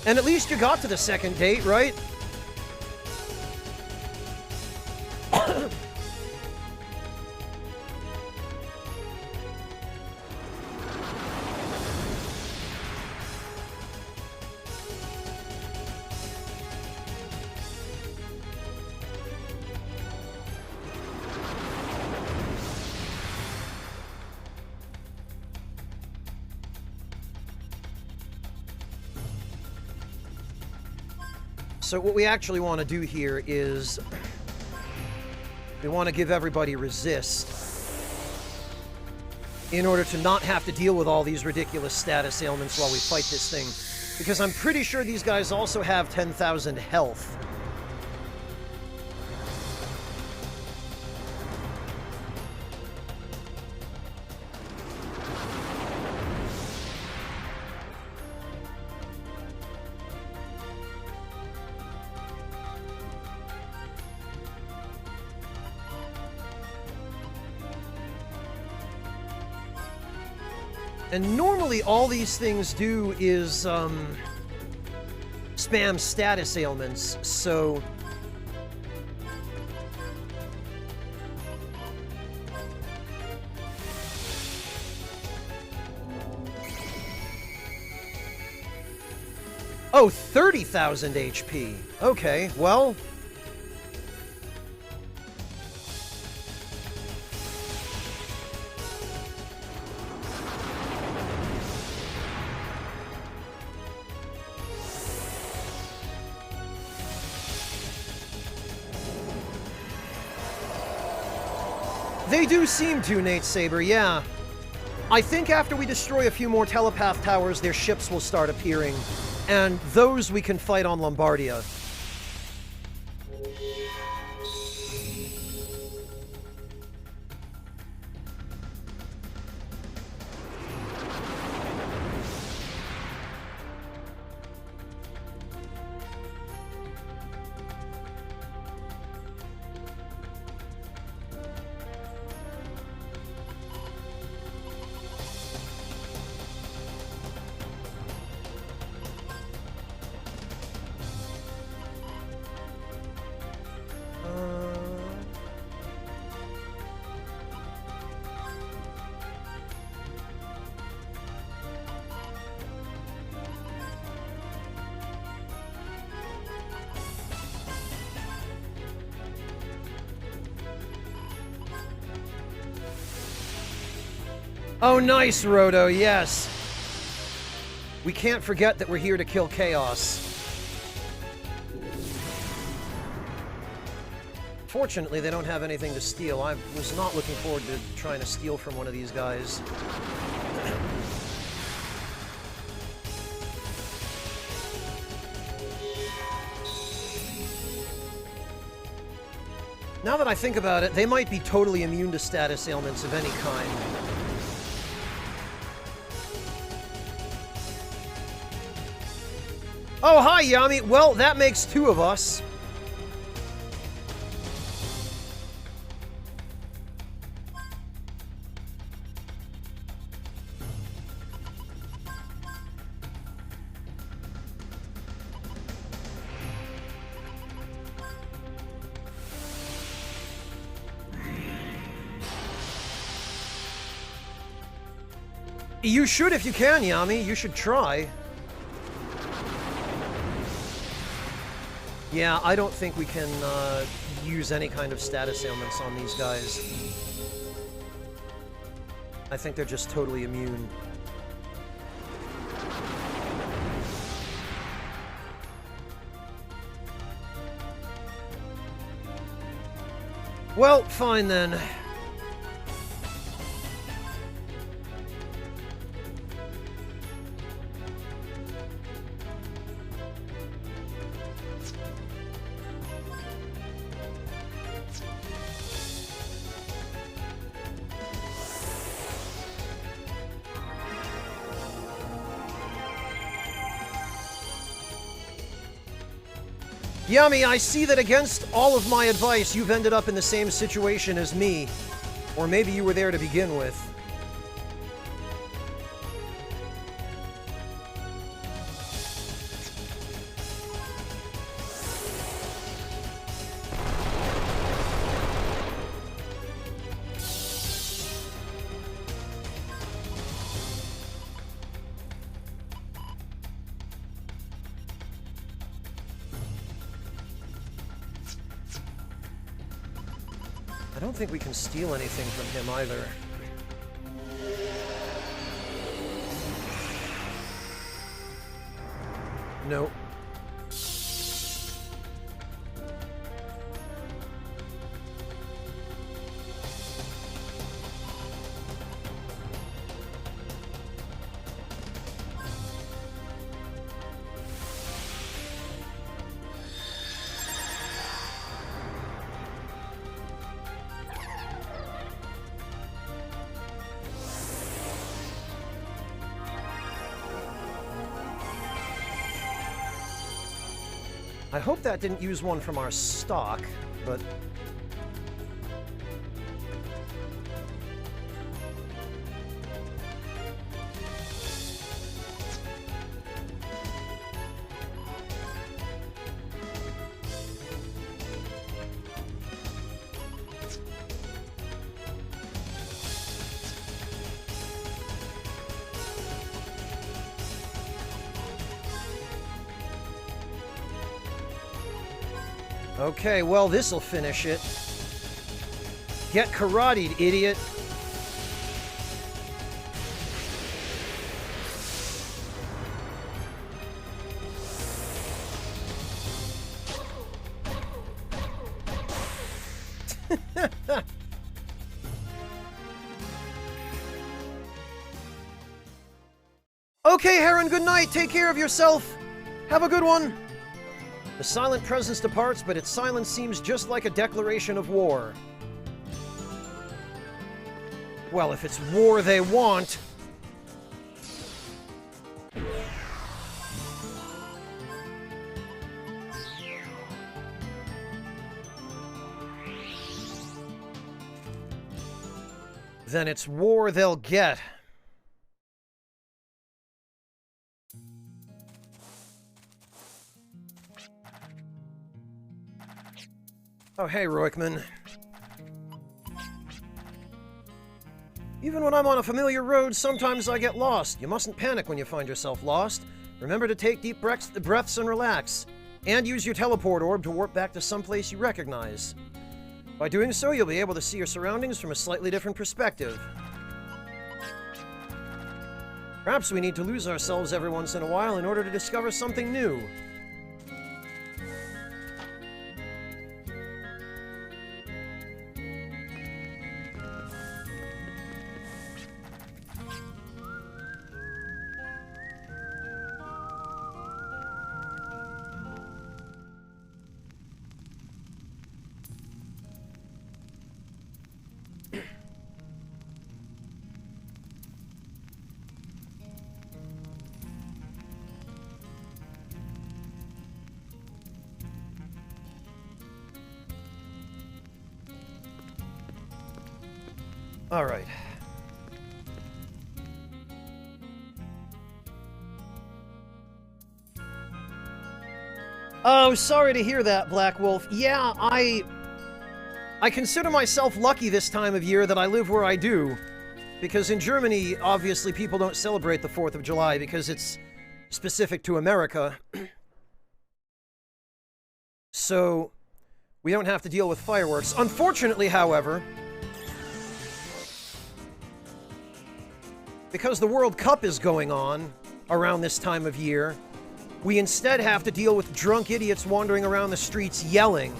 And at least you got to the second date, right? So what we actually want to do here is we want to give everybody resist in order to not have to deal with all these ridiculous status ailments while we fight this thing. Because I'm pretty sure these guys also have 10,000 health. And normally all these things do is spam status ailments, so... Oh, 30,000 HP. Okay, well... They do seem to, Nate Saber, yeah. I think after we destroy a few more telepath towers, their ships will start appearing, and those we can fight on Lombardia. Oh, nice, Roto, yes. We can't forget that we're here to kill Chaos. Fortunately, they don't have anything to steal. I was not looking forward to trying to steal from one of these guys. Now that I think about it, they might be totally immune to status ailments of any kind. Oh, hi, Yami. Well, that makes two of us. You should if you can, Yami. You should try. Yeah, I don't think we can use any kind of status ailments on these guys. I think they're just totally immune. Well, fine then. Yami, I see that against all of my advice, you've ended up in the same situation as me. Or maybe you were there to begin with. I don't think we can steal anything from him either. Nope. I hope that didn't use one from our stock, but... Okay, well, this'll finish it. Get karate'd, idiot. Okay, Heron, good night. Take care of yourself. Have a good one. The silent presence departs, but its silence seems just like a declaration of war. Well, if it's war they want... then it's war they'll get. Oh, hey, Roykman. Even when I'm on a familiar road, sometimes I get lost. You mustn't panic when you find yourself lost. Remember to take deep breaths and relax. And use your teleport orb to warp back to someplace you recognize. By doing so, you'll be able to see your surroundings from a slightly different perspective. Perhaps we need to lose ourselves every once in a while in order to discover something new. All right. Oh, sorry to hear that, Black Wolf. Yeah, I consider myself lucky this time of year that I live where I do. Because in Germany, obviously, people don't celebrate the 4th of July because it's specific to America. So, we don't have to deal with fireworks. Unfortunately, however... because the World Cup is going on around this time of year, we instead have to deal with drunk idiots wandering around the streets yelling.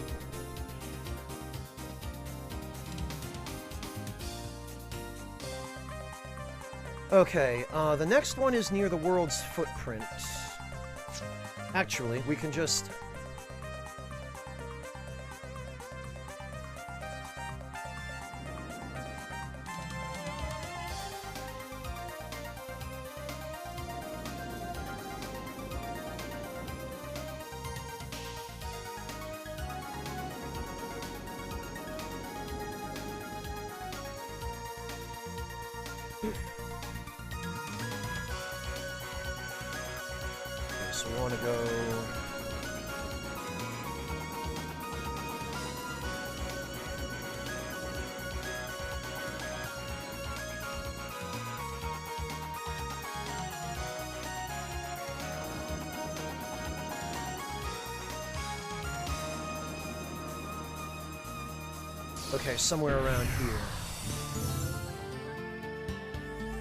Okay, the next one is near the world's footprint. Actually, we can just... so we want to go... okay, somewhere around here.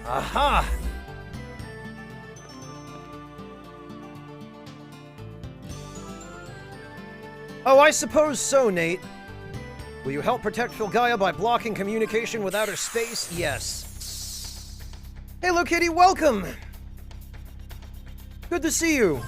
Aha! Oh, I suppose so, Nate. Will you help protect Filgaia by blocking communication with outer space? Yes. Hello, Kitty, welcome! Good to see you.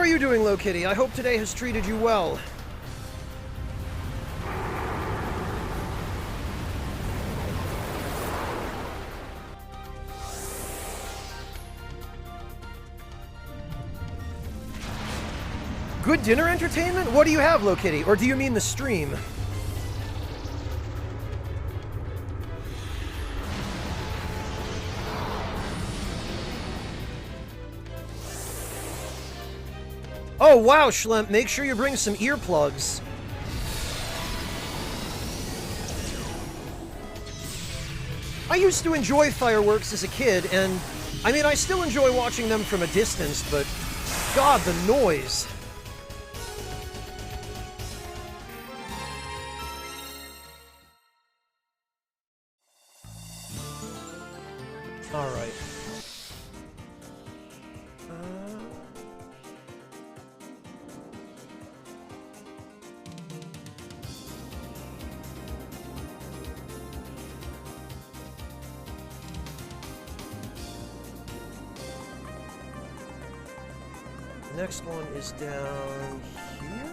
are you doing, Low Kitty? I hope today has treated you well. Good dinner entertainment? What do you have, Low Kitty? Or do you mean the stream? Oh, wow, Schlemp, make sure you bring some earplugs. I used to enjoy fireworks as a kid, and I mean, I still enjoy watching them from a distance, but God, the noise. All right. Next one is down here.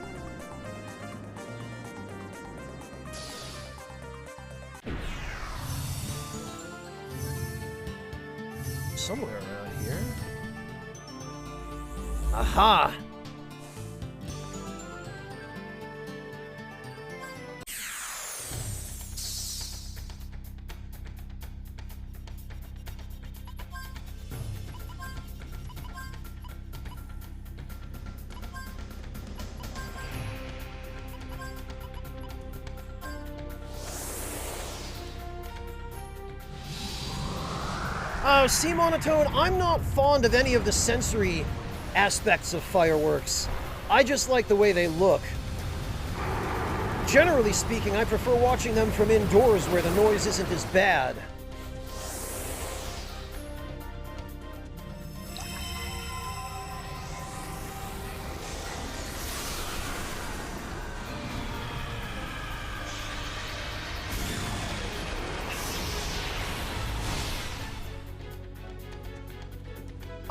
Somewhere around here. Aha! See, Monotone, I'm not fond of any of the sensory aspects of fireworks. I just like the way they look. Generally speaking, I prefer watching them from indoors where the noise isn't as bad.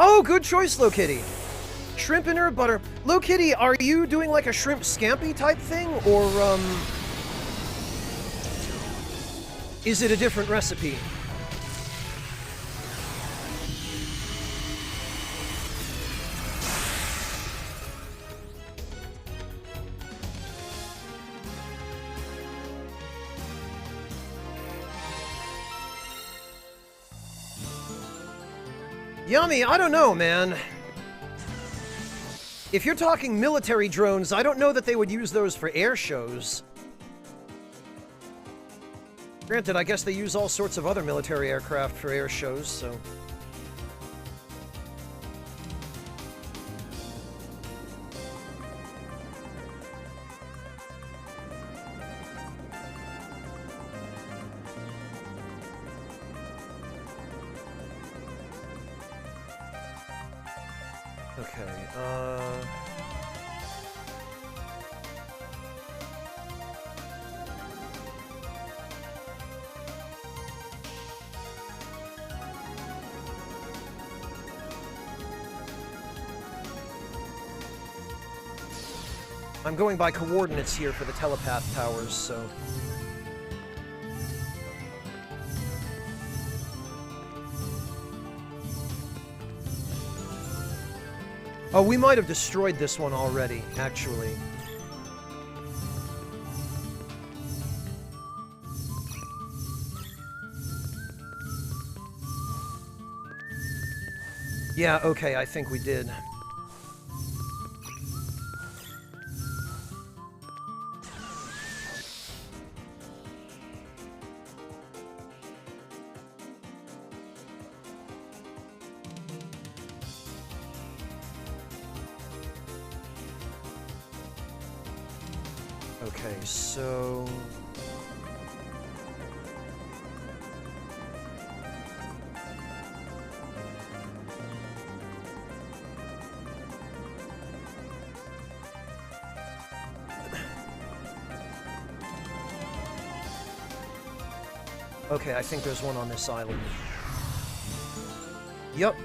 Oh, good choice, Low Kitty. Shrimp in herb butter. Low Kitty, are you doing like a shrimp scampi type thing, or, is it a different recipe? Yummy, I don't know, man. If you're talking military drones, I don't know that they would use those for air shows. Granted, I guess they use all sorts of other military aircraft for air shows, so... Okay, I'm going by coordinates here for the telepath towers, so... Oh, we might have destroyed this one already, actually. Yeah, okay, I think we did. Okay, so... Okay, I think there's one on this island. Yep.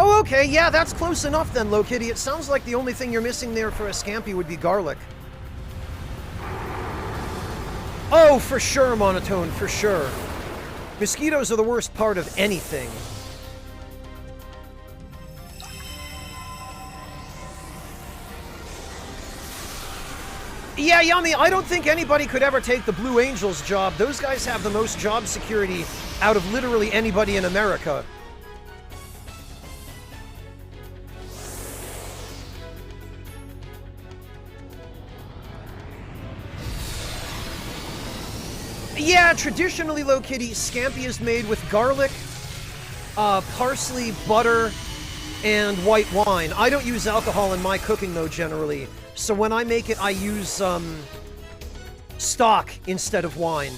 Oh, okay, yeah, that's close enough then, Low Kitty. It sounds like the only thing you're missing there for a Scampi would be garlic. Oh, for sure, Monotone, for sure. Mosquitoes are the worst part of anything. Yeah, Yummy, I don't think anybody could ever take the Blue Angels job. Those guys have the most job security out of literally anybody in America. Yeah, traditionally, Low Kitty, Scampi is made with garlic, parsley, butter, and white wine. I don't use alcohol in my cooking, though, generally. So when I make it, I use stock instead of wine.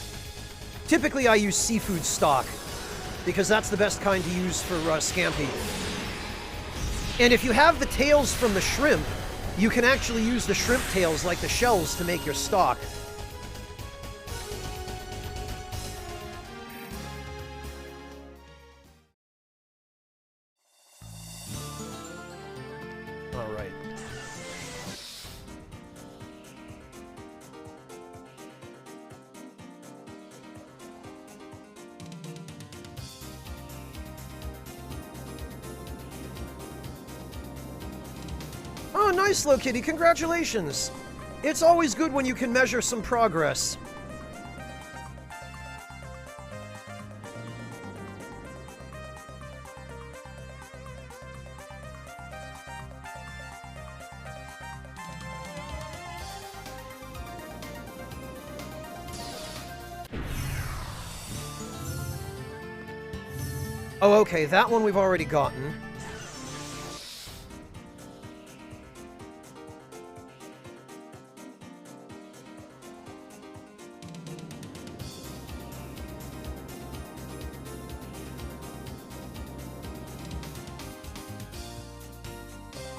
Typically, I use seafood stock, because that's the best kind to use for Scampi. And if you have the tails from the shrimp, you can actually use the shrimp tails, like the shells, to make your stock. Oh, nice, Low Kitty. Congratulations. It's always good when you can measure some progress. Oh, okay. That one we've already gotten.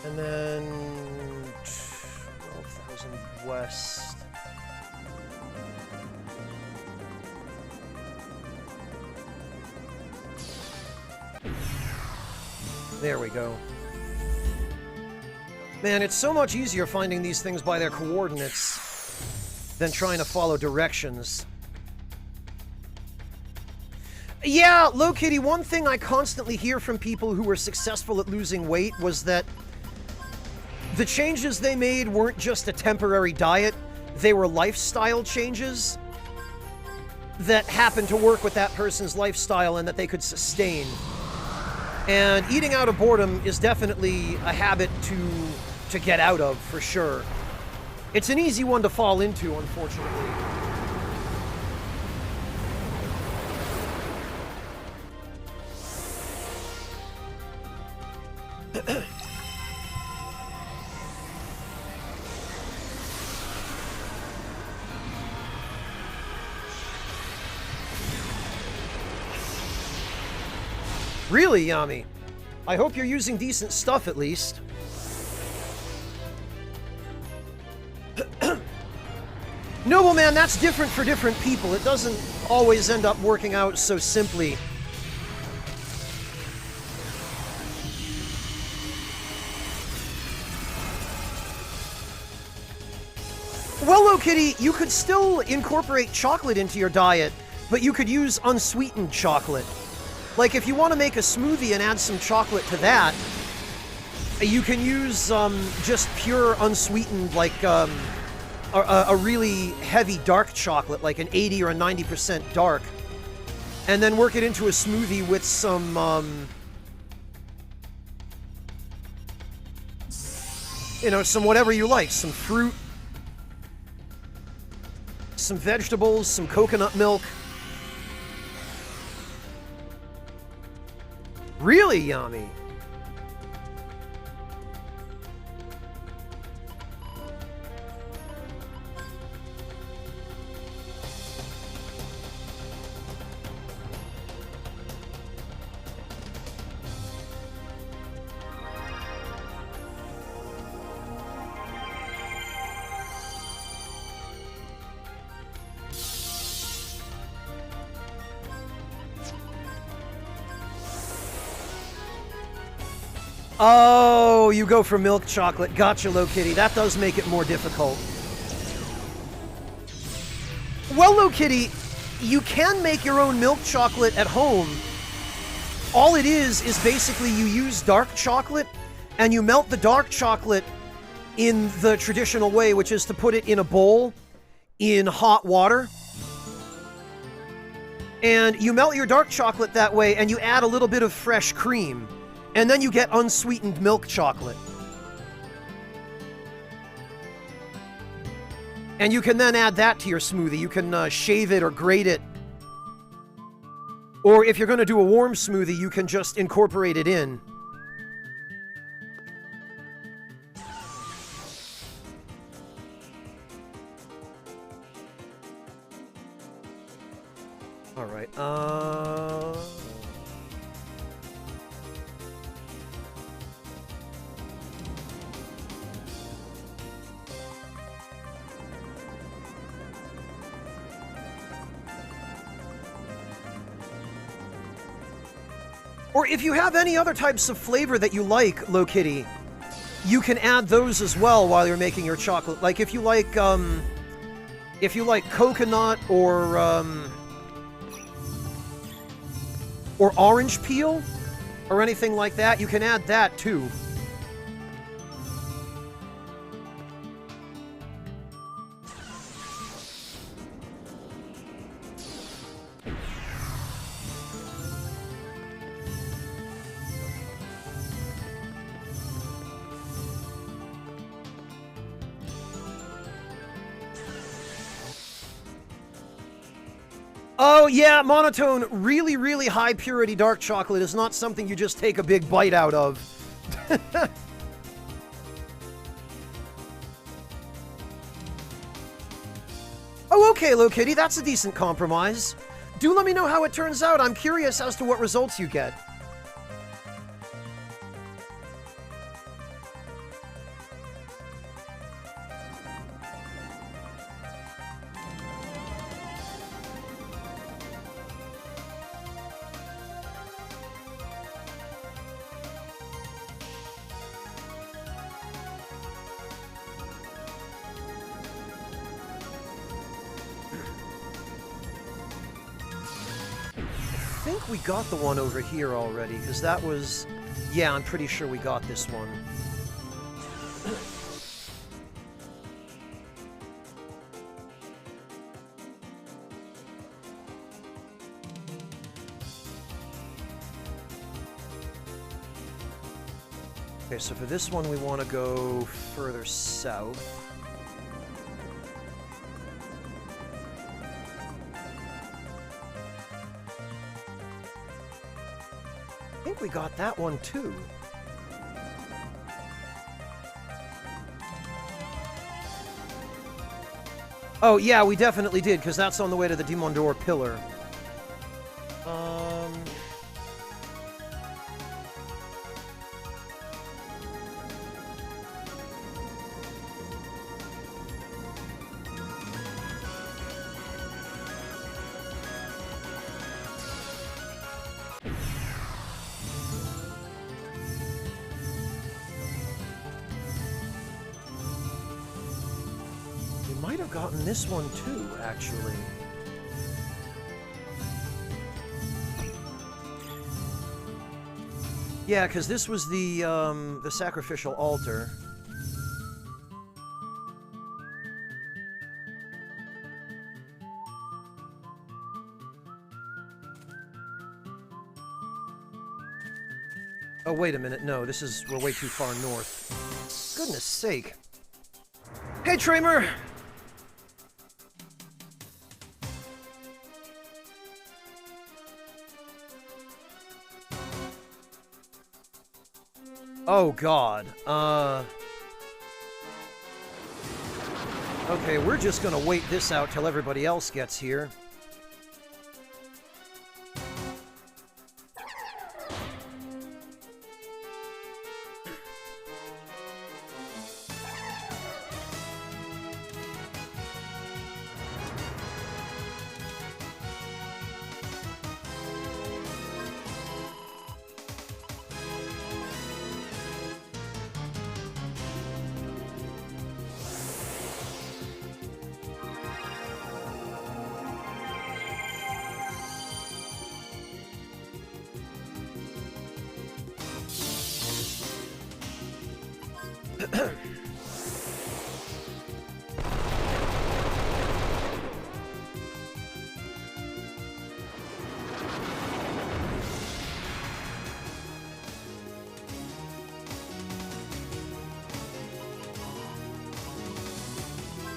And then 12,000 west. There we go. Man, it's so much easier finding these things by their coordinates than trying to follow directions. Yeah, Low Kitty, one thing I constantly hear from people who were successful at losing weight was that the changes they made weren't just a temporary diet, they were lifestyle changes that happened to work with that person's lifestyle and that they could sustain. And eating out of boredom is definitely a habit to get out of, for sure. It's an easy one to fall into, unfortunately. Really, Yami? I hope you're using decent stuff, at least. Noble Man, that's different for different people. It doesn't always end up working out so simply. Well, Low Kitty, you could still incorporate chocolate into your diet, but you could use unsweetened chocolate. Like, if you want to make a smoothie and add some chocolate to that, you can use just pure unsweetened, like a really heavy dark chocolate, like an 80 or a 90% dark, and then work it into a smoothie with some you know, some whatever you like, some fruit, some vegetables, some coconut milk. Really yummy. Oh, you go for milk chocolate. Gotcha, Low Kitty. That does make it more difficult. Well, Low Kitty, you can make your own milk chocolate at home. All it is basically you use dark chocolate, and you melt the dark chocolate in the traditional way, which is to put it in a bowl in hot water. And you melt your dark chocolate that way, and you add a little bit of fresh cream. And then you get unsweetened milk chocolate. And you can then add that to your smoothie. You can shave it or grate it. Or if you're going to do a warm smoothie, you can just incorporate it in. All right. Or if you have any other types of flavor that you like, Low Kitty, you can add those as well while you're making your chocolate. Like if you like coconut or orange peel or anything like that, you can add that too. Oh, yeah, Monotone. Really, really high purity dark chocolate is not something you just take a big bite out of. Oh, okay, Low Kitty, that's a decent compromise. Do let me know how it turns out. I'm curious as to what results you get. I think we got the one over here already, because that was... Yeah, I'm pretty sure we got this one. Okay, so for this one we want to go further south. I think we got that one too. Oh yeah, we definitely did, because that's on the way to the Dimondor Pillar. Might have gotten this one too, actually. Yeah, because this was the sacrificial altar. Oh, wait a minute. No, we're way too far north. Goodness sake. Hey, Tramer! Oh, God. Okay, we're just gonna wait this out till everybody else gets here.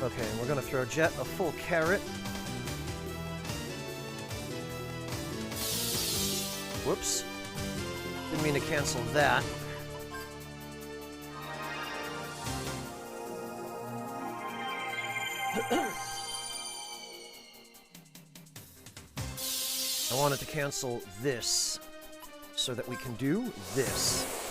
Okay, and we're gonna throw Jet a full carrot. Whoops. Didn't mean to cancel that. I wanted to cancel this so that we can do this.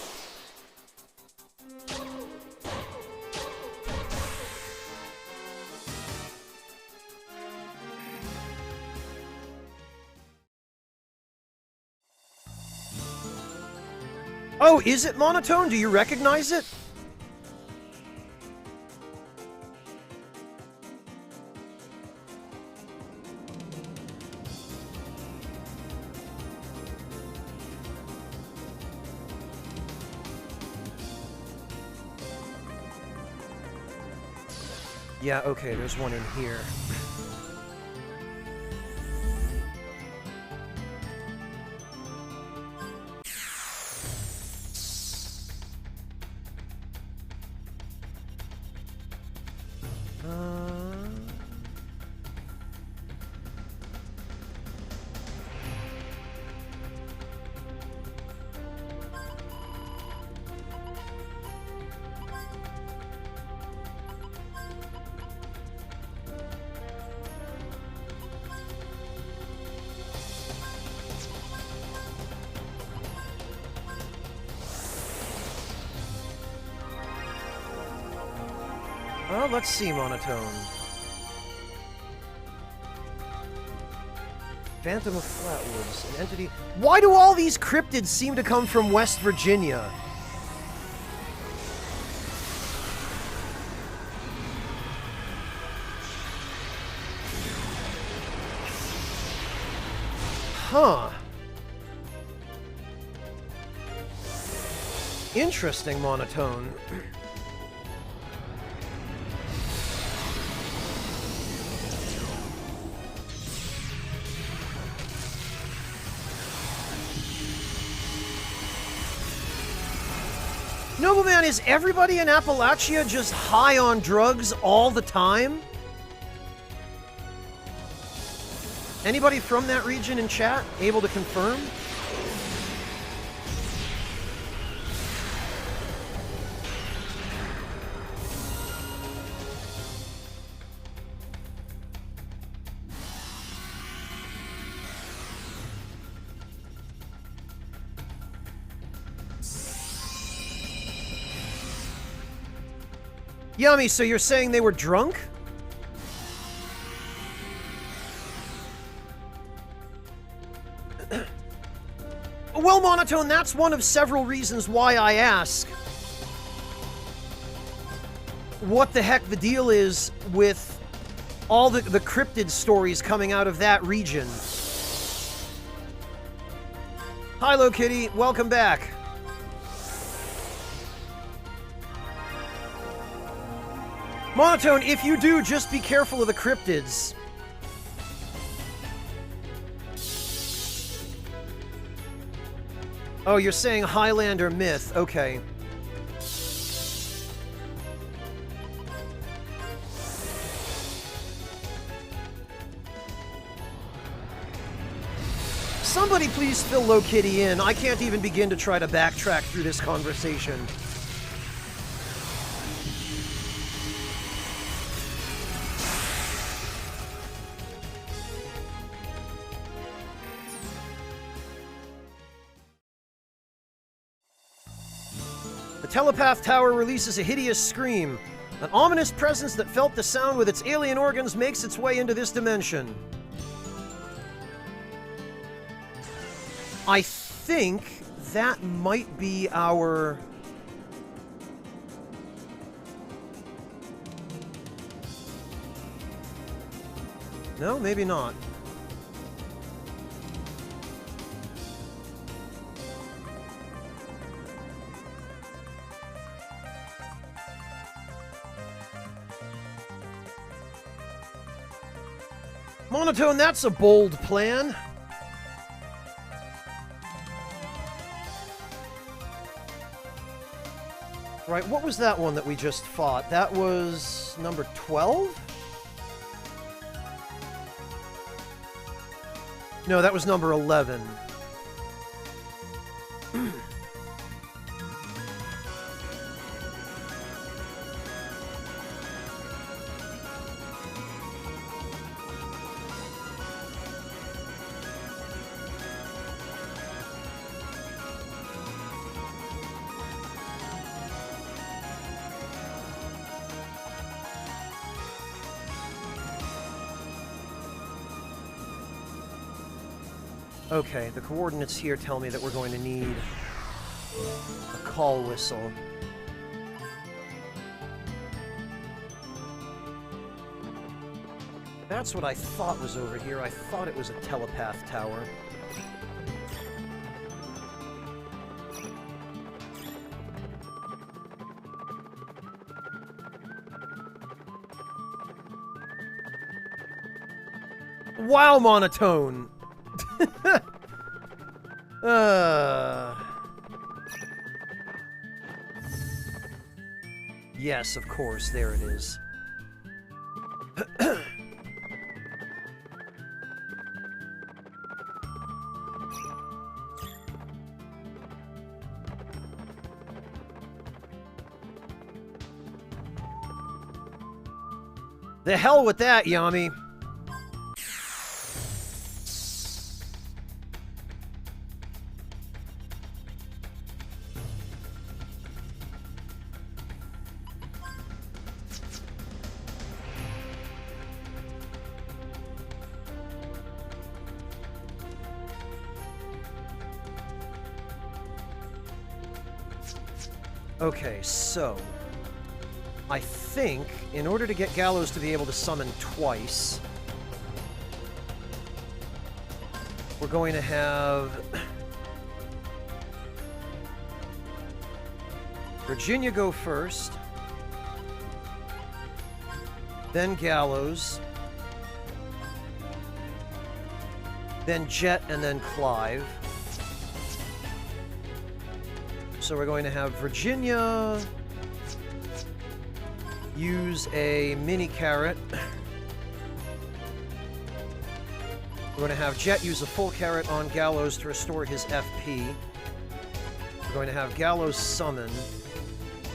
Oh, is it monotone? Do you recognize it? Yeah, okay, there's one in here. Oh, let's see, monotone. Phantom of Flatwoods, an entity. Why do all these cryptids seem to come from West Virginia? Huh. Interesting, monotone. Nobleman, is everybody in Appalachia just high on drugs all the time? Anybody from that region in chat able to confirm? Yummy, so you're saying they were drunk? Well, monotone, that's one of several reasons why I ask what the heck the deal is with all the cryptid stories coming out of that region. Hi, Lo Kitty, welcome back. Monotone, if you do, just be careful of the cryptids. Oh, you're saying Highlander myth. Okay. Somebody please fill Lo Kitty in. I can't even begin to try to backtrack through this conversation. The telepath tower releases a hideous scream. An ominous presence that felt the sound with its alien organs makes its way into this dimension. I think that might be our... No, maybe not. Monotone, that's a bold plan. Right, what was that one that we just fought? That was number 12? No, that was number 11. Okay, the coordinates here tell me that we're going to need a call whistle. That's what I thought was over here. I thought it was a telepath tower. Wow, monotone! Yes, of course, there it is. The hell with that, Yami! Okay, so I think in order to get Gallows to be able to summon twice, we're going to have Virginia go first, then Gallows, then Jet, and then Clive. So we're going to have Virginia use a mini carrot. We're going to have Jet use a full carrot on Gallows to restore his FP. We're going to have Gallows summon.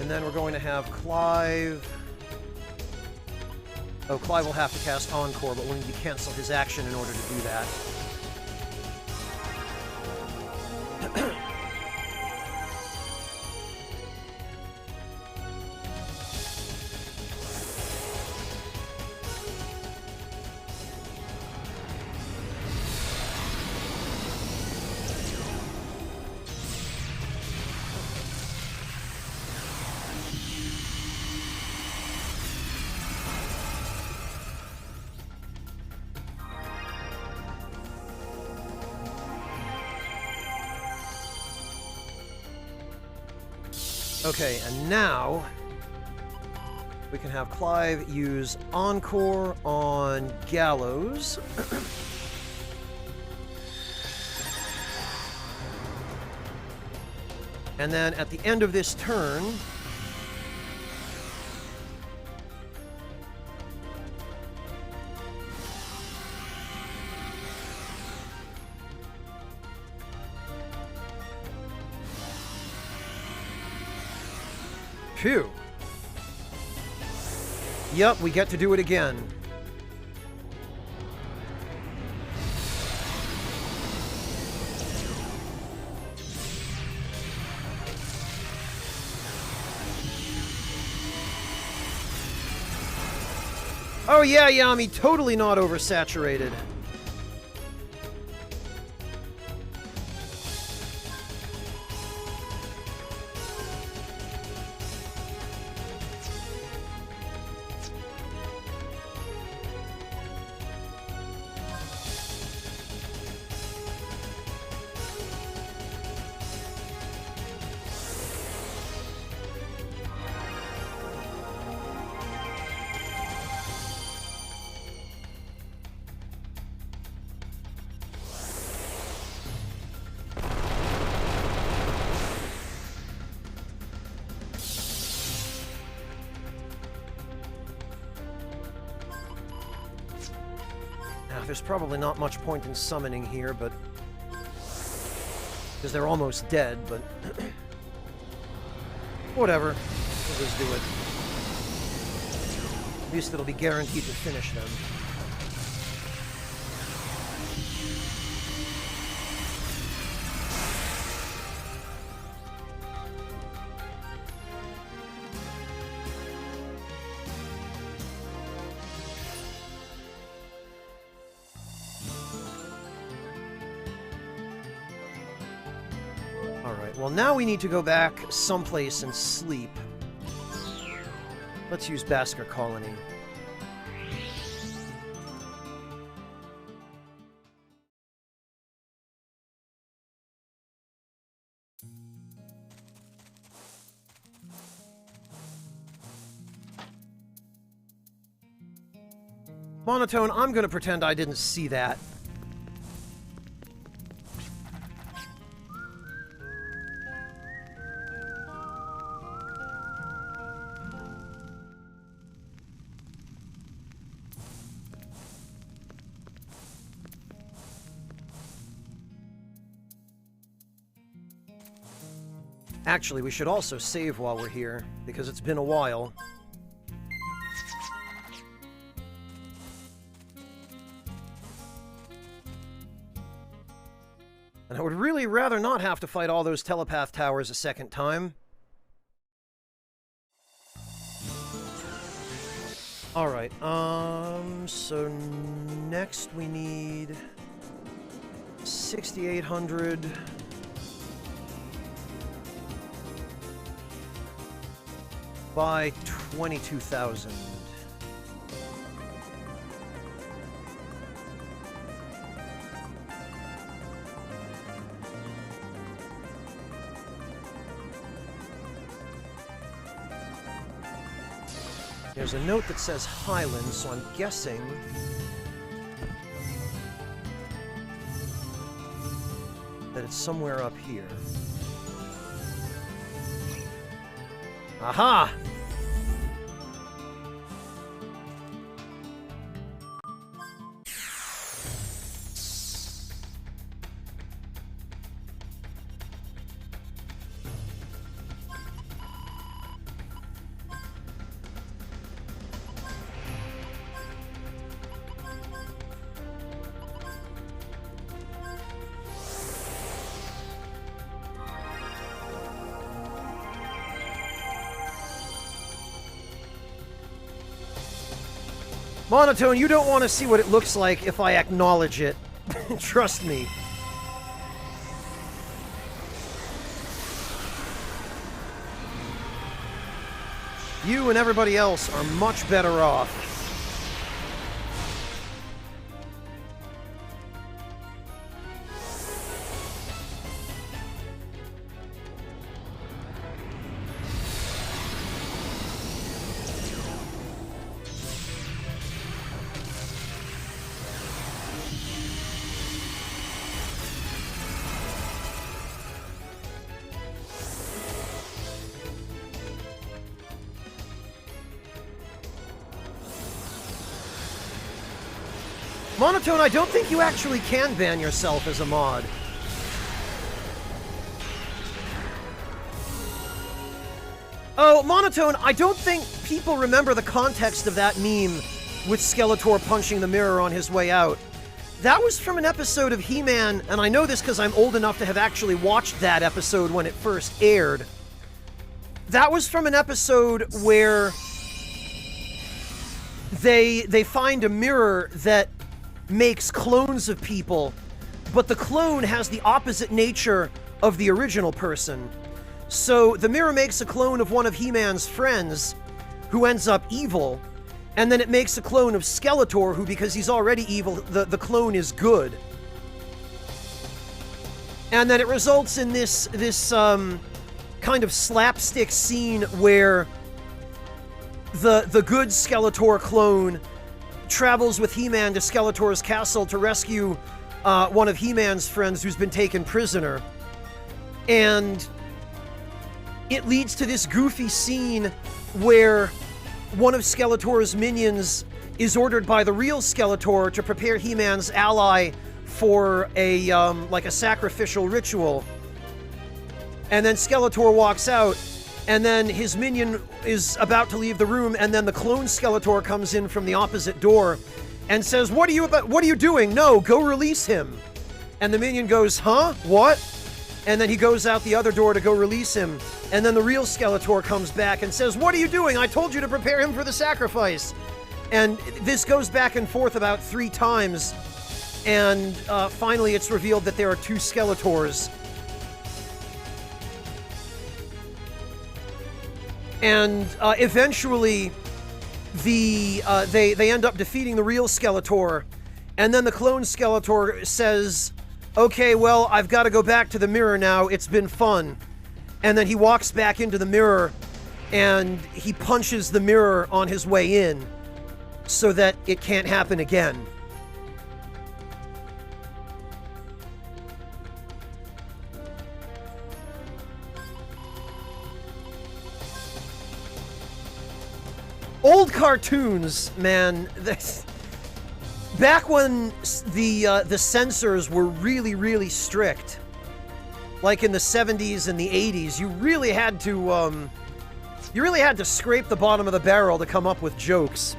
And then we're going to have Clive... Oh, Clive will have to cast Encore, but we'll need to cancel his action in order to do that. Okay, and now we can have Clive use Encore on Gallows. And then at the end of this turn, phew. Yep, we get to do it again. Oh yeah, Yami, totally not oversaturated. there's probably not much point in summoning here, but... because they're almost dead, but... whatever. We'll just do it. At least it'll be guaranteed to finish them. Well, now we need to go back someplace and sleep. Let's use Basker Colony. Monotone, I'm gonna pretend I didn't see that. Actually, we should also save while we're here, because it's been a while. And I would really rather not have to fight all those telepath towers a second time. Alright, so next we need 6,800... by 22,000. There's a note that says Highland, so I'm guessing that it's somewhere up here. Aha! Monotone, you don't want to see what it looks like if I acknowledge it. Trust me. You and everybody else are much better off. Monotone, I don't think you actually can ban yourself as a mod. Oh, Monotone, I don't think people remember the context of that meme with Skeletor punching the mirror on his way out. That was from an episode of He-Man, and I know this because I'm old enough to have actually watched that episode when it first aired. That was from an episode where they find a mirror that makes clones of people, but the clone has the opposite nature of the original person. So the mirror makes a clone of one of He-Man's friends, who ends up evil, and then it makes a clone of Skeletor, who, because he's already evil, the clone is good. And then it results in this kind of slapstick scene where the good Skeletor clone travels with He-Man to Skeletor's castle to rescue one of He-Man's friends who's been taken prisoner. And it leads to this goofy scene where one of Skeletor's minions is ordered by the real Skeletor to prepare He-Man's ally for a, like a sacrificial ritual. And then Skeletor walks out, and then his minion is about to leave the room, and then the clone Skeletor comes in from the opposite door and says, what are you doing? No, go release him. And the minion goes, huh? What? And then he goes out the other door to go release him. And then the real Skeletor comes back and says, what are you doing? I told you to prepare him for the sacrifice. And this goes back and forth about 3 times. And finally it's revealed that there are 2 Skeletors. And eventually they end up defeating the real Skeletor. And then the clone Skeletor says, okay, well, I've got to go back to the mirror now. It's been fun. And then he walks back into the mirror, and he punches the mirror on his way in so that it can't happen again. Old cartoons, man. Back when the censors were really, really strict, like in the 70s and the 80s, you really had to scrape the bottom of the barrel to come up with jokes.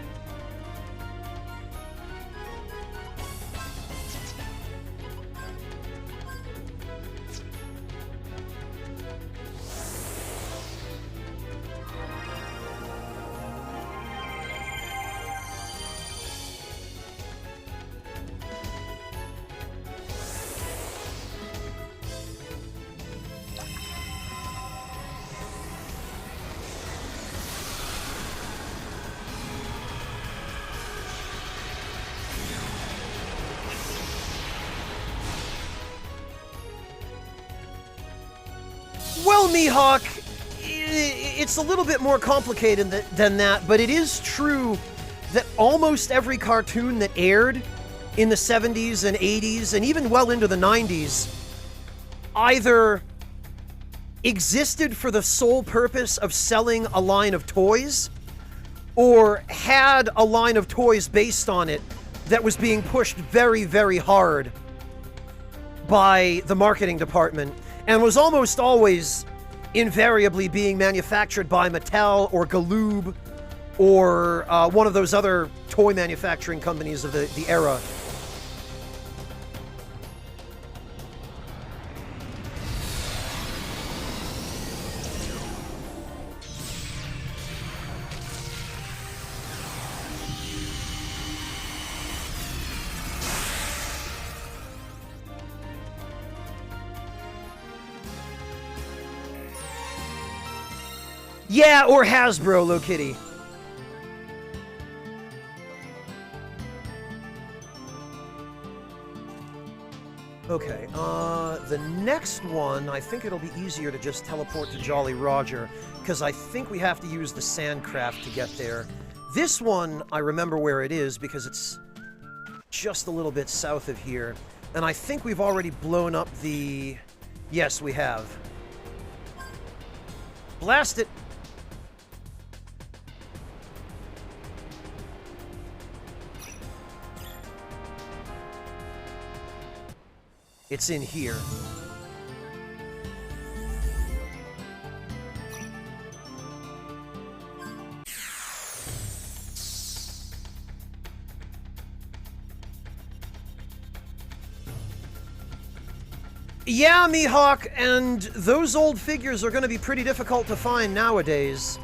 Well, Mihawk, it's a little bit more complicated than that, but it is true that almost every cartoon that aired in the 70s and 80s, and even well into the 90s, either existed for the sole purpose of selling a line of toys, or had a line of toys based on it that was being pushed very, very hard by the marketing department, and was almost always invariably being manufactured by Mattel or Galoob or one of those other toy manufacturing companies of the era. Yeah, or Hasbro, Low Kitty. Okay, the next one, I think it'll be easier to just teleport to Jolly Roger, because I think we have to use the Sandcraft to get there. This one, I remember where it is, because it's just a little bit south of here, and I think we've already blown up the... Yes, we have. Blast it! It's in here. Yeah, Mihawk, and those old figures are going to be pretty difficult to find nowadays.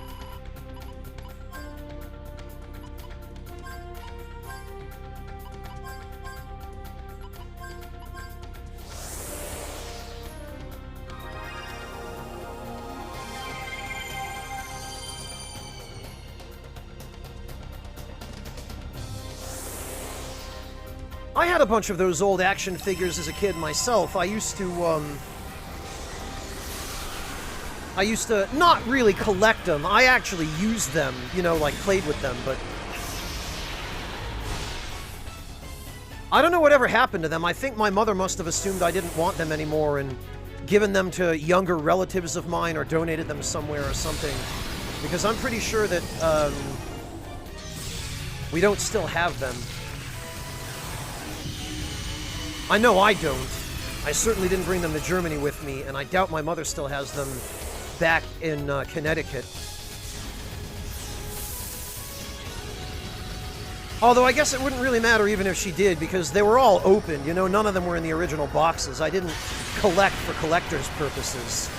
I had a bunch of those old action figures as a kid myself. I used to not really collect them. I actually used them, you know, like played with them, but I don't know whatever happened to them. I think my mother must have assumed I didn't want them anymore and given them to younger relatives of mine or donated them somewhere or something. Because I'm pretty sure that, We don't still have them. I know I don't. I certainly didn't bring them to Germany with me, and I doubt my mother still has them back in Connecticut. Although I guess it wouldn't really matter even if she did, because they were all open, you know, none of them were in the original boxes. I didn't collect for collector's purposes.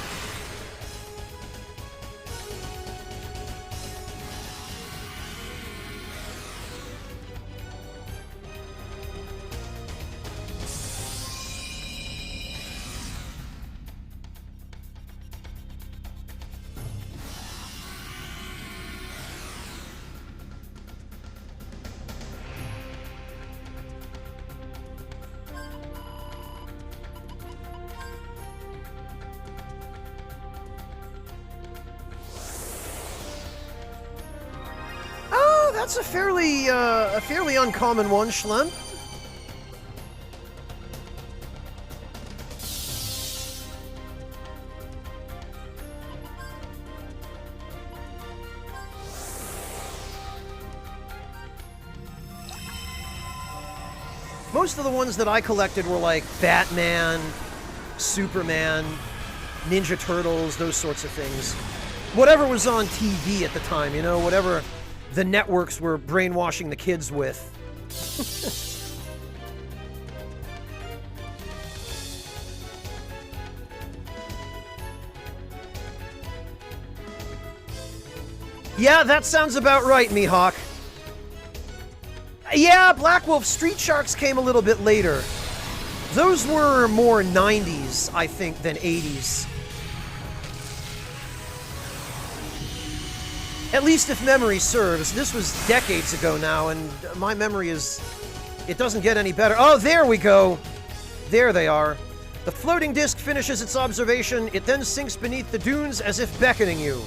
That's a fairly uncommon one, Schlem. Most of the ones that I collected were like Batman, Superman, Ninja Turtles, those sorts of things. Whatever was on TV at the time, you know, whatever the networks were brainwashing the kids with. Yeah, that sounds about right, Mihawk. Yeah, Black Wolf Street Sharks came a little bit later. Those were more 90s, I think, than 80s. At least if memory serves. This was decades ago now, and my memory is... it doesn't get any better. Oh, there we go! There they are. The floating disc finishes its observation. It then sinks beneath the dunes as if beckoning you.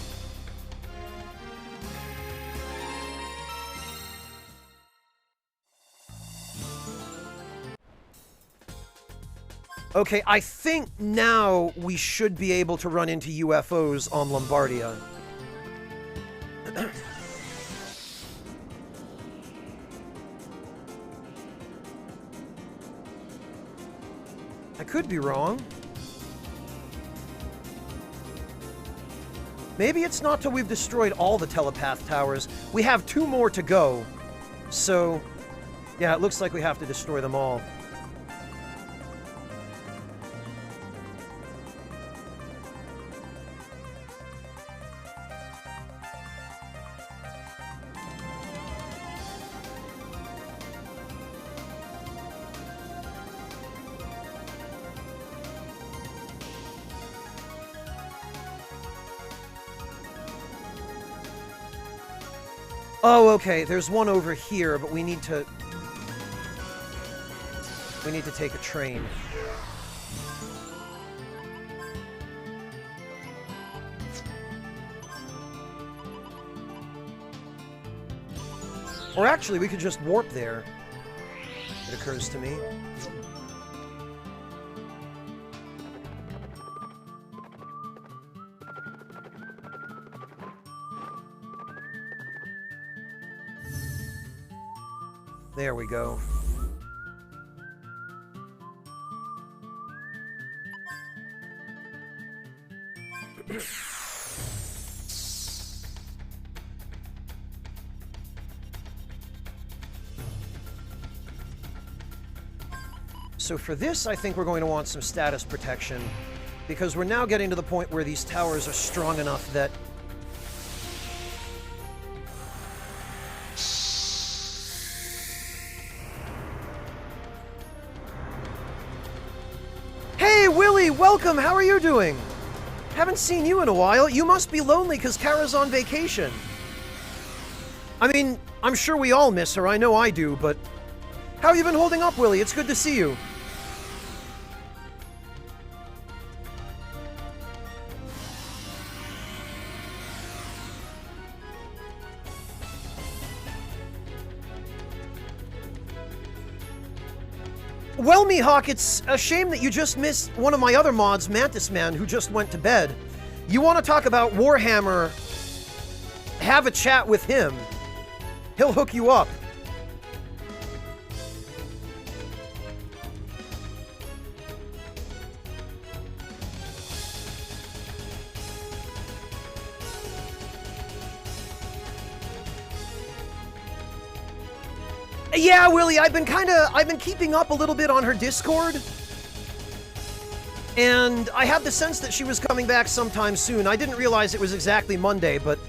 Okay, I think now we should be able to run into UFOs on Lombardia. I could be wrong. Maybe it's not till we've destroyed all the telepath towers. We have 2 more to go. So, yeah, it looks like we have to destroy them all. Oh, okay, there's one over here, but we need to take a train. Or actually, we could just warp there. It occurs to me. There we go. So for this, I think we're going to want some status protection, because we're now getting to the point where these towers are strong enough that welcome! How are you doing? Haven't seen you in a while. You must be lonely because Kara's on vacation. I mean, I'm sure we all miss her. I know I do, but... how have you been holding up, Willie? It's good to see you. Well, Mihawk, it's a shame that you just missed one of my other mods, Mantis Man, who just went to bed. You want to talk about Warhammer? Have a chat with him. He'll hook you up. Yeah, Willie, I've been keeping up a little bit on her Discord. And I had the sense that she was coming back sometime soon. I didn't realize it was exactly Monday, but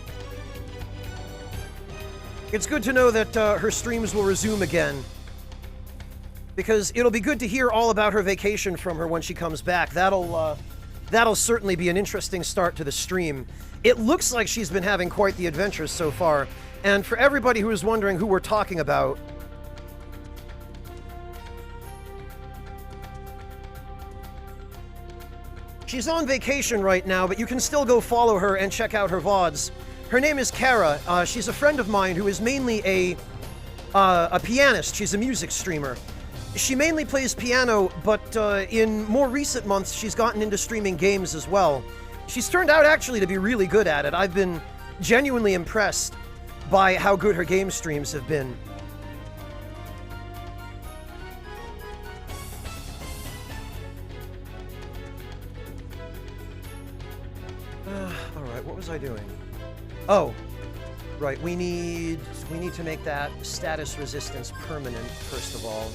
it's good to know that her streams will resume again. Because it'll be good to hear all about her vacation from her when she comes back. That'll certainly be an interesting start to the stream. It looks like she's been having quite the adventure so far. And for everybody who is wondering who we're talking about, she's on vacation right now, but you can still go follow her and check out her VODs. Her name is Kara. She's a friend of mine who is mainly a pianist. She's a music streamer. She mainly plays piano, but in more recent months, she's gotten into streaming games as well. She's turned out actually to be really good at it. I've been genuinely impressed by how good her game streams have been. Alright, what was I doing? Oh, right, we need to make that status resistance permanent, first of all.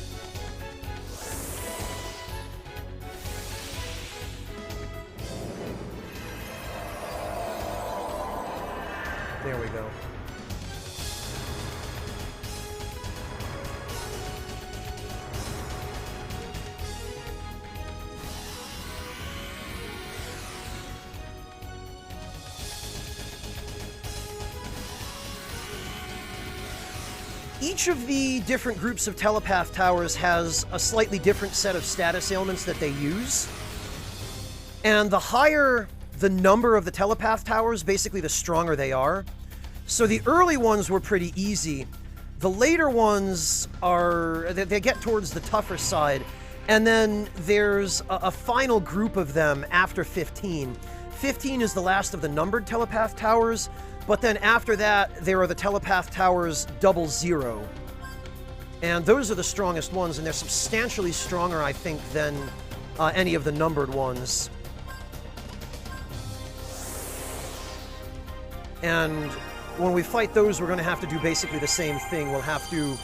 There we go. Each of the different groups of telepath towers has a slightly different set of status ailments that they use. And the higher the number of the telepath towers, basically the stronger they are. So the early ones were pretty easy. The later ones they get towards the tougher side. And then there's a final group of them after 15. 15 is the last of the numbered telepath towers. But then after that, there are the telepath towers 00. And those are the strongest ones, and they're substantially stronger, I think, than any of the numbered ones. And when we fight those, we're going to have to do basically the same thing. We'll have to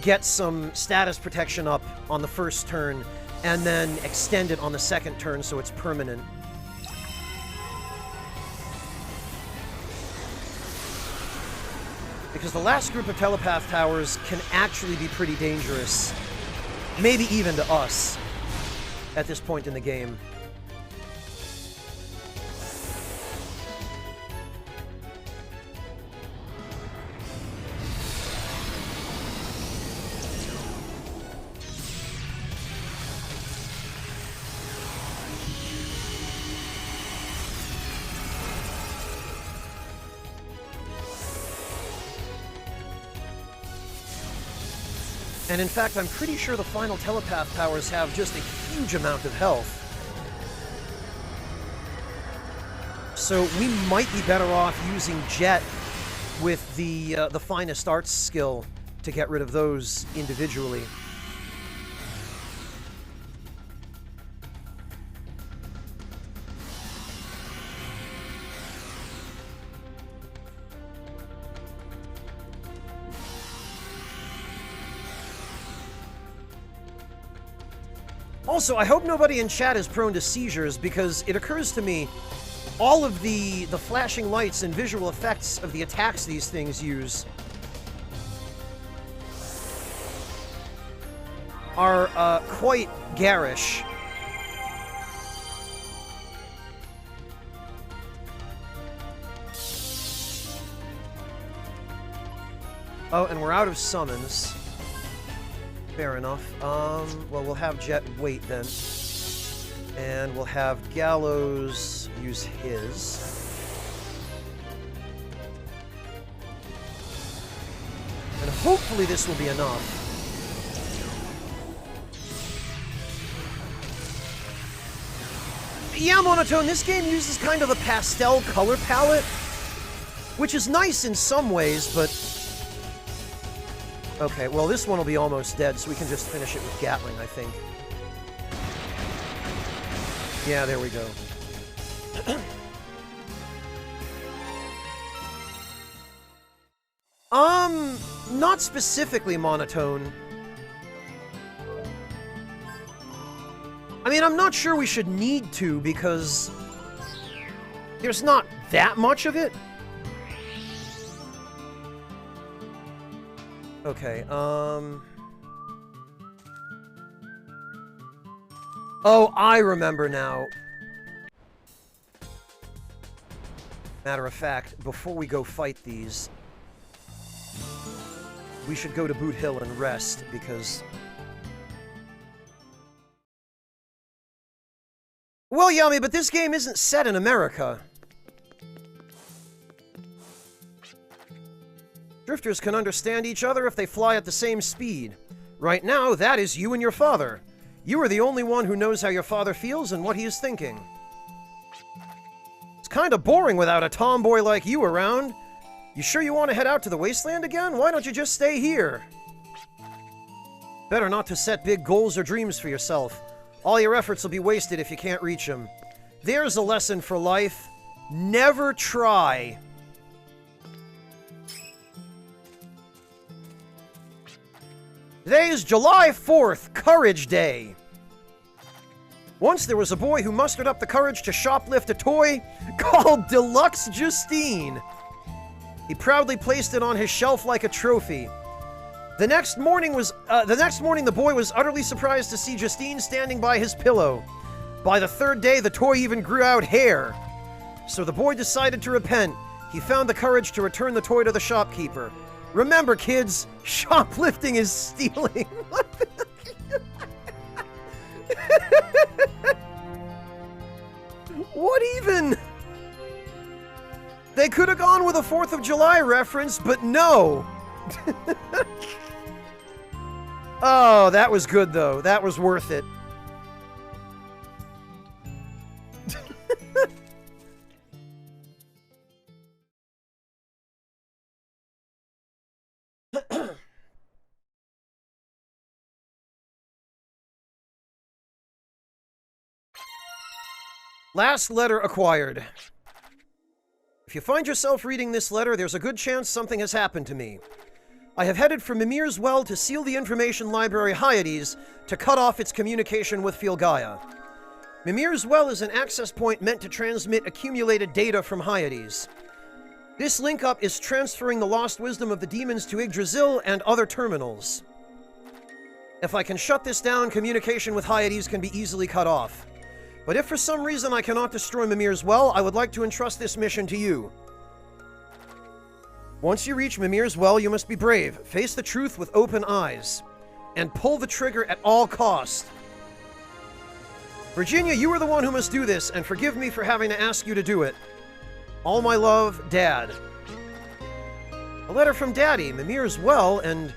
get some status protection up on the first turn, and then extend it on the second turn so it's permanent. Because the last group of telepath towers can actually be pretty dangerous. Maybe even to us at this point in the game. And in fact, I'm pretty sure the final telepath towers have just a huge amount of health. So we might be better off using Jet with the finest arts skill to get rid of those individually. Also, I hope nobody in chat is prone to seizures, because it occurs to me all of the flashing lights and visual effects of the attacks these things use are quite garish. Oh, and we're out of summons. Fair enough. Well, we'll have Jet wait then. And we'll have Gallows use his. And hopefully this will be enough. Yeah, Monotone, this game uses kind of a pastel color palette, which is nice in some ways, but... Okay, well, this one will be almost dead, so we can just finish it with Gatling, I think. Yeah, there we go. Not specifically monotone. I mean, I'm not sure we should need to, because there's not that much of it. Okay, Oh, I remember now. Matter of fact, before we go fight these, we should go to Boot Hill and rest, because... Well, Yami, but this game isn't set in America. Drifters can understand each other if they fly at the same speed. Right now, that is you and your father. You are the only one who knows how your father feels and what he is thinking. It's kinda boring without a tomboy like you around. You sure you want to head out to the wasteland again? Why don't you just stay here? Better not to set big goals or dreams for yourself. All your efforts will be wasted if you can't reach them. There's a lesson for life. Never try. Today is July 4th, Courage Day. Once there was a boy who mustered up the courage to shoplift a toy called Deluxe Justine. He proudly placed it on his shelf like a trophy. The next morning, the boy was utterly surprised to see Justine standing by his pillow. By the third day, the toy even grew out hair. So the boy decided to repent. He found the courage to return the toy to the shopkeeper. Remember, kids, shoplifting is stealing. What even? They could have gone with a 4th of July reference, but no. Oh, that was good, though. That was worth it. Last letter acquired. If you find yourself reading this letter, there's a good chance something has happened to me. I have headed for Mimir's Well to seal the information library Hyades to cut off its communication with Filgaia. Mimir's Well is an access point meant to transmit accumulated data from Hyades. This link-up is transferring the lost wisdom of the demons to Yggdrasil and other terminals. If I can shut this down, communication with Hyades can be easily cut off. But if for some reason I cannot destroy Mimir's Well, I would like to entrust this mission to you. Once you reach Mimir's Well, you must be brave, face the truth with open eyes, and pull the trigger at all cost. Virginia, you are the one who must do this, and forgive me for having to ask you to do it. All my love, Dad. A letter from Daddy, Mimir's Well, and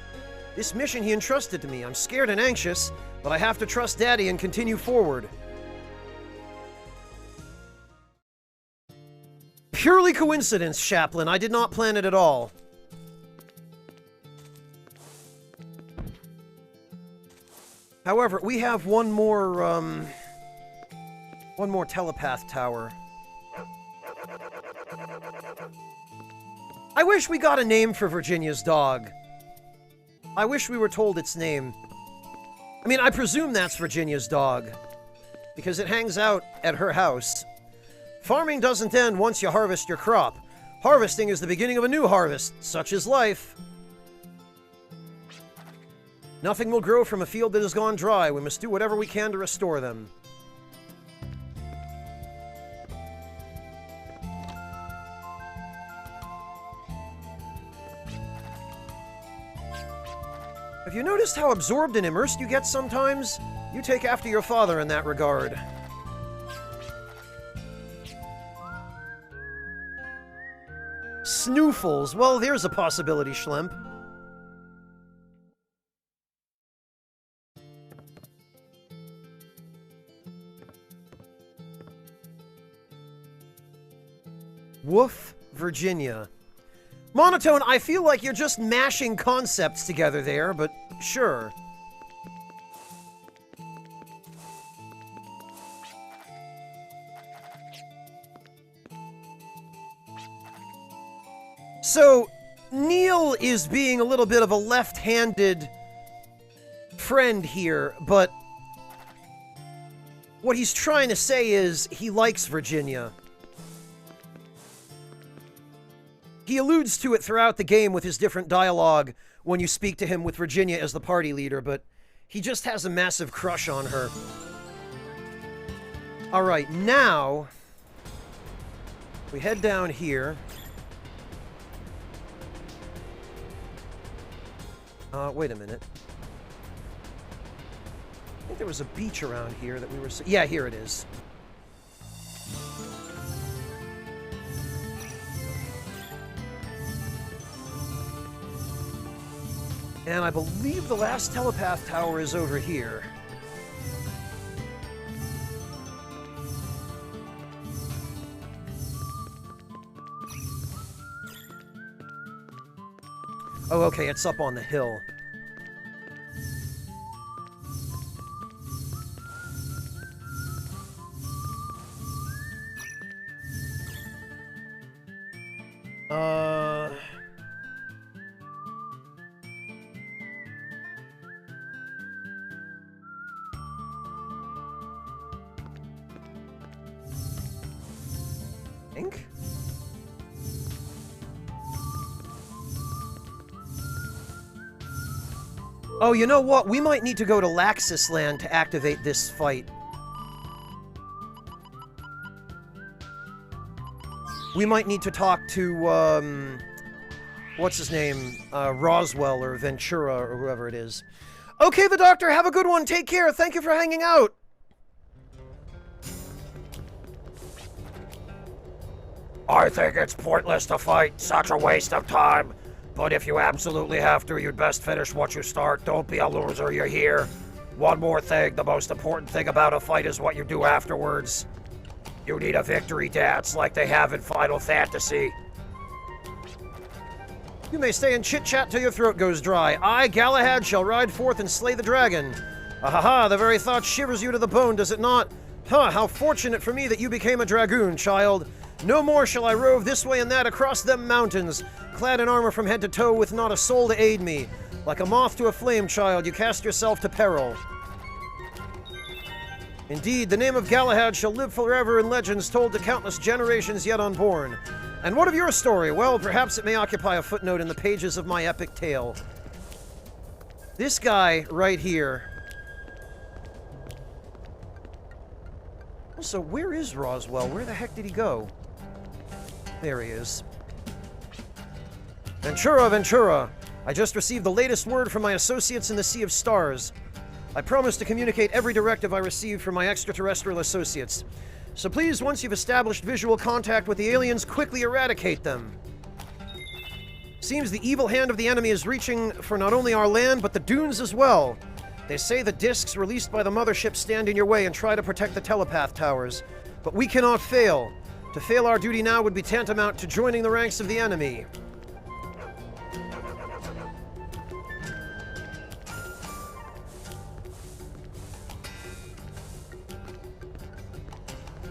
this mission he entrusted to me. I'm scared and anxious, but I have to trust Daddy and continue forward. Purely coincidence, Chaplain. I did not plan it at all. However, we have one more telepath tower. I wish we got a name for Virginia's dog. I wish we were told its name. I mean, I presume that's Virginia's dog, because it hangs out at her house. Farming doesn't end once you harvest your crop. Harvesting is the beginning of a new harvest. Such is life. Nothing will grow from a field that has gone dry. We must do whatever we can to restore them. Have you noticed how absorbed and immersed you get sometimes? You take after your father in that regard. Snoofles. Well, there's a possibility, Schlemp. Woof, Virginia. Monotone, I feel like you're just mashing concepts together there, but sure. So, Neil is being a little bit of a left-handed friend here, but what he's trying to say is he likes Virginia. He alludes to it throughout the game with his different dialogue when you speak to him with Virginia as the party leader, but he just has a massive crush on her. Alright, now we head down here. Wait a minute. I think there was a beach around here that we were... Yeah, here it is. And I believe the last telepath tower is over here. Oh, okay, it's up on the hill. Think? Oh, you know what? We might need to go to Laxus Land to activate this fight. We might need to talk to, what's his name? Roswell or Ventura or whoever it is. Okay, the Doctor, have a good one. Take care. Thank you for hanging out. I think it's pointless to fight. Such a waste of time. But if you absolutely have to, you'd best finish what you start. Don't be a loser, you're here. One more thing, the most important thing about a fight is what you do afterwards. You need a victory dance like they have in Final Fantasy. You may stay and chit-chat till your throat goes dry. I, Galahad, shall ride forth and slay the dragon. Ahaha, the very thought shivers you to the bone, does it not? Huh, how fortunate for me that you became a dragoon, child. No more shall I rove this way and that across them mountains, clad in armor from head to toe with not a soul to aid me. Like a moth to a flame, child, you cast yourself to peril. Indeed, the name of Galahad shall live forever in legends told to countless generations yet unborn. And what of your story? Well, perhaps it may occupy a footnote in the pages of my epic tale. This guy right here. Also, where is Roswell? Where the heck did he go? There he is. Ventura, Ventura! I just received the latest word from my associates in the Sea of Stars. I promise to communicate every directive I receive from my extraterrestrial associates. So please, once you've established visual contact with the aliens, quickly eradicate them. Seems the evil hand of the enemy is reaching for not only our land, but the dunes as well. They say the discs released by the mothership stand in your way and try to protect the telepath towers. But we cannot fail. To fail our duty now would be tantamount to joining the ranks of the enemy.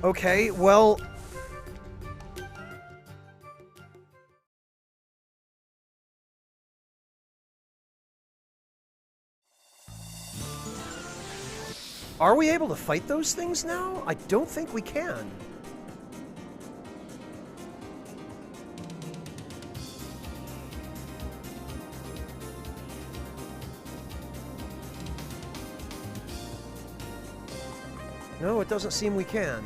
Okay, well... Are we able to fight those things now? I don't think we can. No, it doesn't seem we can.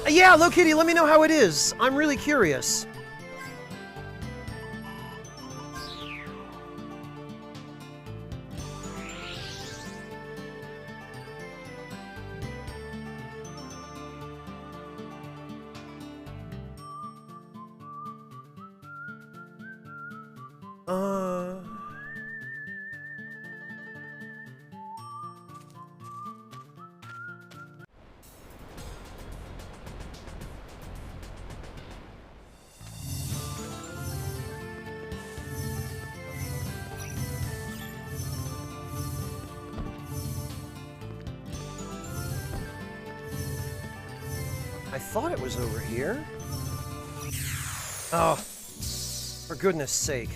Yeah, Low Kitty, let me know how it is. I'm really curious. thought it was over here. Oh, for goodness sake.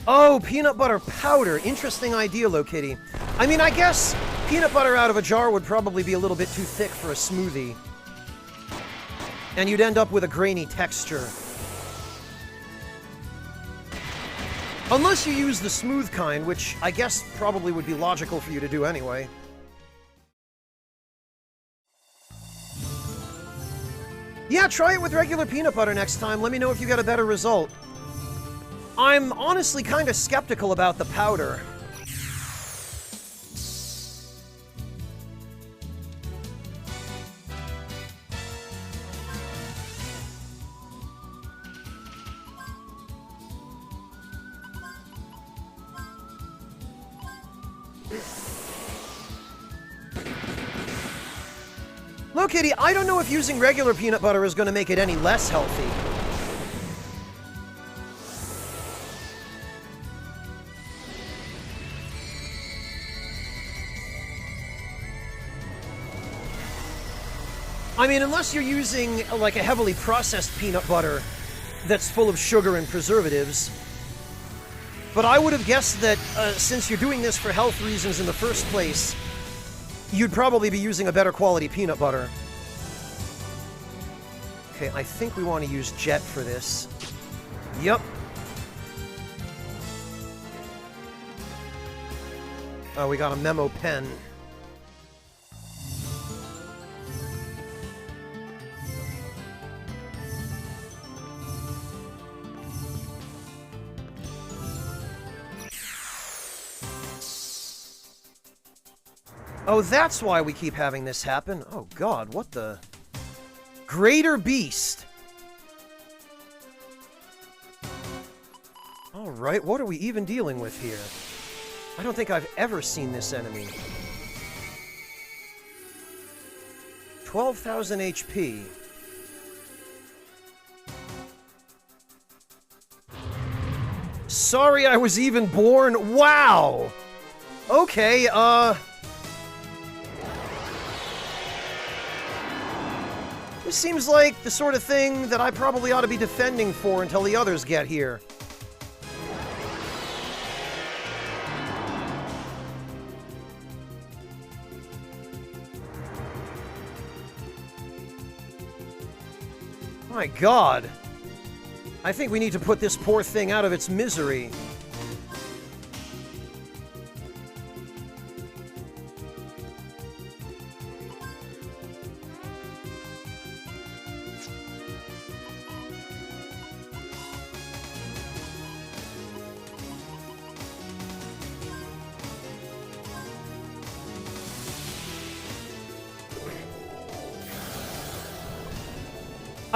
Oh, peanut butter powder. Interesting idea, Lokitty. I mean, I guess peanut butter out of a jar would probably be a little bit too thick for a smoothie. And you'd end up with a grainy texture. Unless you use the smooth kind, which I guess probably would be logical for you to do anyway. Yeah, try it with regular peanut butter next time. Let me know if you get a better result. I'm honestly kind of skeptical about the powder. Look, Kitty, I don't know if using regular peanut butter is going to make it any less healthy. I mean, unless you're using, like, a heavily processed peanut butter that's full of sugar and preservatives. But I would have guessed that, since you're doing this for health reasons in the first place, you'd probably be using a better quality peanut butter. Okay, I think we want to use Jet for this. Yep. Oh, we got a memo pen. Oh, that's why we keep having this happen. Oh god, what the... Greater Beast! Alright, what are we even dealing with here? I don't think I've ever seen this enemy. 12,000 HP. Sorry I was even born. Wow! Okay, this seems like the sort of thing that I probably ought to be defending for until the others get here. My god. I think we need to put this poor thing out of its misery.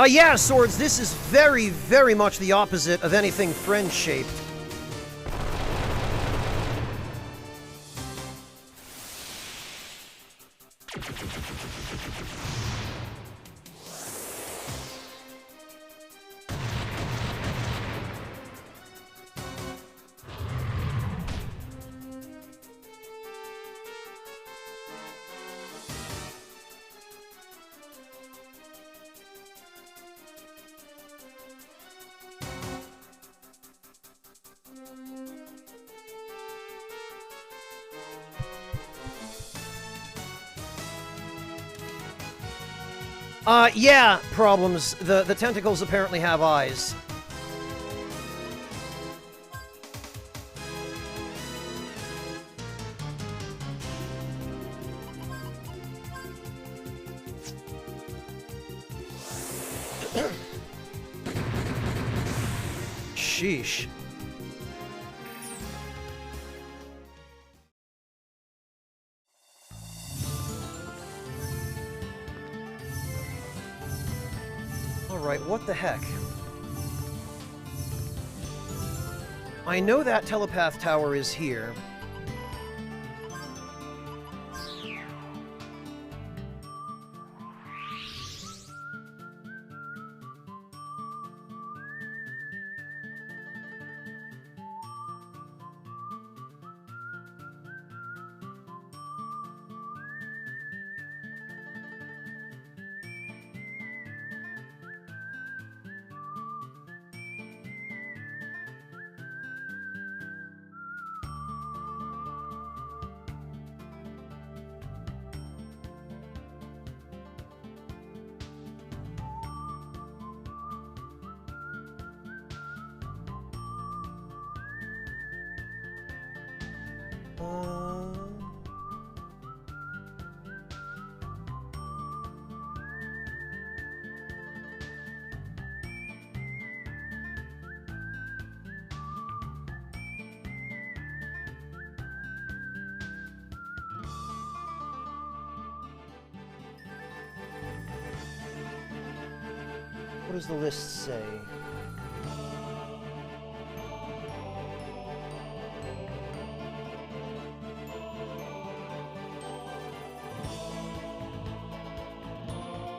Yeah, Swords, this is very, very much the opposite of anything friend-shaped. Yeah, problems. The tentacles apparently have eyes. Sheesh. Alright, what the heck? I know that telepath tower is here. What does the list say?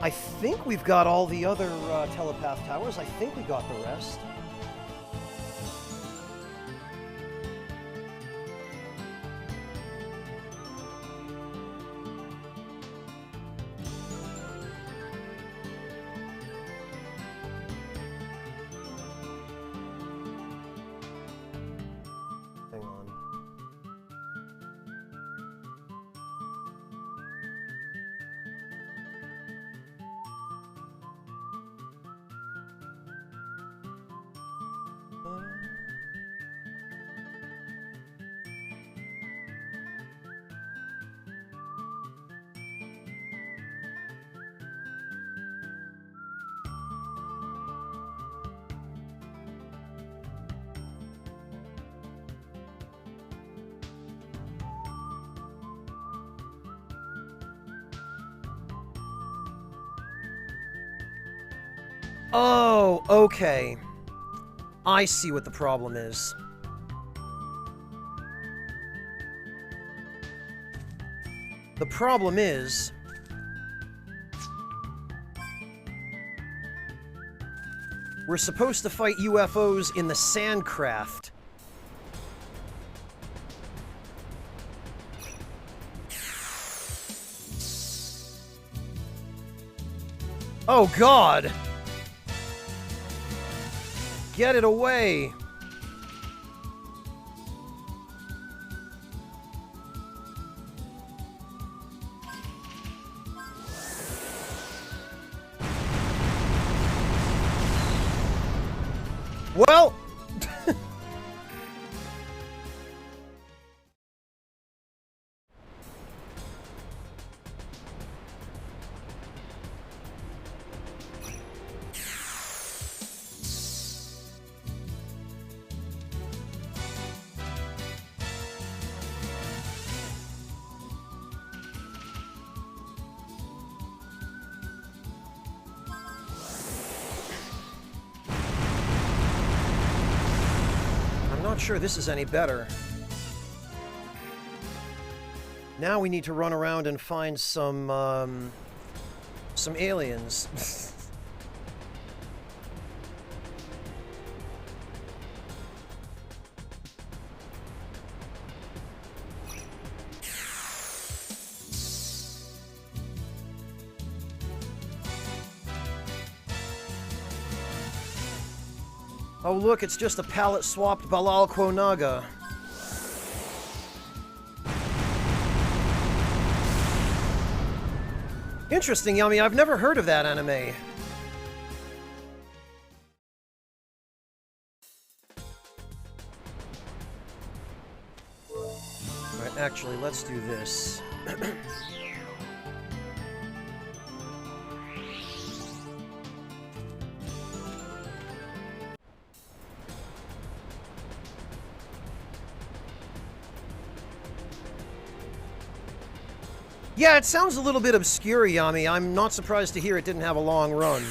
I think we've got all the other telepath towers. I think we got the rest. Hang on. Oh, okay. I see what the problem is. The problem is... we're supposed to fight UFOs in the Sandcraft. Oh, God! Get it away! Well... not sure this is any better. Now we need to run around and find some aliens. Oh look, it's just a palette-swapped Balal Quonaga. Interesting, Yummy. I've never heard of that anime. Alright, actually, let's do this. Yeah, it sounds a little bit obscure, Yami. I'm not surprised to hear it didn't have a long run.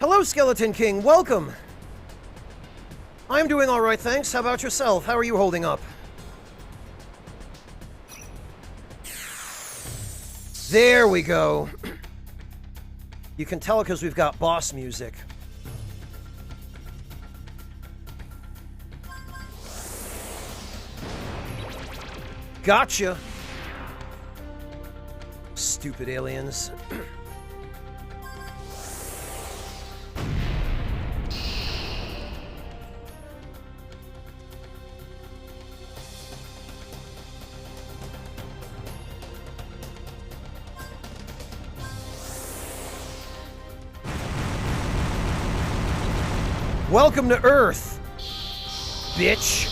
Hello, Skeleton King. Welcome. I'm doing all right, thanks. How about yourself? How are you holding up? There we go. You can tell because we've got boss music. Gotcha. Stupid aliens. Welcome to Earth, bitch.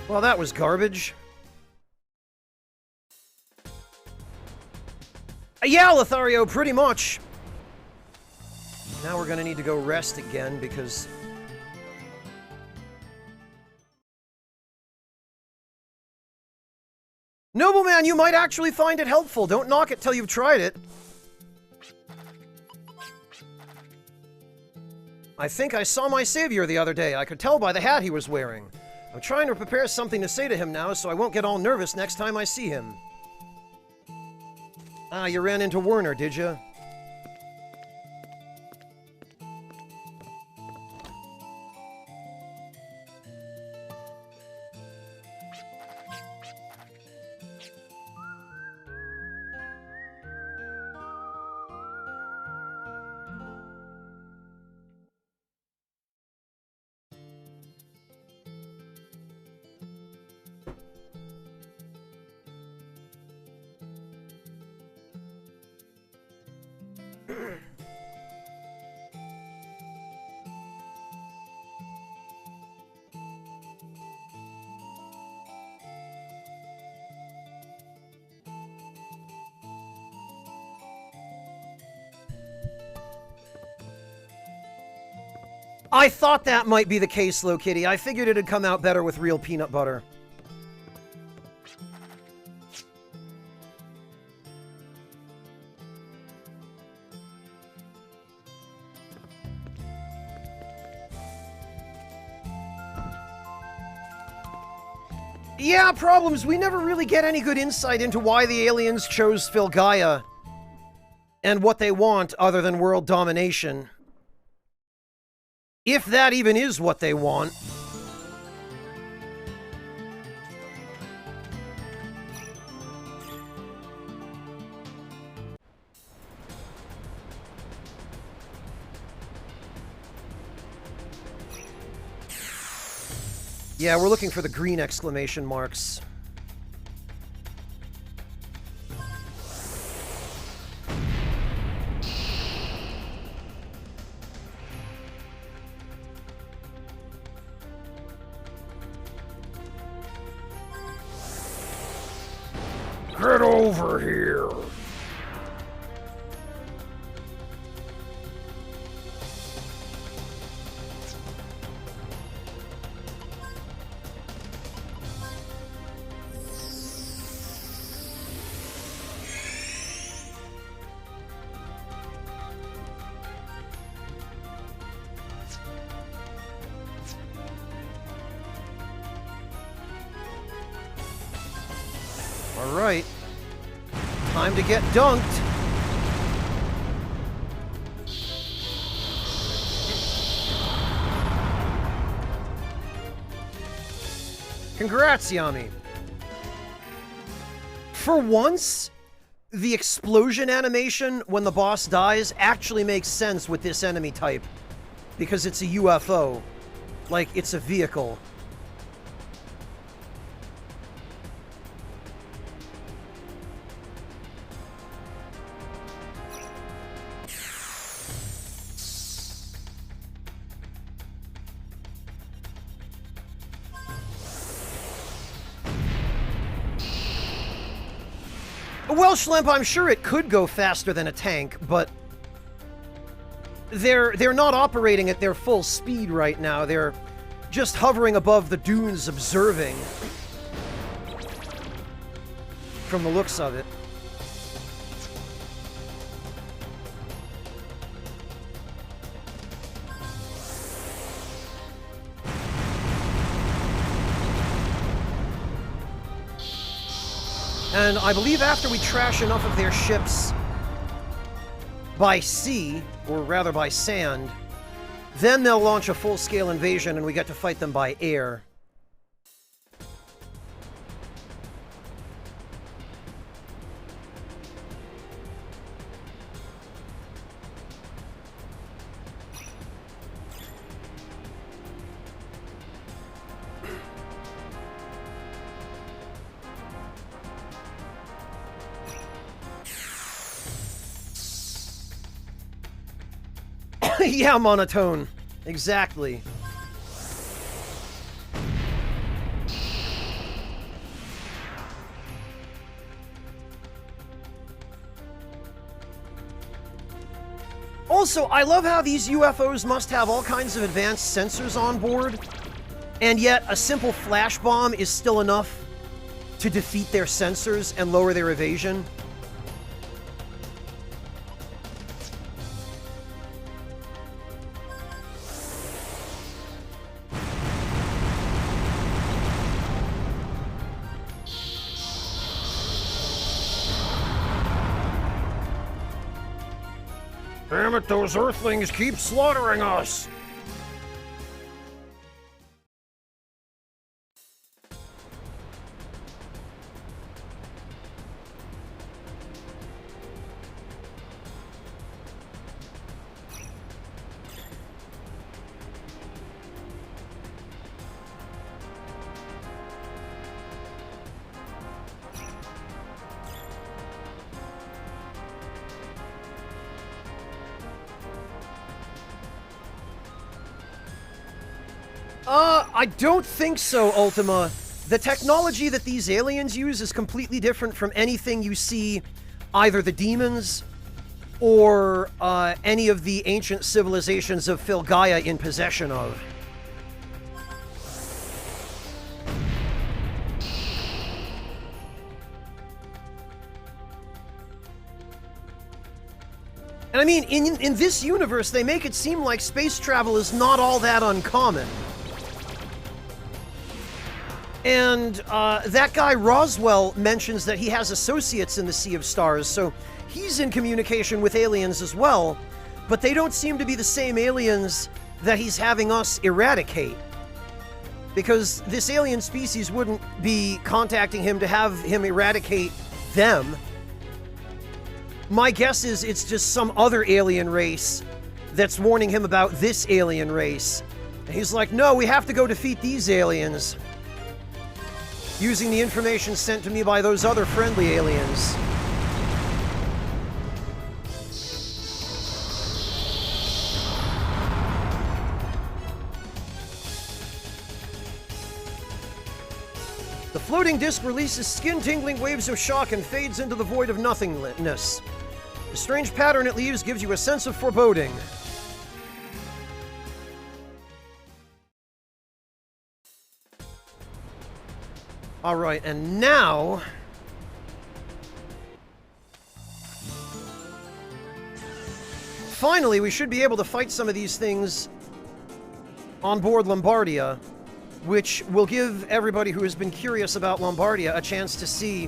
Well, that was garbage. Yeah, Lothario, pretty much. Now we're gonna need to go rest again because... Nobleman, you might actually find it helpful. Don't knock it till you've tried it. I think I saw my savior the other day. I could tell by the hat he was wearing. I'm trying to prepare something to say to him now so I won't get all nervous next time I see him. Ah, you ran into Werner, did you? I thought that might be the case, Low Kitty. I figured it'd come out better with real peanut butter. Yeah, problems. We never really get any good insight into why the aliens chose Filgaia and what they want other than world domination. If that even is what they want. Yeah, we're looking for the green exclamation marks. Get over here. All right. Time to get dunked. Congrats, Yami. For once, the explosion animation when the boss dies actually makes sense with this enemy type. Because it's a UFO. Like, it's a vehicle. Well, Schlemp, I'm sure it could go faster than a tank, but they're not operating at their full speed right now. They're just hovering above the dunes, observing. From the looks of it. And I believe after we trash enough of their ships by sea, or rather by sand, then they'll launch a full-scale invasion and we get to fight them by air. Yeah, monotone. Exactly. Also, I love how these UFOs must have all kinds of advanced sensors on board, and yet a simple flash bomb is still enough to defeat their sensors and lower their evasion. Damn it, those Earthlings keep slaughtering us! I don't think so, Ultima. The technology that these aliens use is completely different from anything you see either the demons or any of the ancient civilizations of Filgaia in possession of. And I mean, in this universe, they make it seem like space travel is not all that uncommon. And that guy Roswell mentions that he has associates in the Sea of Stars, so he's in communication with aliens as well, but they don't seem to be the same aliens that he's having us eradicate. Because this alien species wouldn't be contacting him to have him eradicate them. My guess is it's just some other alien race that's warning him about this alien race. And he's like, no, we have to go defeat these aliens, using the information sent to me by those other friendly aliens. The floating disc releases skin-tingling waves of shock and fades into the void of nothingness. The strange pattern it leaves gives you a sense of foreboding. Alright, and now... finally, we should be able to fight some of these things on board Lombardia, which will give everybody who has been curious about Lombardia a chance to see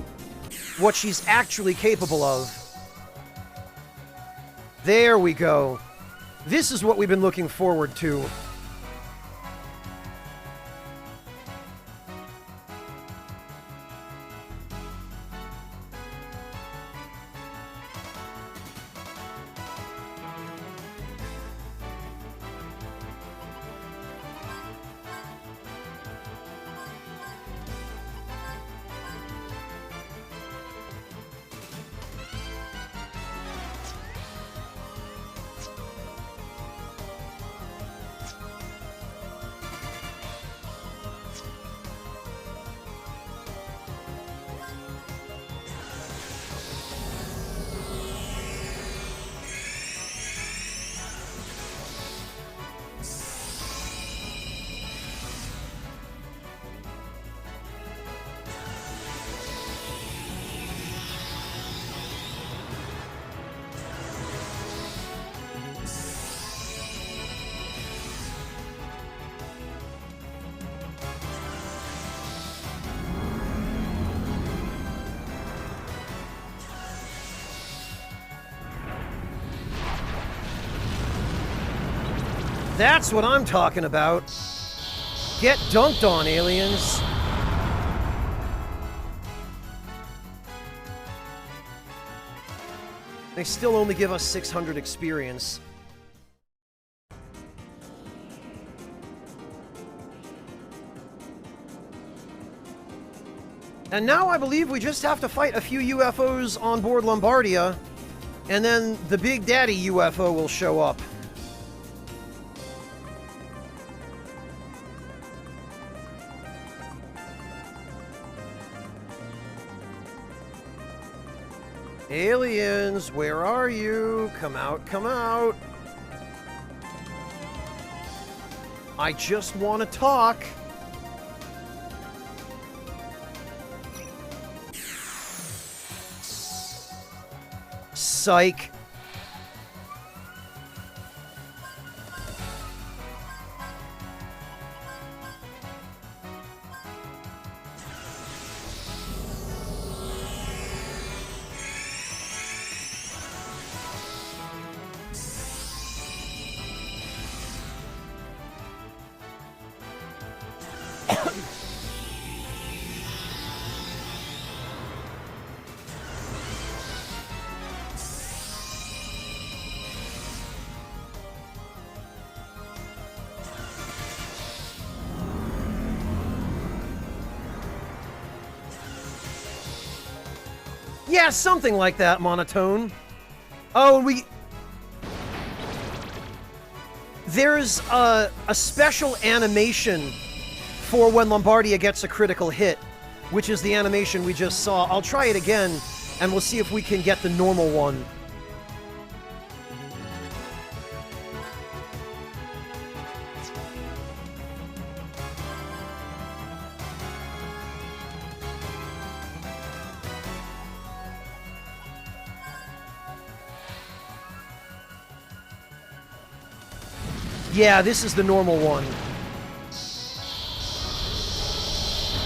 what she's actually capable of. There we go. This is what we've been looking forward to. That's what I'm talking about. Get dunked on, aliens. They still only give us 600 experience. And now I believe we just have to fight a few UFOs on board Lombardia, and then the Big Daddy UFO will show up. Aliens, where are you? Come out, come out. I just want to talk. Psych. Yeah, something like that, monotone. Oh, there's a special animation for when Lombardia gets a critical hit, which is the animation we just saw. I'll try it again, and we'll see if we can get the normal one. Yeah, this is the normal one.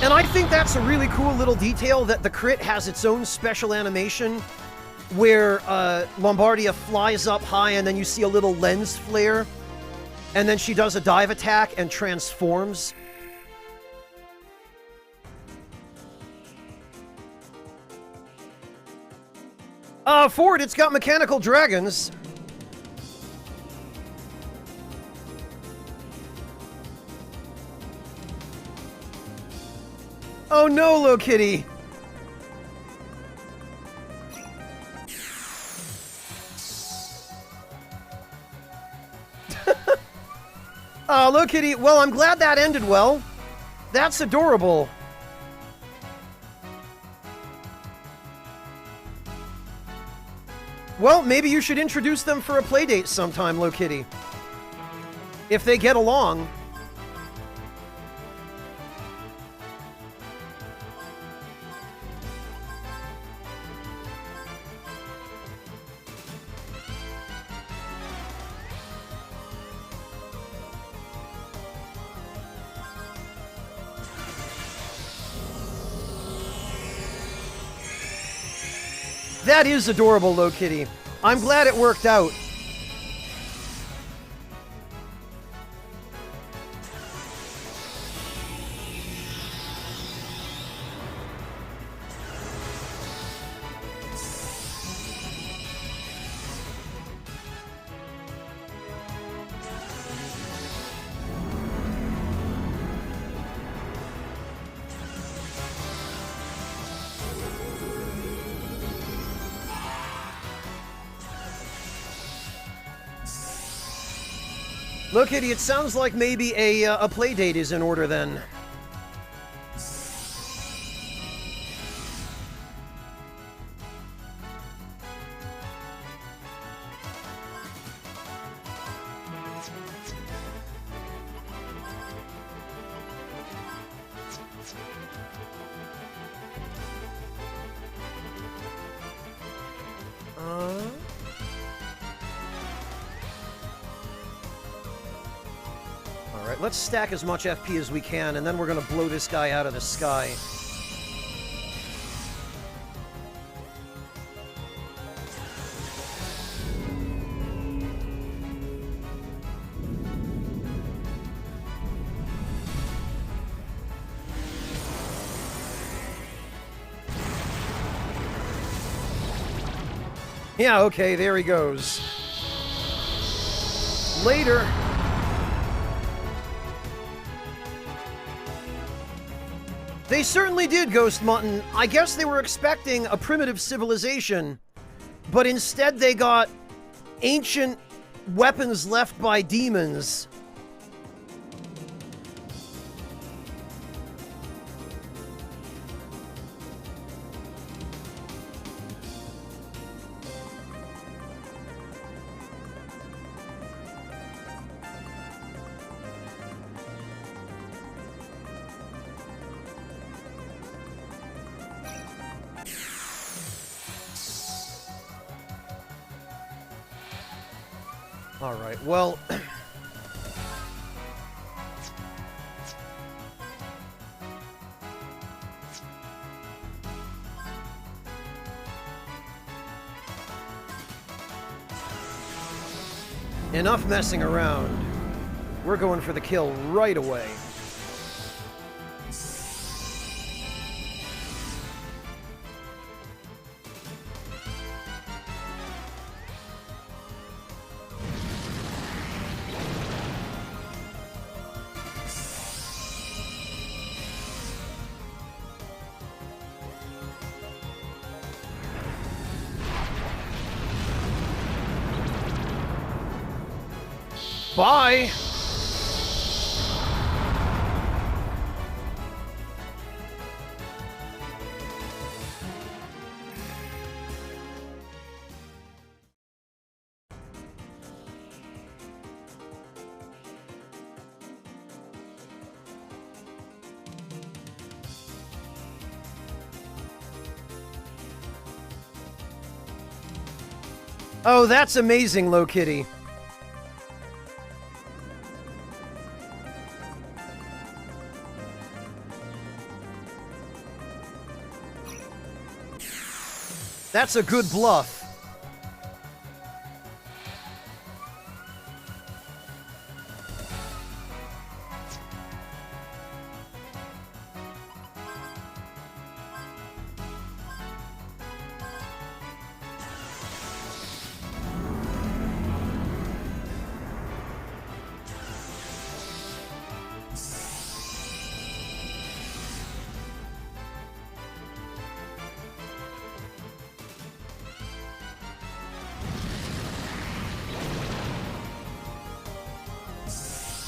And I think that's a really cool little detail that the crit has its own special animation where Lombardia flies up high and then you see a little lens flare and then she does a dive attack and transforms. Ford, it's got mechanical dragons. Oh no, Lo Kitty! Oh, Lo Kitty, well, I'm glad that ended well. That's adorable. Well, maybe you should introduce them for a playdate sometime, Lo Kitty. If they get along. That is adorable, Lo Kitty. I'm glad it worked out. Look, Kitty, it sounds like maybe a play date is in order then. Alright, let's stack as much FP as we can, and then we're gonna blow this guy out of the sky. Yeah, okay, there he goes. Later. They certainly did, Ghost Mutton. I guess they were expecting a primitive civilization, but instead they got ancient weapons left by demons. Alright, well... enough messing around. We're going for the kill right away. Bye! Oh, that's amazing, Low Kitty. That's a good bluff.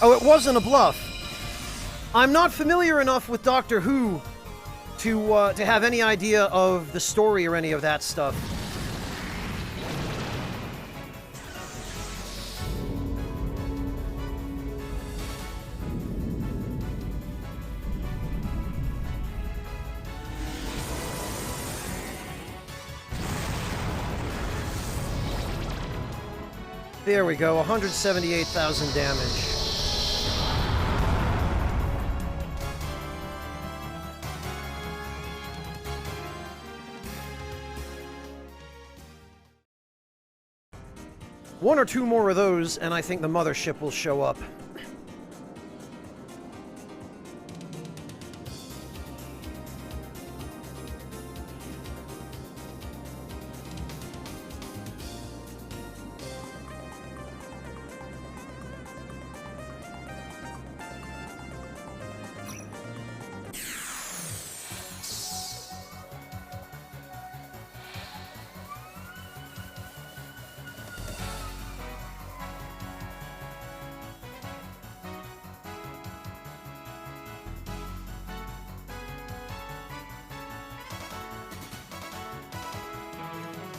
Oh, it wasn't a bluff. I'm not familiar enough with Doctor Who to have any idea of the story or any of that stuff. There we go, 178,000 damage. One or two more of those, and I think the mothership will show up.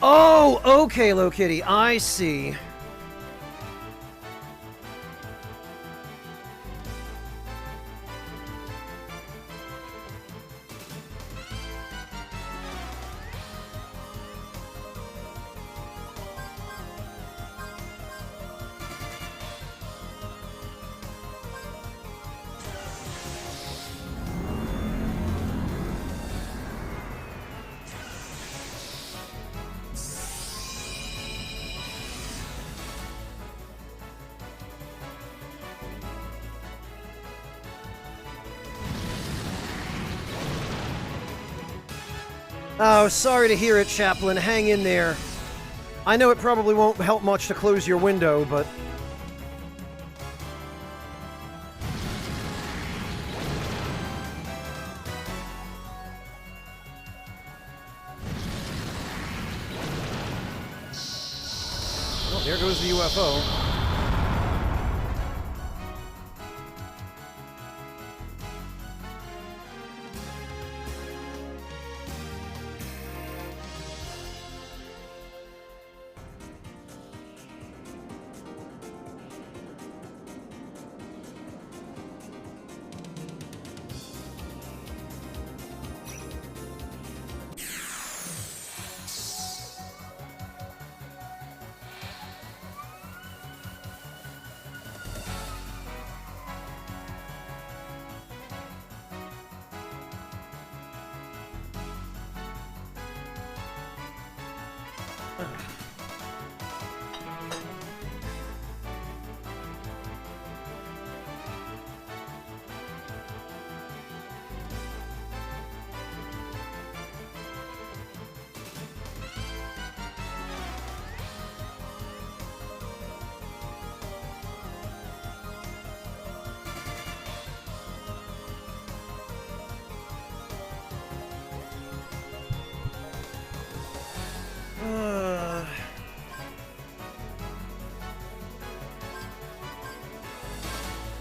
Oh, okay, Low Kitty, I see. Oh, sorry to hear it, Chaplain. Hang in there. I know it probably won't help much to close your window, but... well, there goes the UFO.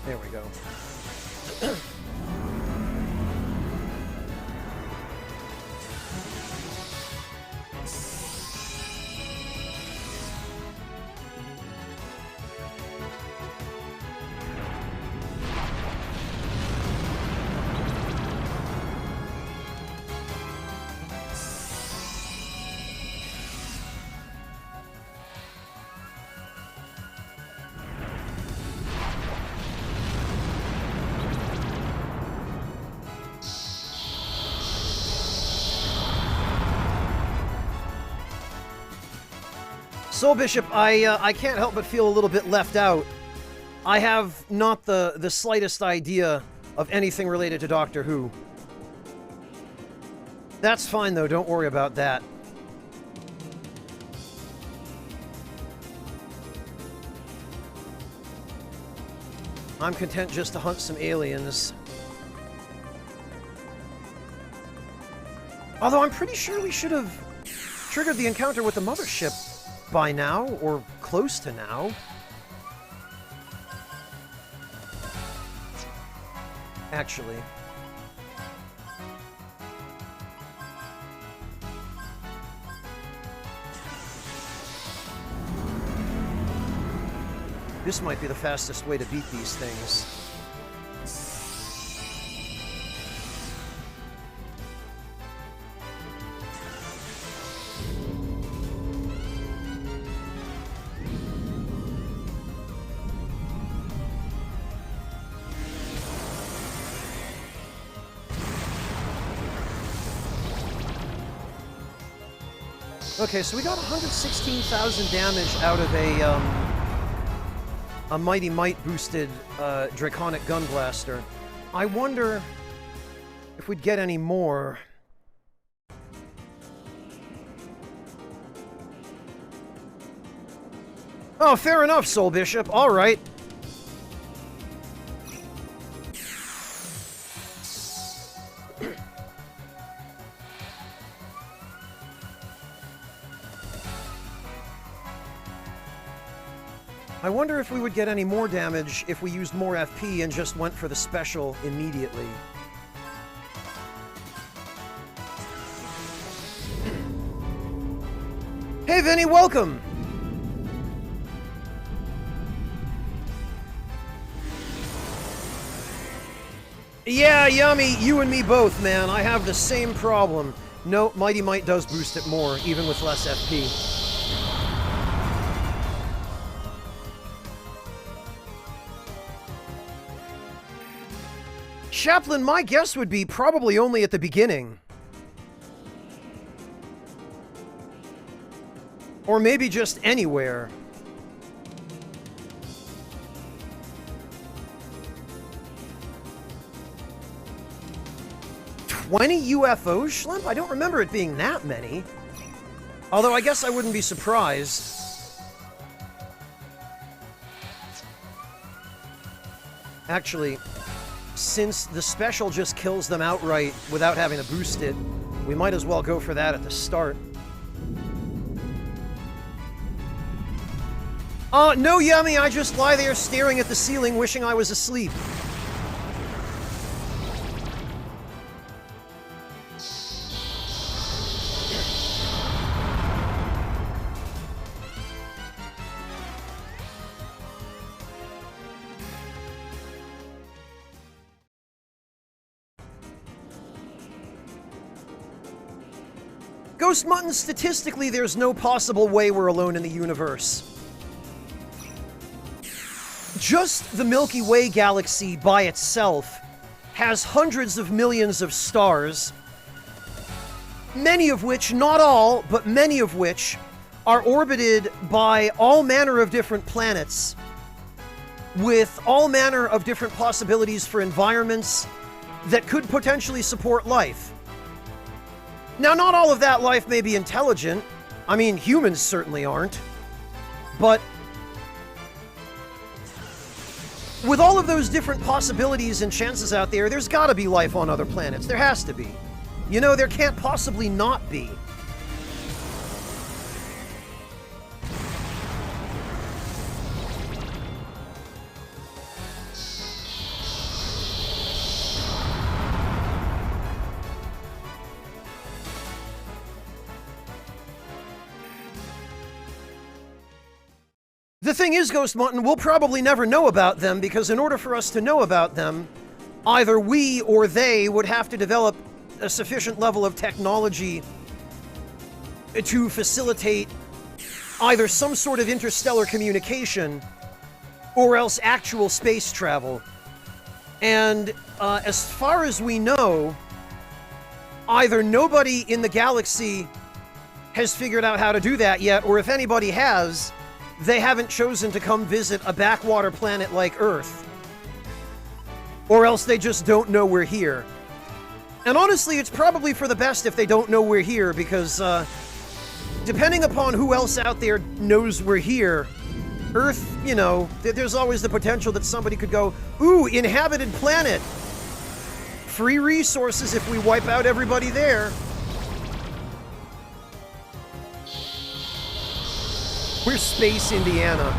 There we go. Soul Bishop, I can't help but feel a little bit left out. I have not the slightest idea of anything related to Doctor Who. That's fine, though. Don't worry about that. I'm content just to hunt some aliens. Although I'm pretty sure we should have triggered the encounter with the mothership by now, or close to now. Actually. This might be the fastest way to beat these things. Okay, so we got 116,000 damage out of a Mighty Might boosted Draconic Gun Blaster. I wonder if we'd get any more. Oh, fair enough, Soul Bishop. All right. I wonder if we would get any more damage if we used more FP and just went for the special immediately. Hey Vinny, welcome! Yeah, Yummy, you and me both, man. I have the same problem. No, Mighty Might does boost it more, even with less FP. Chaplain, my guess would be probably only at the beginning. Or maybe just anywhere. $20 UFOs, Schlemp? I don't remember it being that many. Although I guess I wouldn't be surprised. Actually, since the special just kills them outright without having to boost it, we might as well go for that at the start. No, Yummy, I just lie there staring at the ceiling wishing I was asleep. Ghost Mutton, statistically, there's no possible way we're alone in the universe. Just the Milky Way galaxy by itself has hundreds of millions of stars, many of which, not all, but many of which, are orbited by all manner of different planets with all manner of different possibilities for environments that could potentially support life. Now, not all of that life may be intelligent. I mean, humans certainly aren't. But with all of those different possibilities and chances out there, there's gotta be life on other planets. There has to be. You know, there can't possibly not be. The thing is, Ghost Mutton, we'll probably never know about them because in order for us to know about them, either we or they would have to develop a sufficient level of technology to facilitate either some sort of interstellar communication or else actual space travel. And as far as we know, either nobody in the galaxy has figured out how to do that yet, or if anybody has, they haven't chosen to come visit a backwater planet like Earth. Or else they just don't know we're here. And honestly, it's probably for the best if they don't know we're here, because depending upon who else out there knows we're here, Earth, you know, there's always the potential that somebody could go, ooh, inhabited planet! Free resources if we wipe out everybody there. We're Space Indiana.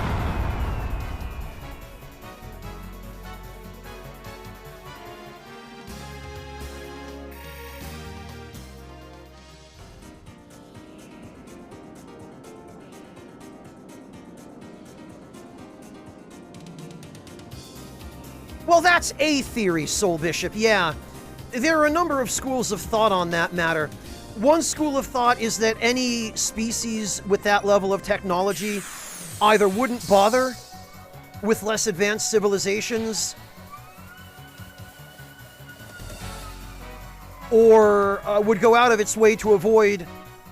Well, that's a theory, Soul Bishop, yeah. There are a number of schools of thought on that matter. One school of thought is that any species with that level of technology either wouldn't bother with less advanced civilizations or would go out of its way to avoid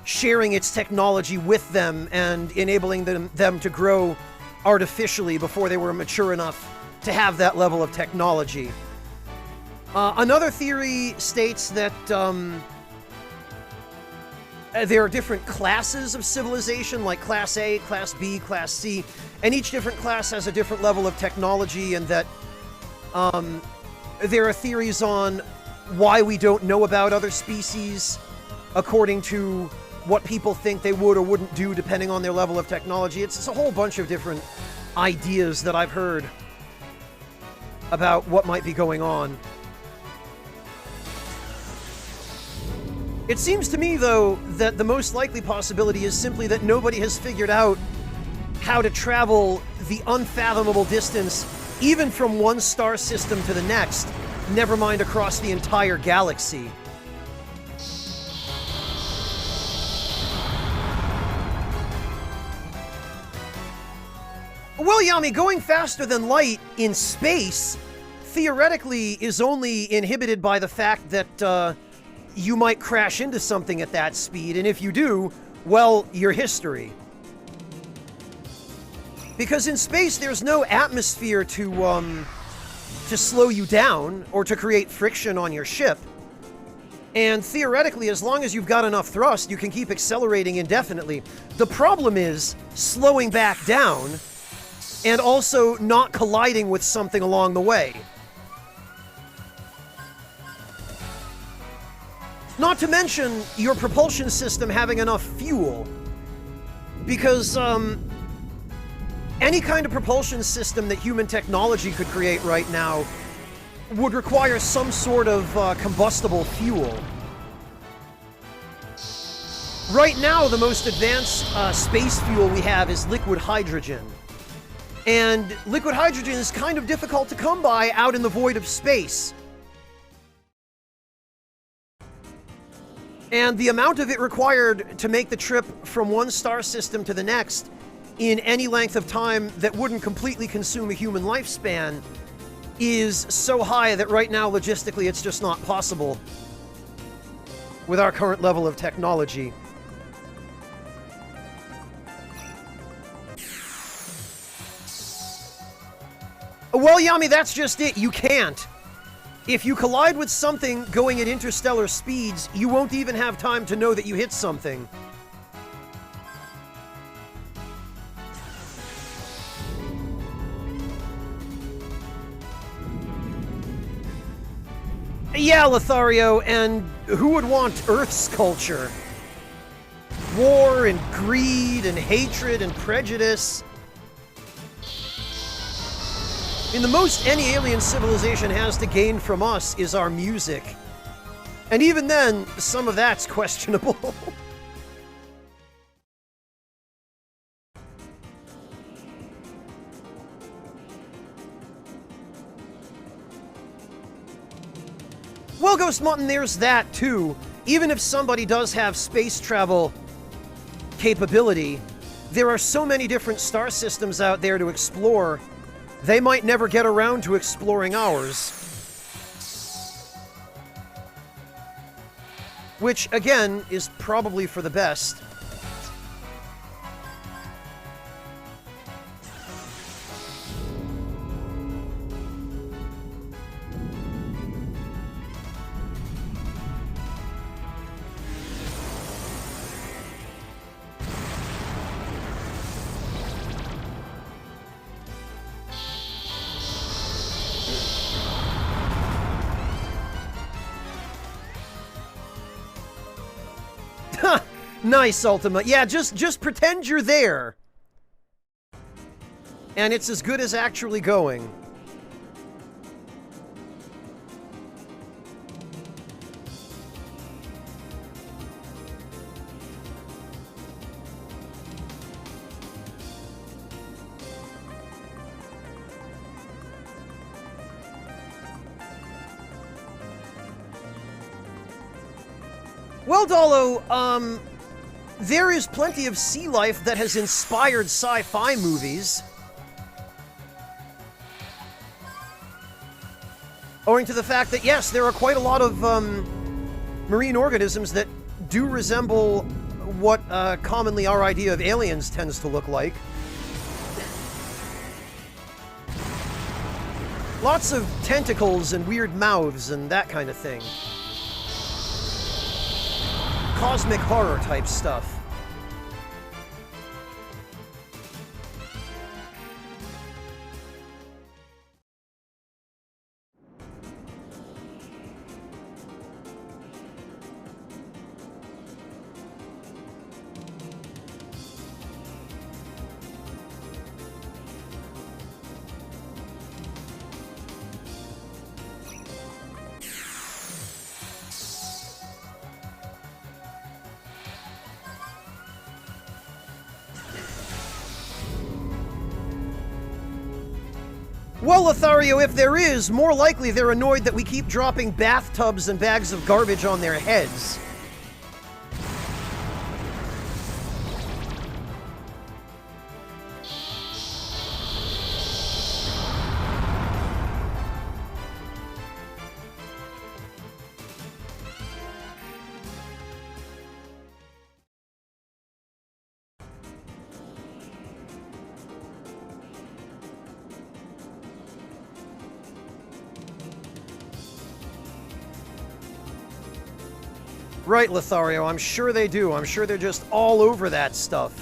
sharing its technology with them and enabling them to grow artificially before they were mature enough to have that level of technology. Another theory states that there are different classes of civilization, like Class A, Class B, Class C, and each different class has a different level of technology, and that there are theories on why we don't know about other species according to what people think they would or wouldn't do depending on their level of technology. It's a whole bunch of different ideas that I've heard about what might be going on. It seems to me, though, that the most likely possibility is simply that nobody has figured out how to travel the unfathomable distance, even from one star system to the next, never mind across the entire galaxy. Well, Yami, going faster than light in space theoretically is only inhibited by the fact that you might crash into something at that speed, and if you do, well, you're history. Because in space, there's no atmosphere to slow you down or to create friction on your ship. And theoretically, as long as you've got enough thrust, you can keep accelerating indefinitely. The problem is slowing back down and also not colliding with something along the way. Not to mention your propulsion system having enough fuel. Because any kind of propulsion system that human technology could create right now would require some sort of combustible fuel. Right now, the most advanced space fuel we have is liquid hydrogen. And liquid hydrogen is kind of difficult to come by out in the void of space. And the amount of it required to make the trip from one star system to the next in any length of time that wouldn't completely consume a human lifespan is so high that right now, logistically, it's just not possible with our current level of technology. Well, Yami, that's just it. You can't. If you collide with something going at interstellar speeds, you won't even have time to know that you hit something. Yeah, Lothario, and who would want Earth's culture? War and greed and hatred and prejudice. I mean, the most any alien civilization has to gain from us is our music. And even then, some of that's questionable. Well, Ghost Mutton, there's that, too. Even if somebody does have space travel capability, there are so many different star systems out there to explore, they might never get around to exploring ours. Which, again, is probably for the best. Nice, Ultima. Yeah, just pretend you're there. And it's as good as actually going. Well, Dolo, there is plenty of sea life that has inspired sci-fi movies. Owing to the fact that, yes, there are quite a lot of marine organisms that do resemble what commonly our idea of aliens tends to look like. Lots of tentacles and weird mouths and that kind of thing. Cosmic horror type stuff. Well, Lothario, if there is, more likely they're annoyed that we keep dropping bathtubs and bags of garbage on their heads. Right, Lothario, I'm sure they do. I'm sure they're just all over that stuff.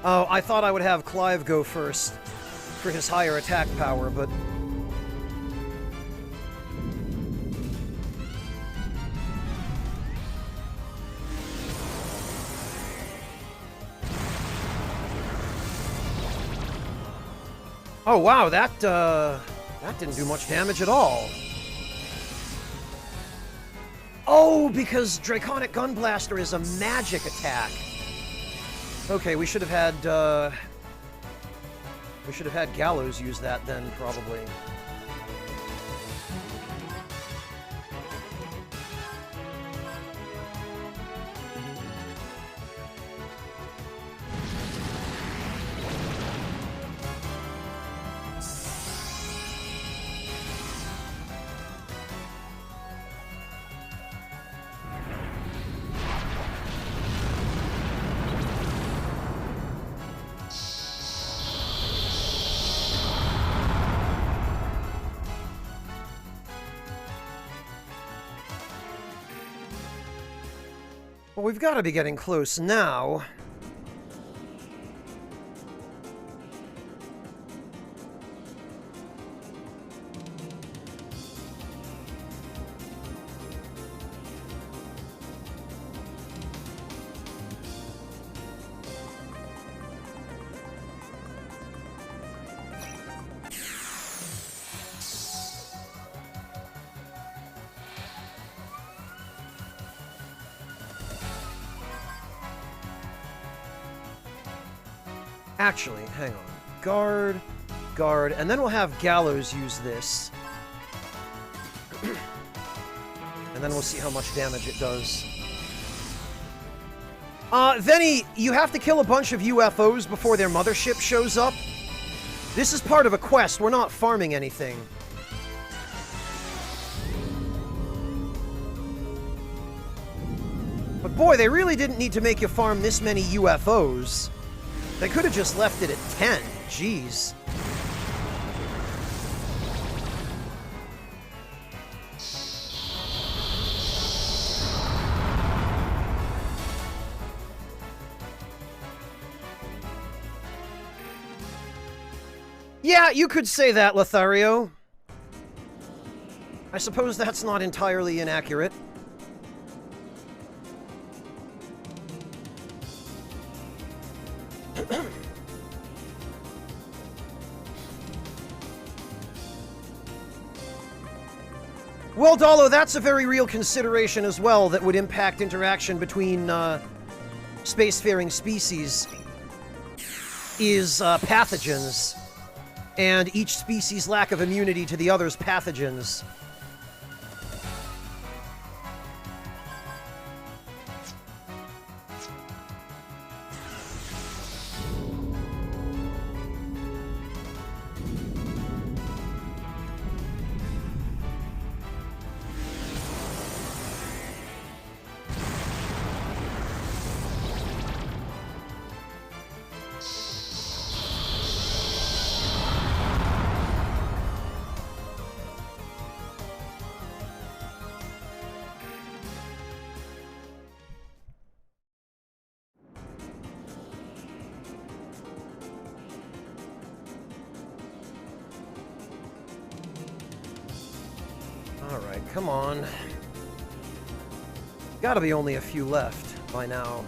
Oh, I thought I would have Clive go first for his higher attack power, but... Oh, wow, that didn't do much damage at all. Oh, because Draconic Gunblaster is a magic attack. Okay, we should have had Gallows use that then, probably. Well, we've got to be getting close now. Actually, hang on. Guard, guard, and then we'll have Gallows use this. And then we'll see how much damage it does. Venny, you have to kill a bunch of UFOs before their mothership shows up. This is part of a quest. We're not farming anything. But boy, they really didn't need to make you farm this many UFOs. They could have just left it at 10. Jeez. Yeah, you could say that, Lothario. I suppose that's not entirely inaccurate. Well, Dalo, that's a very real consideration as well that would impact interaction between spacefaring species, is pathogens, and each species' lack of immunity to the other's pathogens. Alright, come on. Gotta be only a few left by now.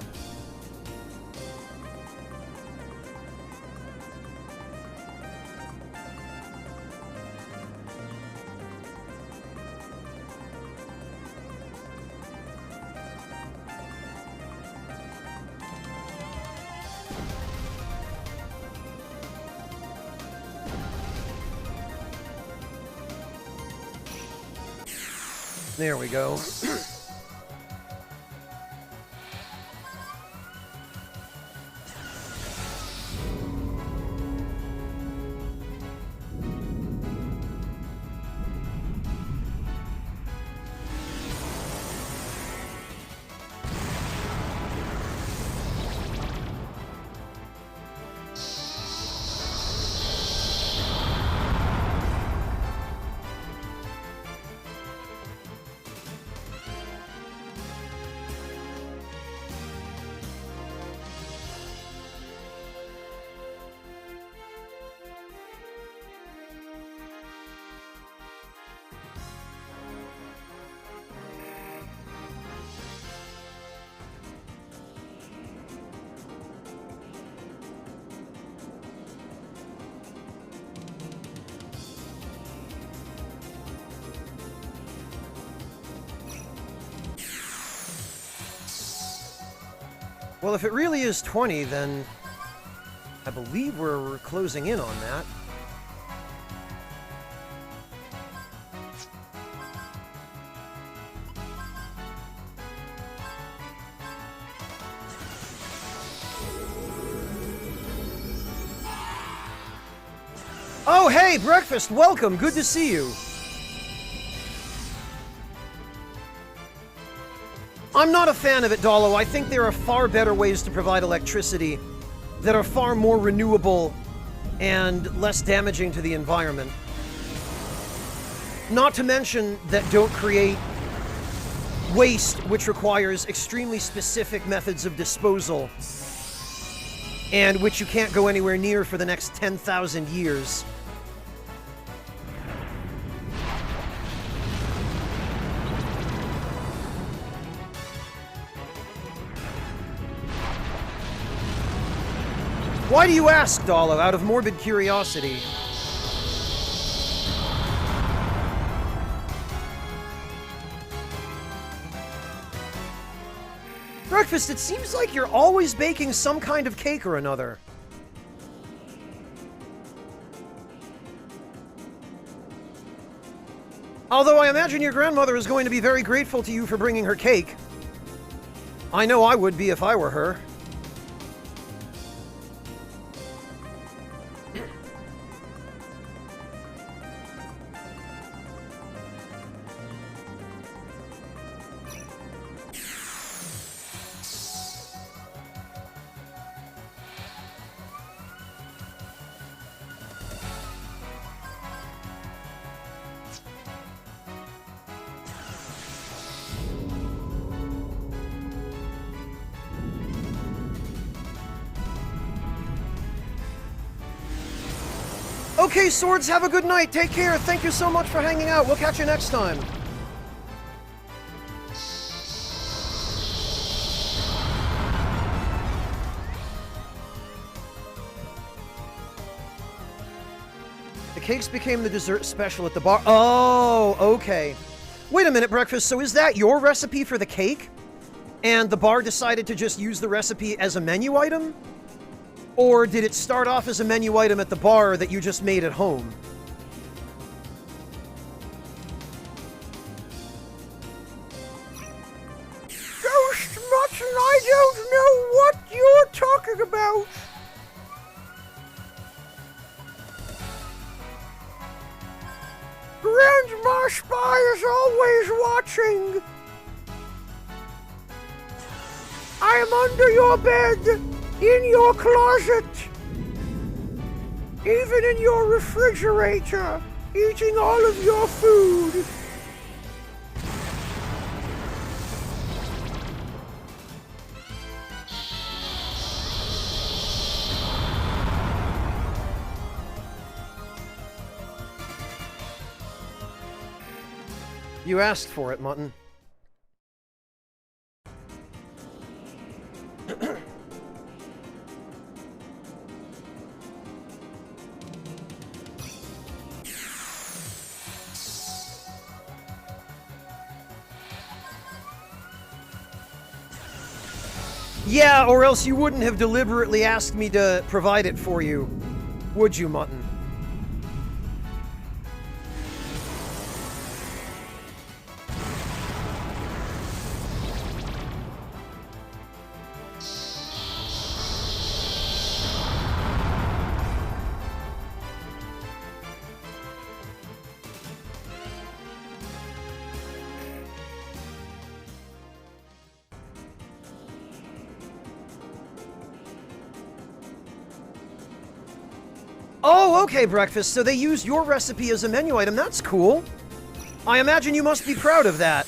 There we go. Well, if it really is 20, then I believe we're closing in on that. Oh, hey, Breakfast, welcome. Good to see you. I'm not a fan of it, Dalo. I think there are far better ways to provide electricity that are far more renewable and less damaging to the environment. Not to mention that don't create waste which requires extremely specific methods of disposal, and which you can't go anywhere near for the next 10,000 years. Why do you ask, Dalo? Out of morbid curiosity. Breakfast, it seems like you're always baking some kind of cake or another. Although I imagine your grandmother is going to be very grateful to you for bringing her cake. I know I would be if I were her. Okay, Swords, have a good night. Take care. Thank you so much for hanging out. We'll catch you next time. The cakes became the dessert special at the bar. Oh, okay. Wait a minute, Breakfast. So is that your recipe for the cake? And the bar decided to just use the recipe as a menu item? Or did it start off as a menu item at the bar that you just made at home? Ghost Mutton, I don't know what you're talking about. Grandma Spy is always watching. I am under your bed. In your closet, even in your refrigerator, eating all of your food. You asked for it, Mutton. Yeah, or else you wouldn't have deliberately asked me to provide it for you, would you, Mutton? Oh, okay, Breakfast. So they used your recipe as a menu item. That's cool. I imagine you must be proud of that.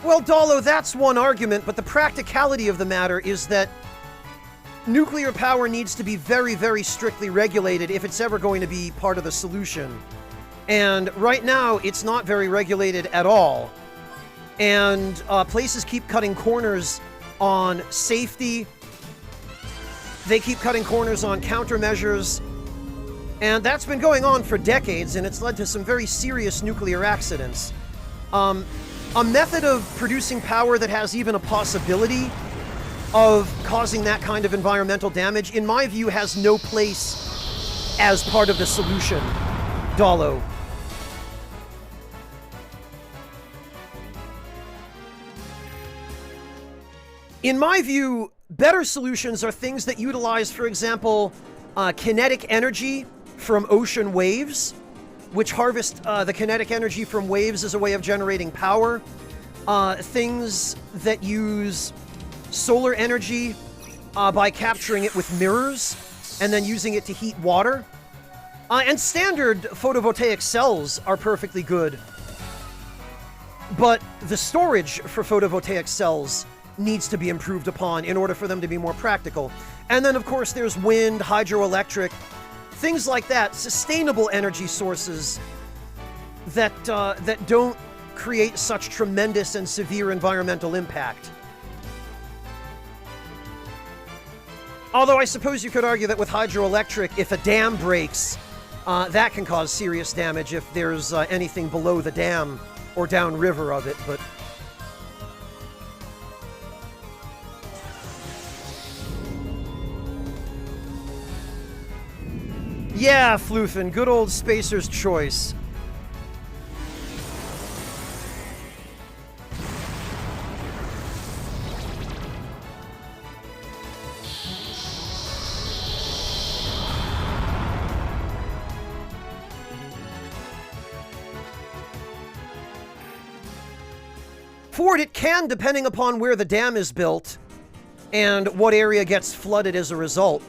Well, Dalo, that's one argument, but the practicality of the matter is that nuclear power needs to be very, very strictly regulated if it's ever going to be part of the solution. And right now, it's not very regulated at all. And places keep cutting corners on safety. They keep cutting corners on countermeasures. And that's been going on for decades, and it's led to some very serious nuclear accidents. A method of producing power that has even a possibility of causing that kind of environmental damage, in my view, has no place as part of the solution, Dalo. In my view, better solutions are things that utilize, for example, kinetic energy from ocean waves, which harvest the kinetic energy from waves as a way of generating power. Things that use solar energy by capturing it with mirrors and then using it to heat water. And standard photovoltaic cells are perfectly good. But the storage for photovoltaic cells needs to be improved upon in order for them to be more practical. And then, of course, there's wind, hydroelectric, things like that, sustainable energy sources that don't create such tremendous and severe environmental impact. Although I suppose you could argue that with hydroelectric, if a dam breaks, that can cause serious damage if there's anything below the dam or downriver of it, but... Yeah, Floofin, good old Spacer's Choice. Ford, it can, depending upon where the dam is built and what area gets flooded as a result.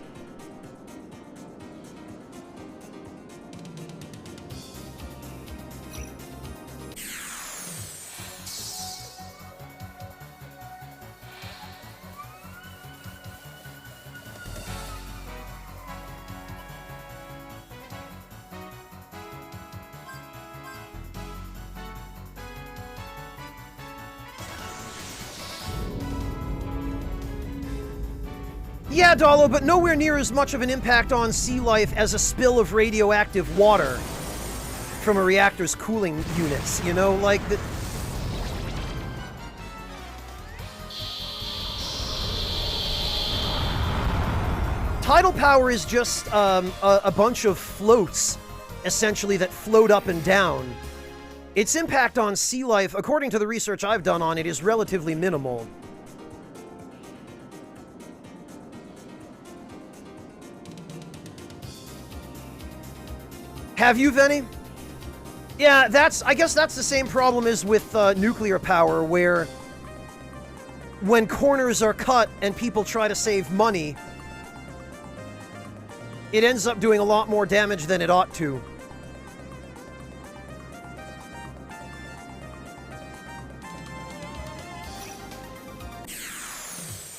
Yeah, Dalo, but nowhere near as much of an impact on sea life as a spill of radioactive water from a reactor's cooling units, you know, like the... Tidal power is just a bunch of floats, essentially, that float up and down. Its impact on sea life, according to the research I've done on it, is relatively minimal. Have you, Venny? Yeah, I guess that's the same problem as with nuclear power, where when corners are cut and people try to save money, it ends up doing a lot more damage than it ought to.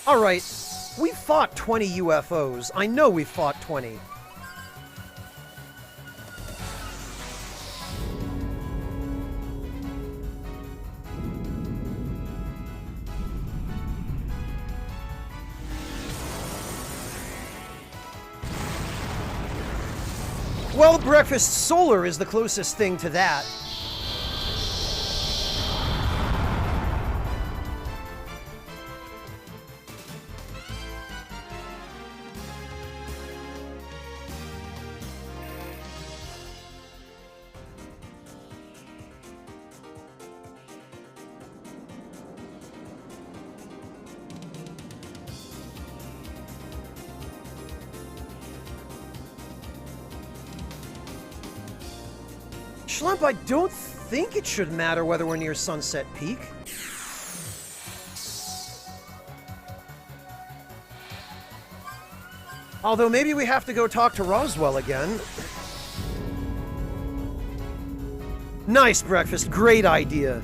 Alright, we fought 20 UFOs. I know we fought 20. Well, Breakfast Solar is the closest thing to that. Schlemp, I don't think it should matter whether we're near Sunset Peak. Although maybe we have to go talk to Roswell again. Nice, Breakfast. Great idea.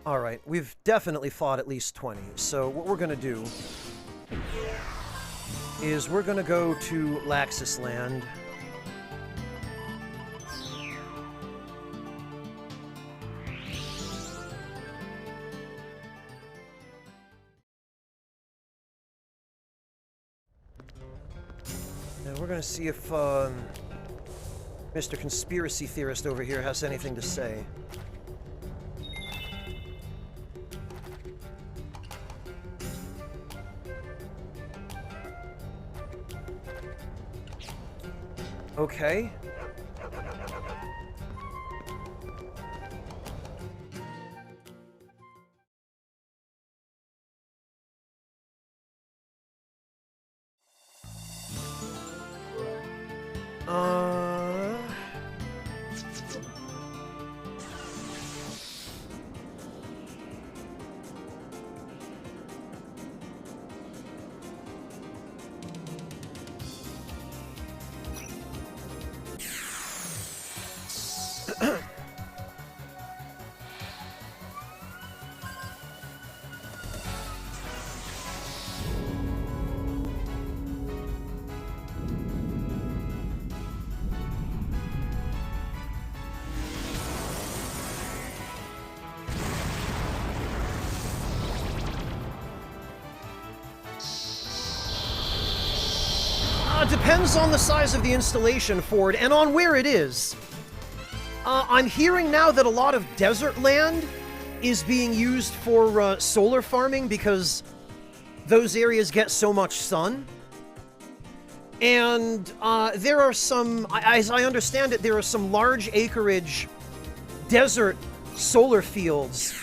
Alright, we've definitely fought at least 20, so what we're gonna do is we're gonna go to Laxus Land. And we're gonna see if Mr. Conspiracy Theorist over here has anything to say. Okay. Uh... Depends on the size of the installation, Ford, and on where it is. I'm hearing now that a lot of desert land is being used for solar farming because those areas get so much sun. And there are some, as I understand it, there are some large acreage desert solar fields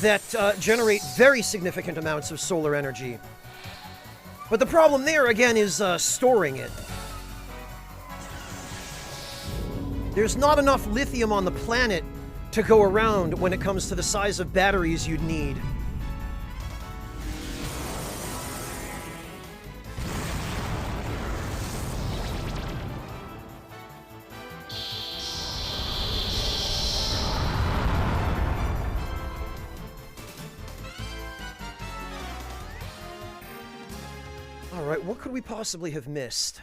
that generate very significant amounts of solar energy. But the problem there, again, is storing it. There's not enough lithium on the planet to go around when it comes to the size of batteries you'd need. Alright, what could we possibly have missed?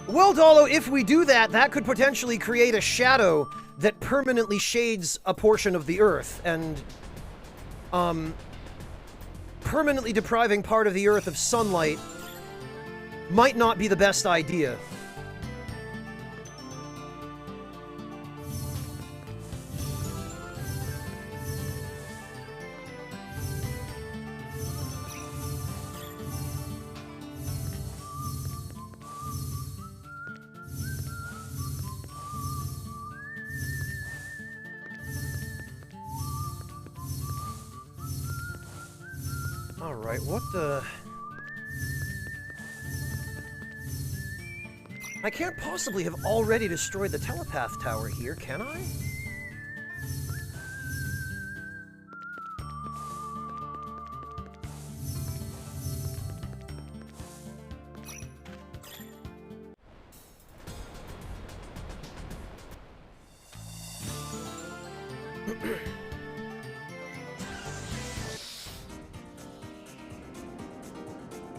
Well, Dolo, if we do that, that could potentially create a shadow that permanently shades a portion of the Earth, and, permanently depriving part of the Earth of sunlight might not be the best idea. Alright, what the... I can't possibly have already destroyed the telepath tower here, can I?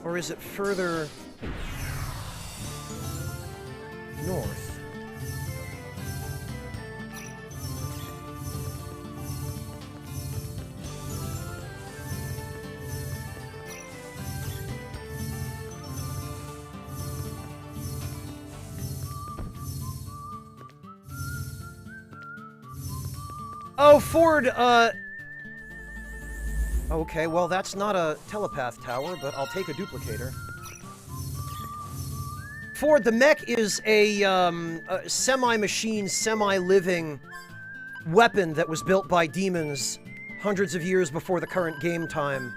Or is it further north? Oh, Ford, okay, well, that's not a telepath tower, but I'll take a duplicator. Ford, the mech is a semi-machine, semi-living weapon that was built by demons hundreds of years before the current game time.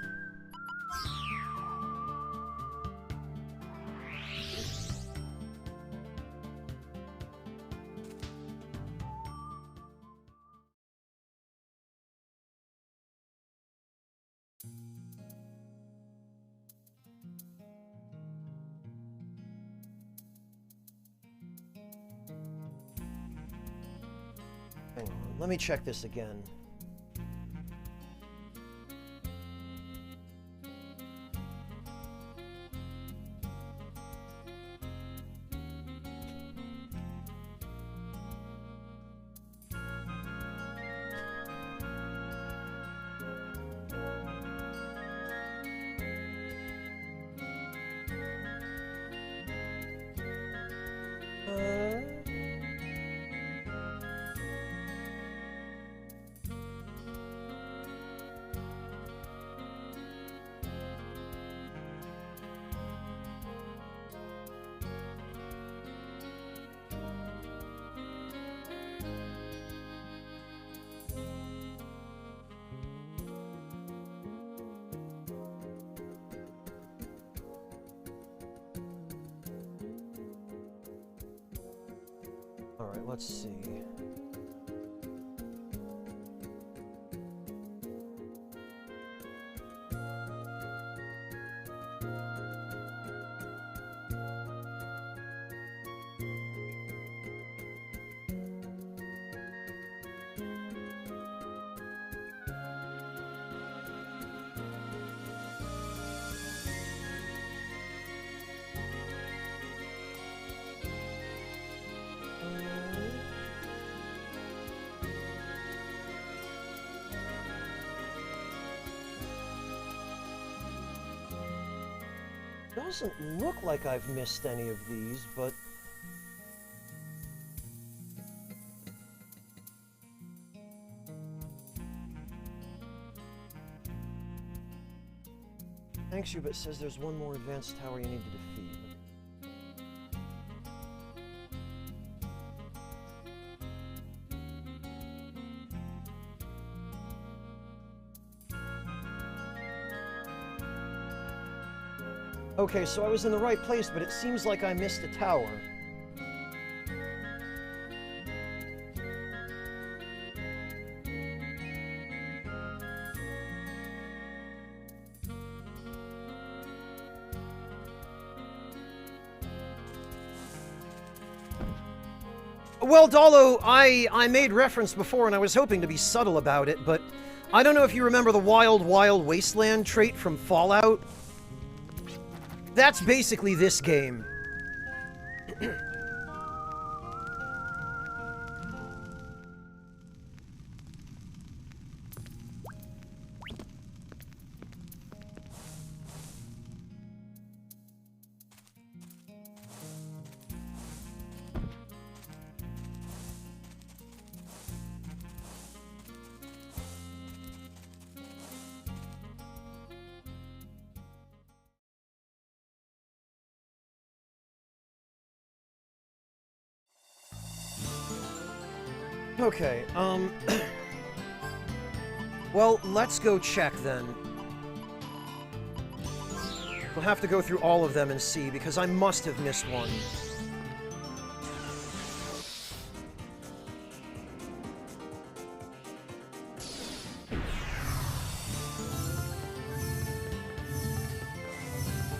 Hang on, let me check this again. Alright, let's see. Doesn't look like I've missed any of these, but... Thanks you, but says there's one more advanced tower you need to defeat. Okay, so I was in the right place, but it seems like I missed a tower. Well, Dalo, I made reference before, and I was hoping to be subtle about it, but I don't know if you remember the Wild Wild Wasteland trait from Fallout. That's basically this game. Okay, well, let's go check then. We'll have to go through all of them and see, because I must have missed one.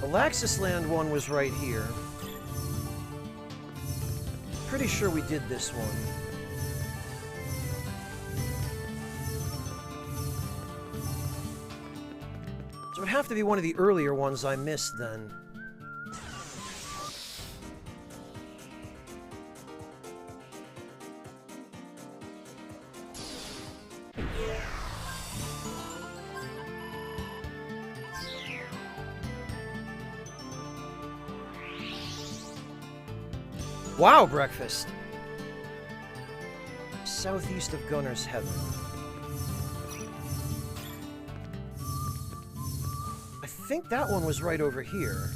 The Laxisland one was right here. Pretty sure we did this one. So it would have to be one of the earlier ones I missed then. Wow, breakfast! Southeast of Gunner's Heaven. I think that one was right over here.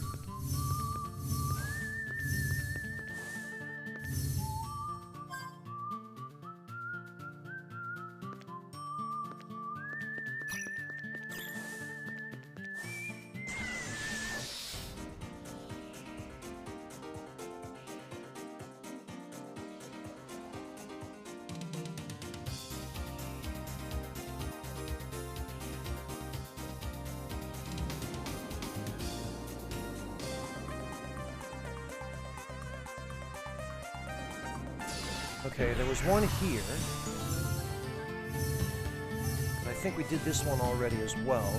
Okay, there was one here. think we did this one already as well.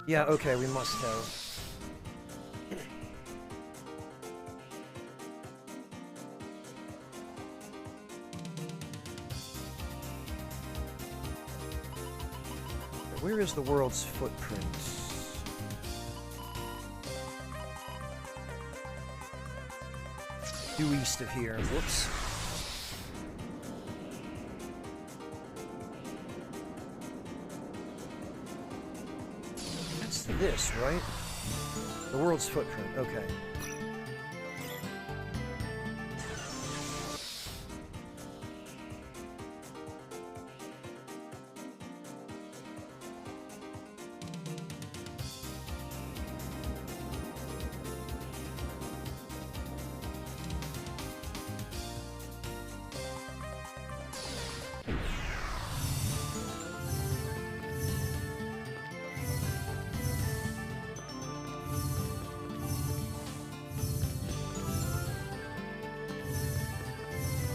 Yeah, okay, we must have. Where is the world's footprint? Due east of here. Whoops. That's this, right? The world's footprint, okay.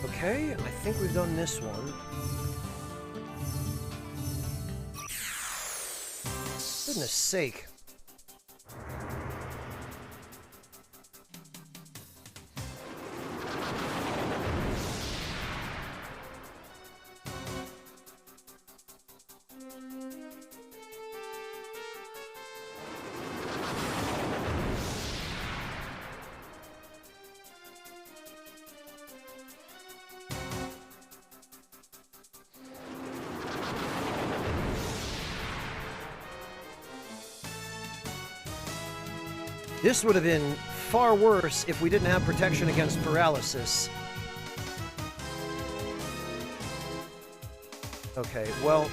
Okay, I think we've done this one. Goodness sake. This would have been far worse if we didn't have protection against paralysis. Okay, well...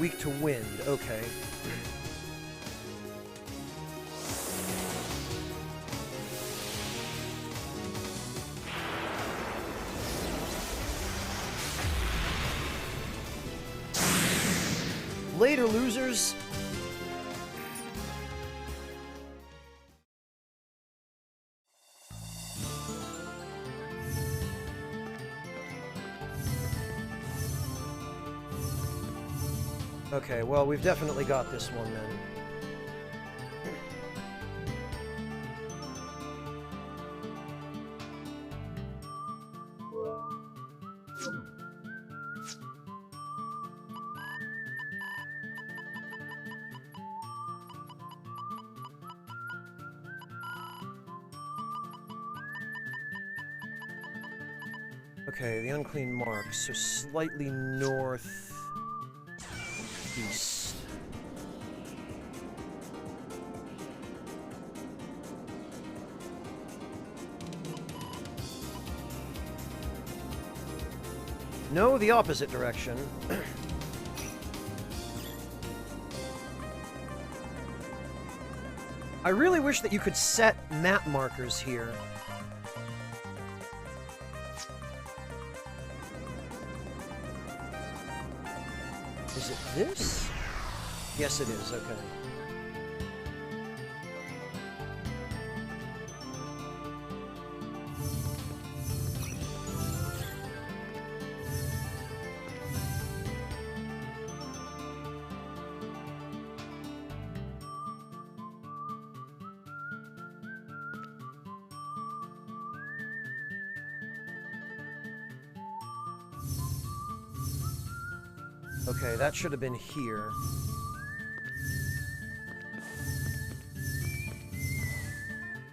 Weak to wind, okay. Later, losers. Okay, well, we've definitely got this one then. Okay, the unclean marks, so slightly northeast. No, the opposite direction. I really wish that you could set map markers here. Is it this? Yes, it is, okay. Okay, that should have been here.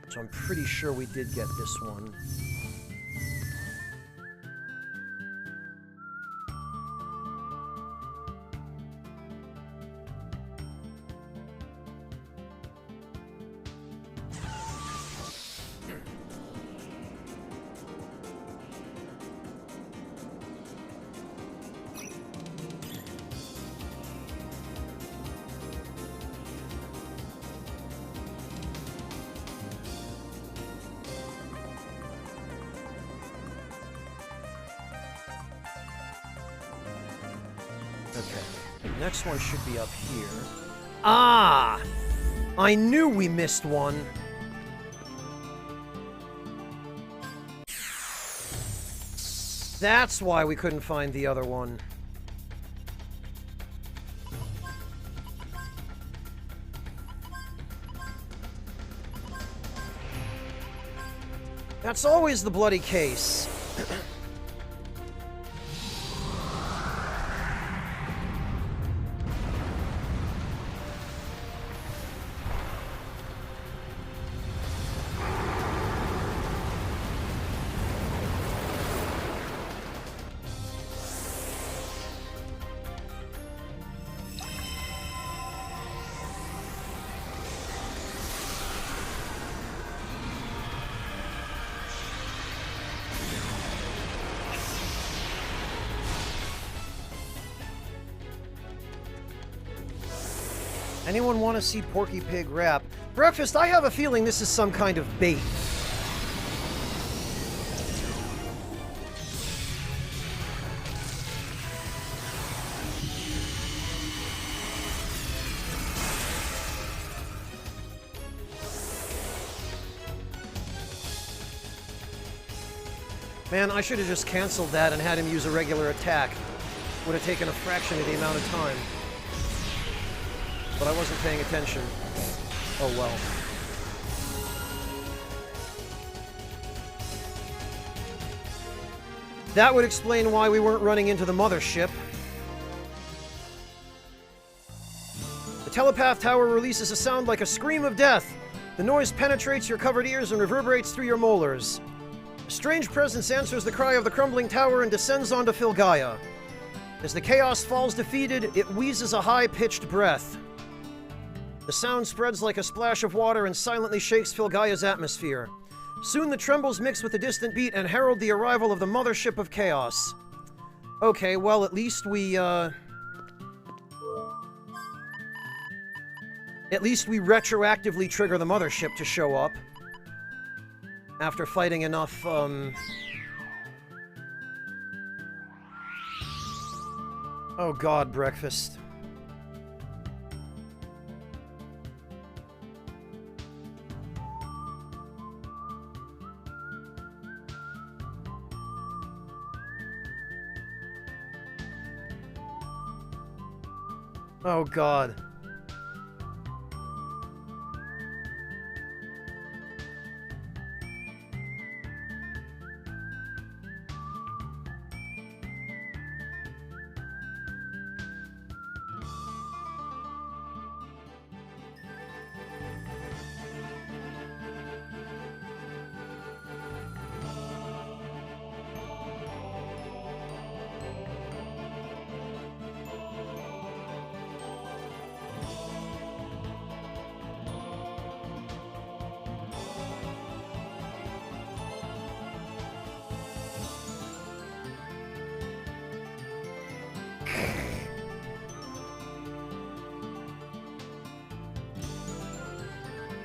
So I'm pretty sure we did get this one. Okay. The next one should be up here. Ah! I knew we missed one. That's why we couldn't find the other one. That's always the bloody case. Anyone want to see Porky Pig rap? Breakfast, I have a feeling this is some kind of bait. Man, I should have just canceled that and had him use a regular attack. Would have taken a fraction of the amount of time. But I wasn't paying attention. Oh well. That would explain why we weren't running into the mothership. The telepath tower releases a sound like a scream of death. The noise penetrates your covered ears and reverberates through your molars. A strange presence answers the cry of the crumbling tower and descends onto Filgaia. As the chaos falls defeated, it wheezes a high-pitched breath. The sound spreads like a splash of water and silently shakes Filgaia's atmosphere. Soon the trembles mix with the distant beat and herald the arrival of the mothership of chaos. Okay, well, at least we retroactively trigger the mothership to show up. After fighting enough, Oh god, breakfast. Oh god.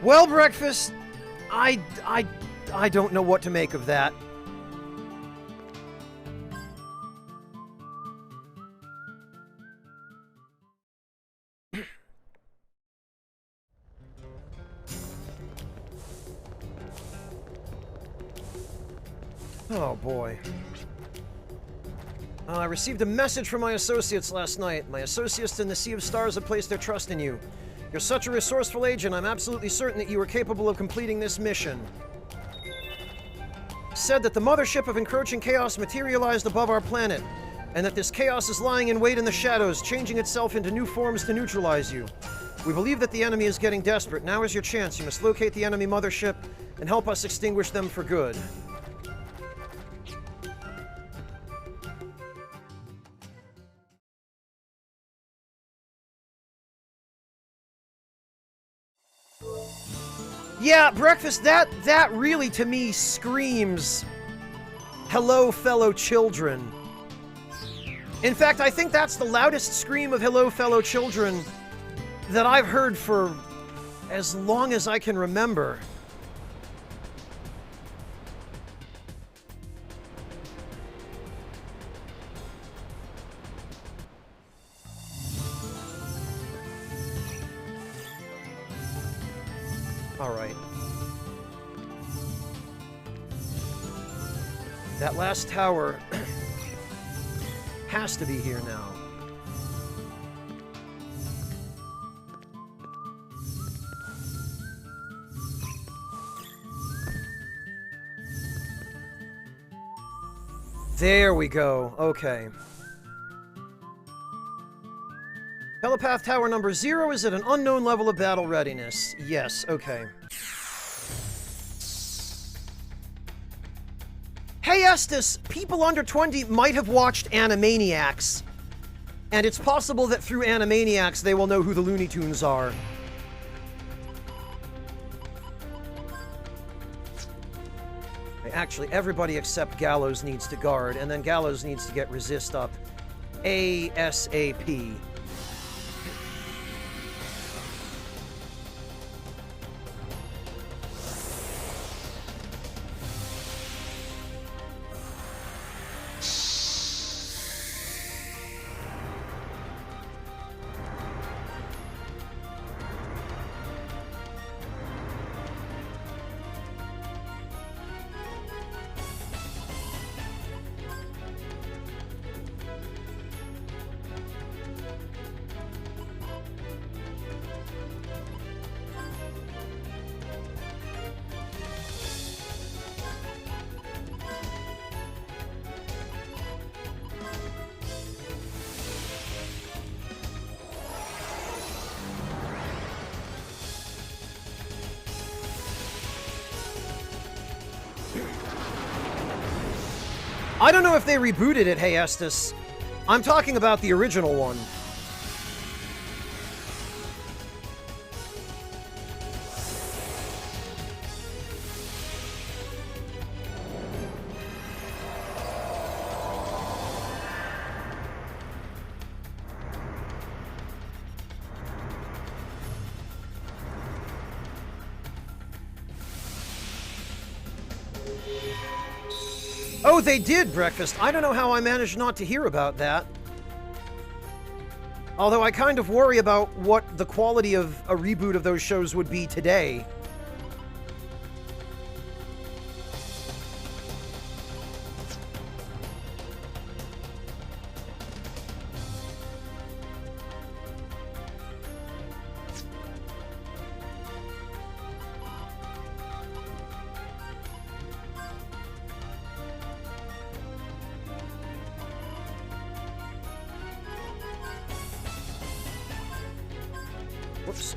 Well, breakfast, I don't know what to make of that. Oh boy. I received a message from my associates last night. My associates in the Sea of Stars have placed their trust in you. You're such a resourceful agent, I'm absolutely certain that you are capable of completing this mission. Said that the mothership of encroaching chaos materialized above our planet, and that this chaos is lying in wait in the shadows, changing itself into new forms to neutralize you. We believe that the enemy is getting desperate. Now is your chance. You must locate the enemy mothership and help us extinguish them for good. Yeah, breakfast, that really to me screams, hello, fellow children. In fact, I think that's the loudest scream of hello, fellow children that I've heard for as long as I can remember. Alright. That last tower has to be here now. There we go. Okay. Telepath Tower number 0 is at an unknown level of battle readiness. Yes, okay. Hey Estes, people under 20 might have watched Animaniacs. And it's possible that through Animaniacs they will know who the Looney Tunes are. Actually, everybody except Gallows needs to guard, and then Gallows needs to get resist up ASAP. I don't know if they rebooted it, hey Estes. I'm talking about the original one. Oh, they did, Breakfast. I don't know how I managed not to hear about that. Although I kind of worry about what the quality of a reboot of those shows would be today. Whoops,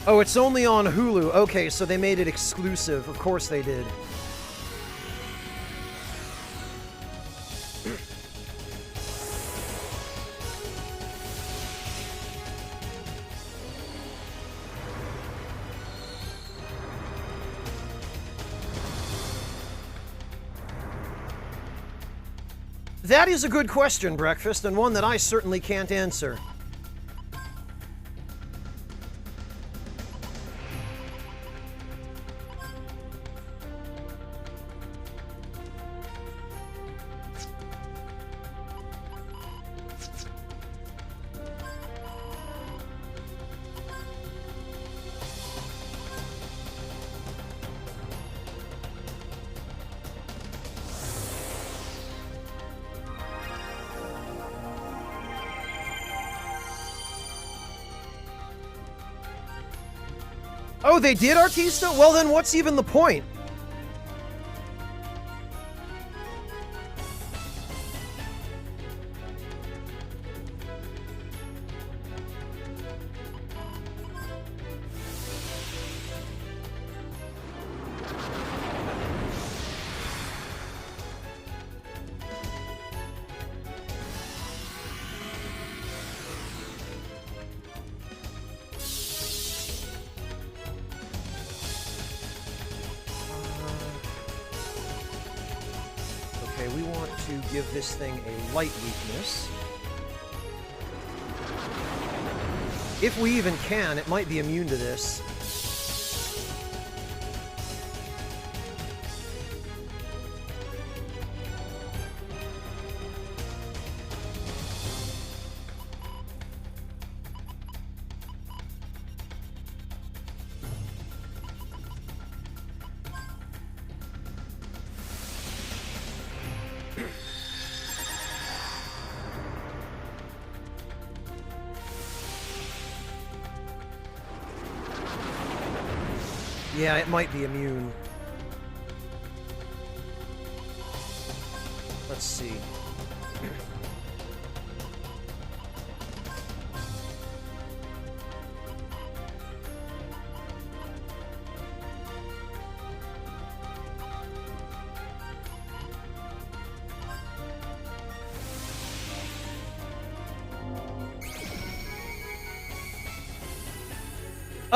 Oh, it's only on Hulu. Okay, so they made it exclusive. Of course they did. That is a good question, Breakfast, and one that I certainly can't answer. Oh, they did, Artista? Well, then what's even the point? Okay, we want to give this thing a light weakness. If we even can, it might be immune to this. Yeah, it might be immune. Let's see.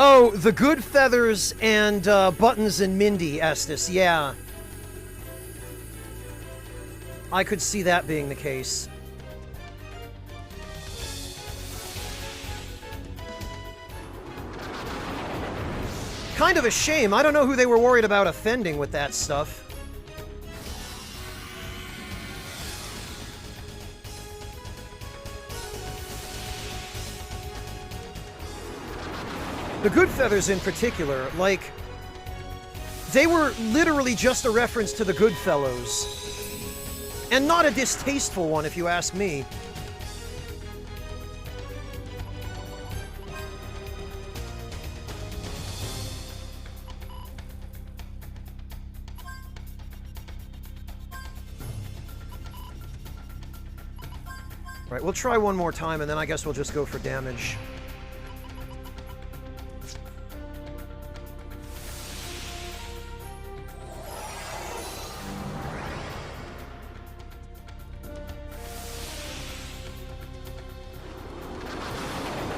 Oh, the good feathers and Buttons and Mindy, Estes, yeah. I could see that being the case. Kind of a shame. I don't know who they were worried about offending with that stuff. The good feathers in particular, like, they were literally just a reference to the Goodfellows. And not a distasteful one, if you ask me. Right, we'll try one more time, and then I guess we'll just go for damage.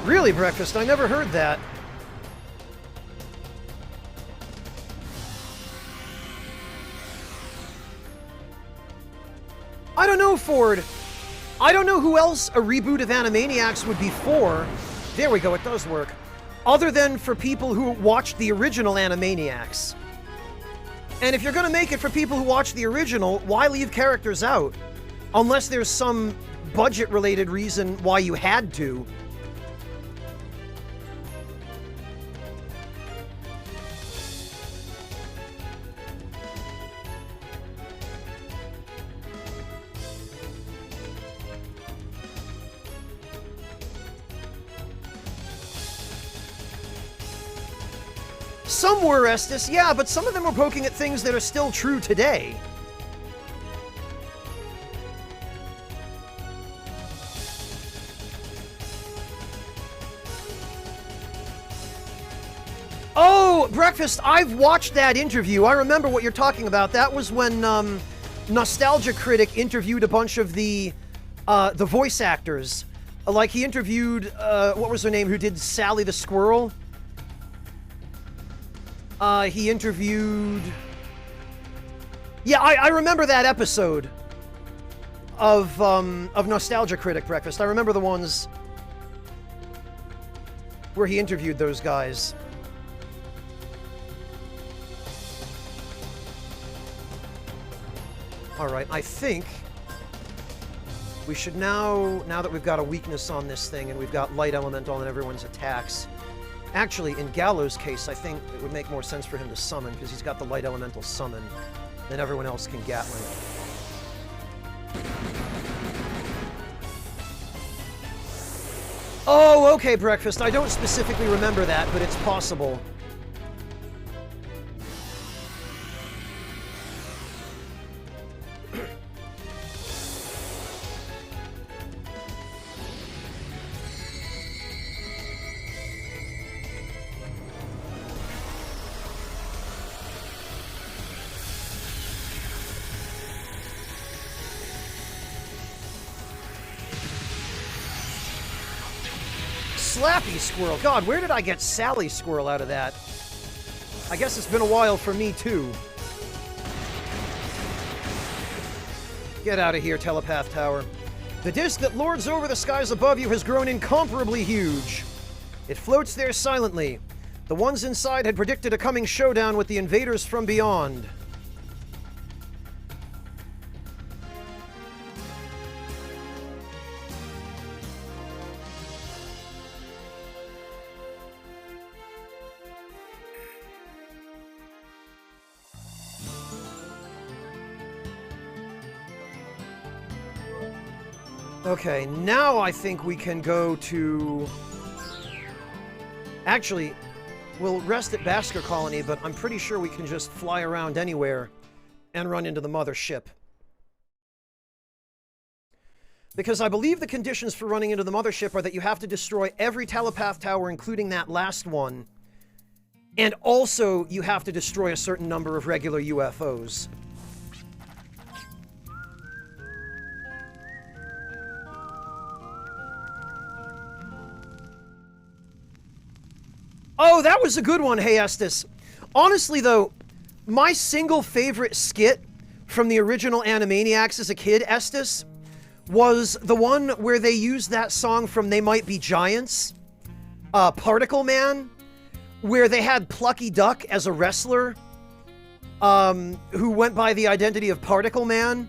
Really, Breakfast? I never heard that. I don't know, Ford. I don't know who else a reboot of Animaniacs would be for. There we go, it does work. Other than for people who watched the original Animaniacs. And if you're gonna make it for people who watched the original, why leave characters out? Unless there's some budget-related reason why you had to. Some were, Estes, yeah, but some of them were poking at things that are still true today. Oh, Breakfast, I've watched that interview. I remember what you're talking about. That was when Nostalgia Critic interviewed a bunch of the voice actors. Like, he interviewed, what was her name, who did Sally the Squirrel? He interviewed... Yeah, I remember that episode of Nostalgia Critic Breakfast. I remember the ones where he interviewed those guys. Alright, I think we should now that we've got a weakness on this thing and we've got light elemental on everyone's attacks... Actually, in Gallo's case, I think it would make more sense for him to summon, because he's got the light elemental summon. Then everyone else can Gatling. Oh, okay, Breakfast. I don't specifically remember that, but it's possible. Slappy Squirrel. God, where did I get Sally Squirrel out of that? I guess it's been a while for me, too. Get out of here, telepath tower. The disk that lords over the skies above you has grown incomparably huge. It floats there silently. The ones inside had predicted a coming showdown with the invaders from beyond. Okay, now I think we can go to... Actually, we'll rest at Basker Colony, but I'm pretty sure we can just fly around anywhere and run into the mothership. Because I believe the conditions for running into the mothership are that you have to destroy every telepath tower, including that last one. And also, you have to destroy a certain number of regular UFOs. Oh, that was a good one, hey Estes. Honestly, though, my single favorite skit from the original Animaniacs as a kid, Estes, was the one where they used that song from They Might Be Giants, Particle Man, where they had Plucky Duck as a wrestler, who went by the identity of Particle Man,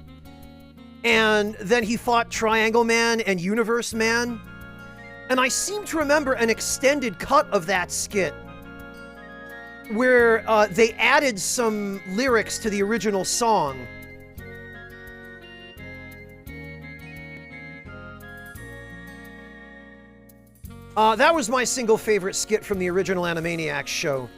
and then he fought Triangle Man and Universe Man. And I seem to remember an extended cut of that skit where they added some lyrics to the original song. That was my single favorite skit from the original Animaniacs show.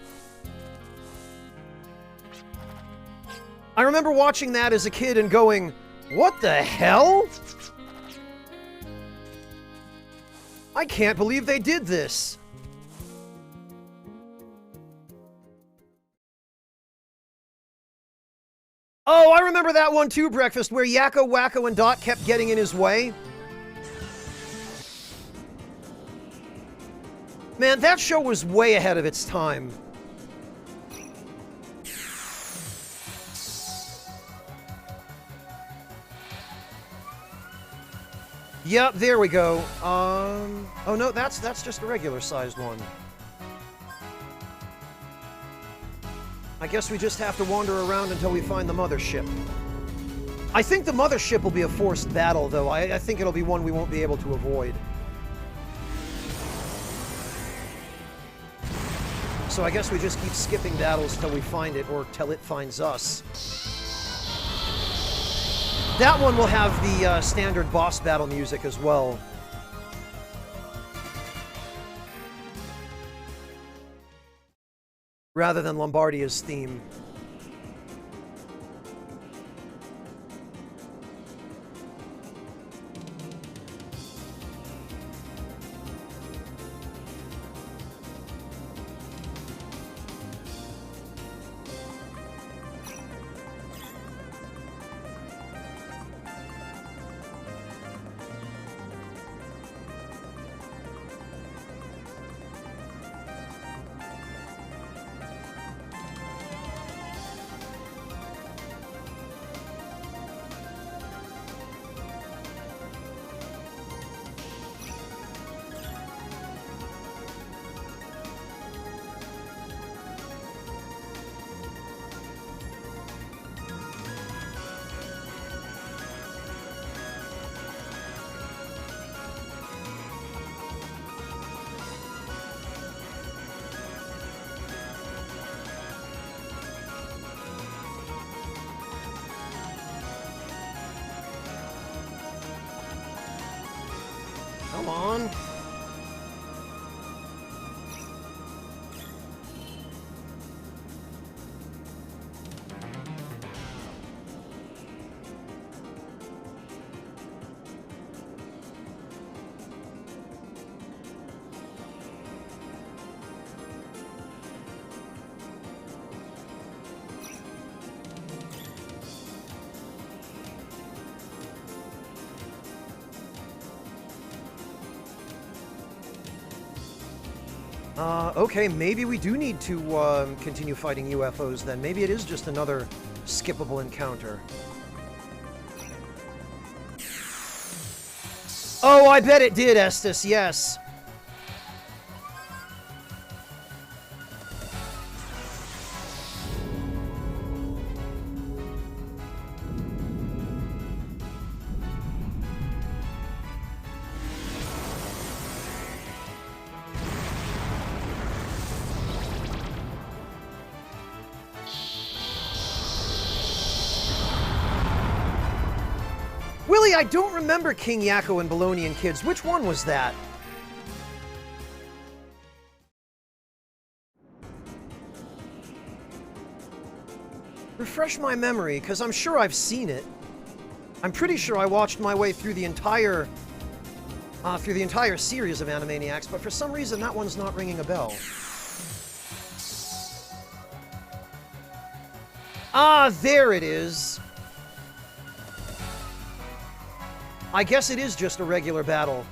I remember watching that as a kid and going, "What the hell? I can't believe they did this." Oh, I remember that one too, Breakfast, where Yakko, Wacko, and Dot kept getting in his way. Man, that show was way ahead of its time. Yep, there we go. Oh no, that's just a regular-sized one. I guess we just have to wander around until we find the mothership. I think the mothership will be a forced battle, though. I think it'll be one we won't be able to avoid. So I guess we just keep skipping battles till we find it, or till it finds us. That one will have the standard boss battle music as well. Rather than Lombardia's theme. Come on. Okay, maybe we do need to continue fighting UFOs then. Maybe it is just another skippable encounter. Oh, I bet it did, Estes, yes. Willie, I don't remember King Yakko and Balonian Kids. Which one was that? Refresh my memory, because I'm sure I've seen it. I'm pretty sure I watched my way through the entire series of Animaniacs, but for some reason that one's not ringing a bell. Ah, there it is. I guess it is just a regular battle.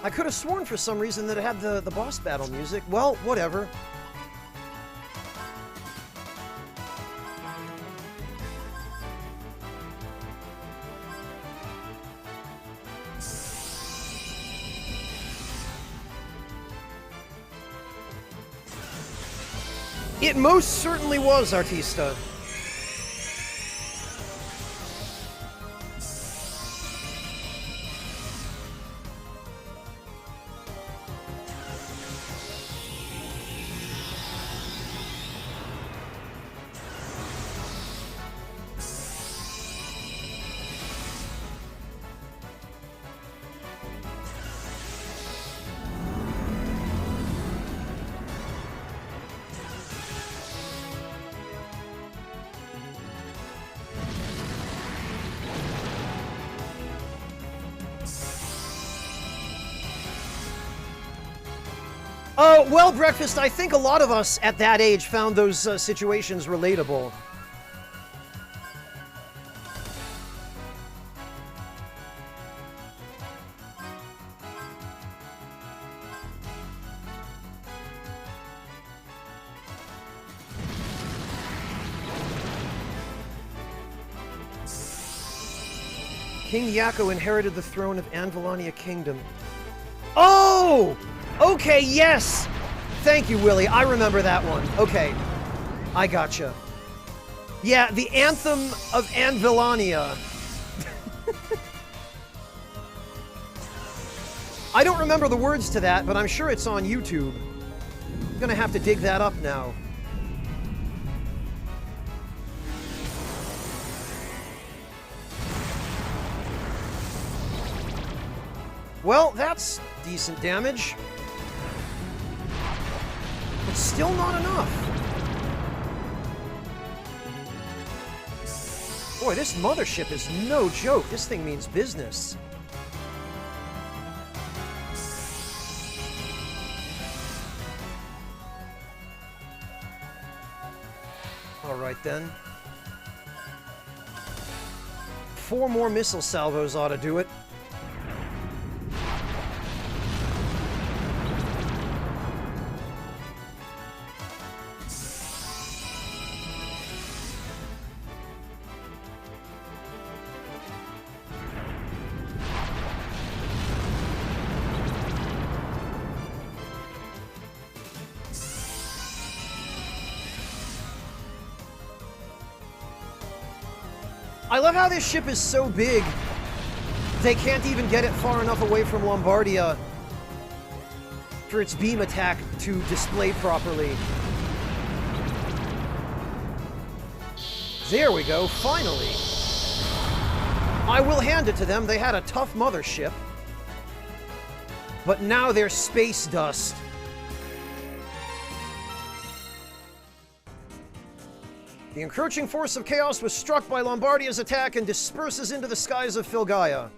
I could have sworn for some reason that it had the boss battle music. Well, whatever. It most certainly was, Artista. Oh, well, Breakfast, I think a lot of us at that age found those situations relatable. King Yakko inherited the throne of Anvilania Kingdom. Oh! Okay, yes! Thank you, Willie. I remember that one. Okay. I gotcha. Yeah, the Anthem of Anvilania. I don't remember the words to that, but I'm sure it's on YouTube. I'm gonna have to dig that up now. Well, that's decent damage. But still not enough. Boy, this mothership is no joke. This thing means business. All right, then. 4 more missile salvos ought to do it. I love how this ship is so big, they can't even get it far enough away from Lombardia for its beam attack to display properly. There we go, finally. I will hand it to them, they had a tough mothership, but now they're space dust. The encroaching force of chaos was struck by Lombardia's attack and disperses into the skies of Filgaia.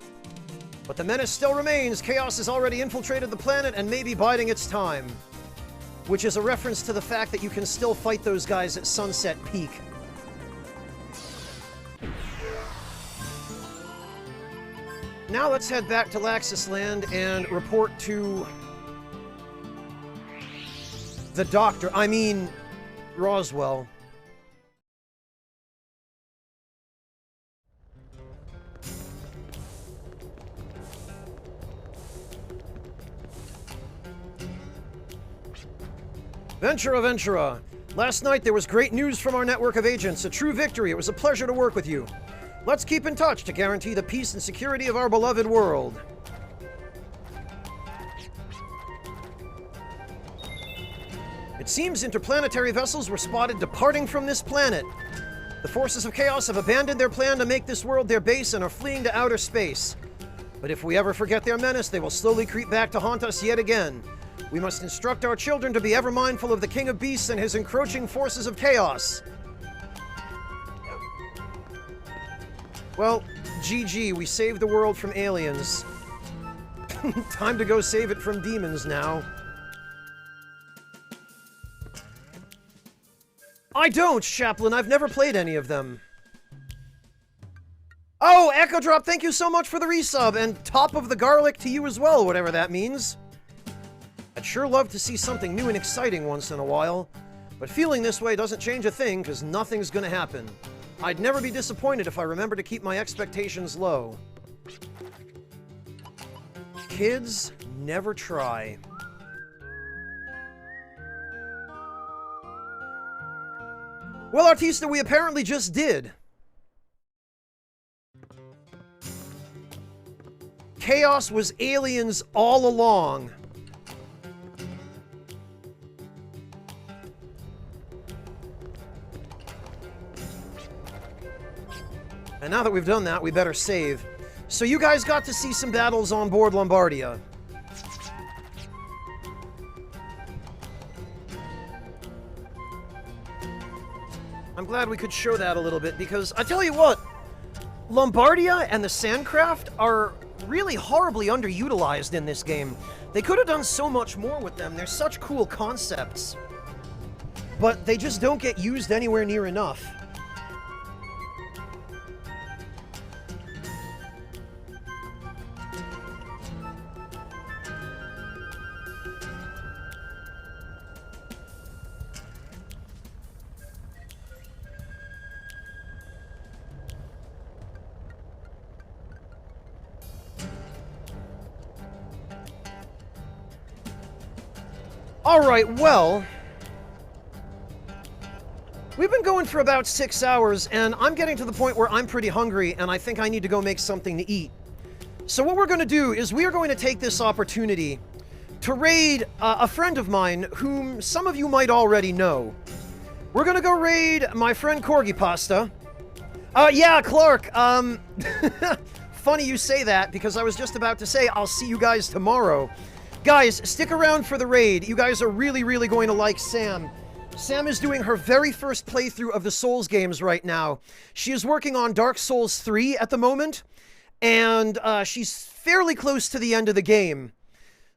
But the menace still remains. Chaos has already infiltrated the planet and may be biding its time. Which is a reference to the fact that you can still fight those guys at Sunset Peak. Now let's head back to Laxus Land and report to the Doctor. I mean, Roswell. Ventura, Ventura. Last night there was great news from our network of agents. A true victory. It was a pleasure to work with you. Let's keep in touch to guarantee the peace and security of our beloved world. It seems interplanetary vessels were spotted departing from this planet. The forces of chaos have abandoned their plan to make this world their base and are fleeing to outer space. But if we ever forget their menace, they will slowly creep back to haunt us yet again. We must instruct our children to be ever mindful of the King of Beasts and his encroaching forces of chaos. Well, GG, we saved the world from aliens. Time to go save it from demons now. I don't, Chaplain. I've never played any of them. Oh, Echo Drop, thank you so much for the resub, and top of the garlic to you as well, whatever that means. I'd sure love to see something new and exciting once in a while, but feeling this way doesn't change a thing, because nothing's gonna happen. I'd never be disappointed if I remember to keep my expectations low. Kids never try. Well, Artista, we apparently just did. Chaos was aliens all along. And now that we've done that, we better save. So you guys got to see some battles on board Lombardia. I'm glad we could show that a little bit, because I tell you what, Lombardia and the Sandcraft are really horribly underutilized in this game. They could have done so much more with them. They're such cool concepts. But they just don't get used anywhere near enough. Alright, well, we've been going for about 6 hours, and I'm getting to the point where I'm pretty hungry, and I think I need to go make something to eat. So what we're going to do is we are going to take this opportunity to raid a friend of mine whom some of you might already know. We're going to go raid my friend Corgi Pasta. Yeah, Clark, funny you say that, because I was just about to say I'll see you guys tomorrow. Guys, stick around for the raid. You guys are really, really going to like Sam. Sam is doing her very first playthrough of the Souls games right now. She is working on Dark Souls 3 at the moment, and she's fairly close to the end of the game.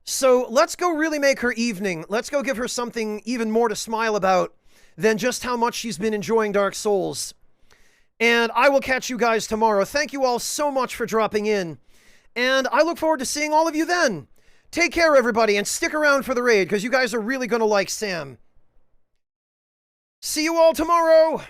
So let's go really make her evening. Let's go give her something even more to smile about than just how much she's been enjoying Dark Souls. And I will catch you guys tomorrow. Thank you all so much for dropping in, and I look forward to seeing all of you then. Take care, everybody, and stick around for the raid, because you guys are really going to like Sam. See you all tomorrow!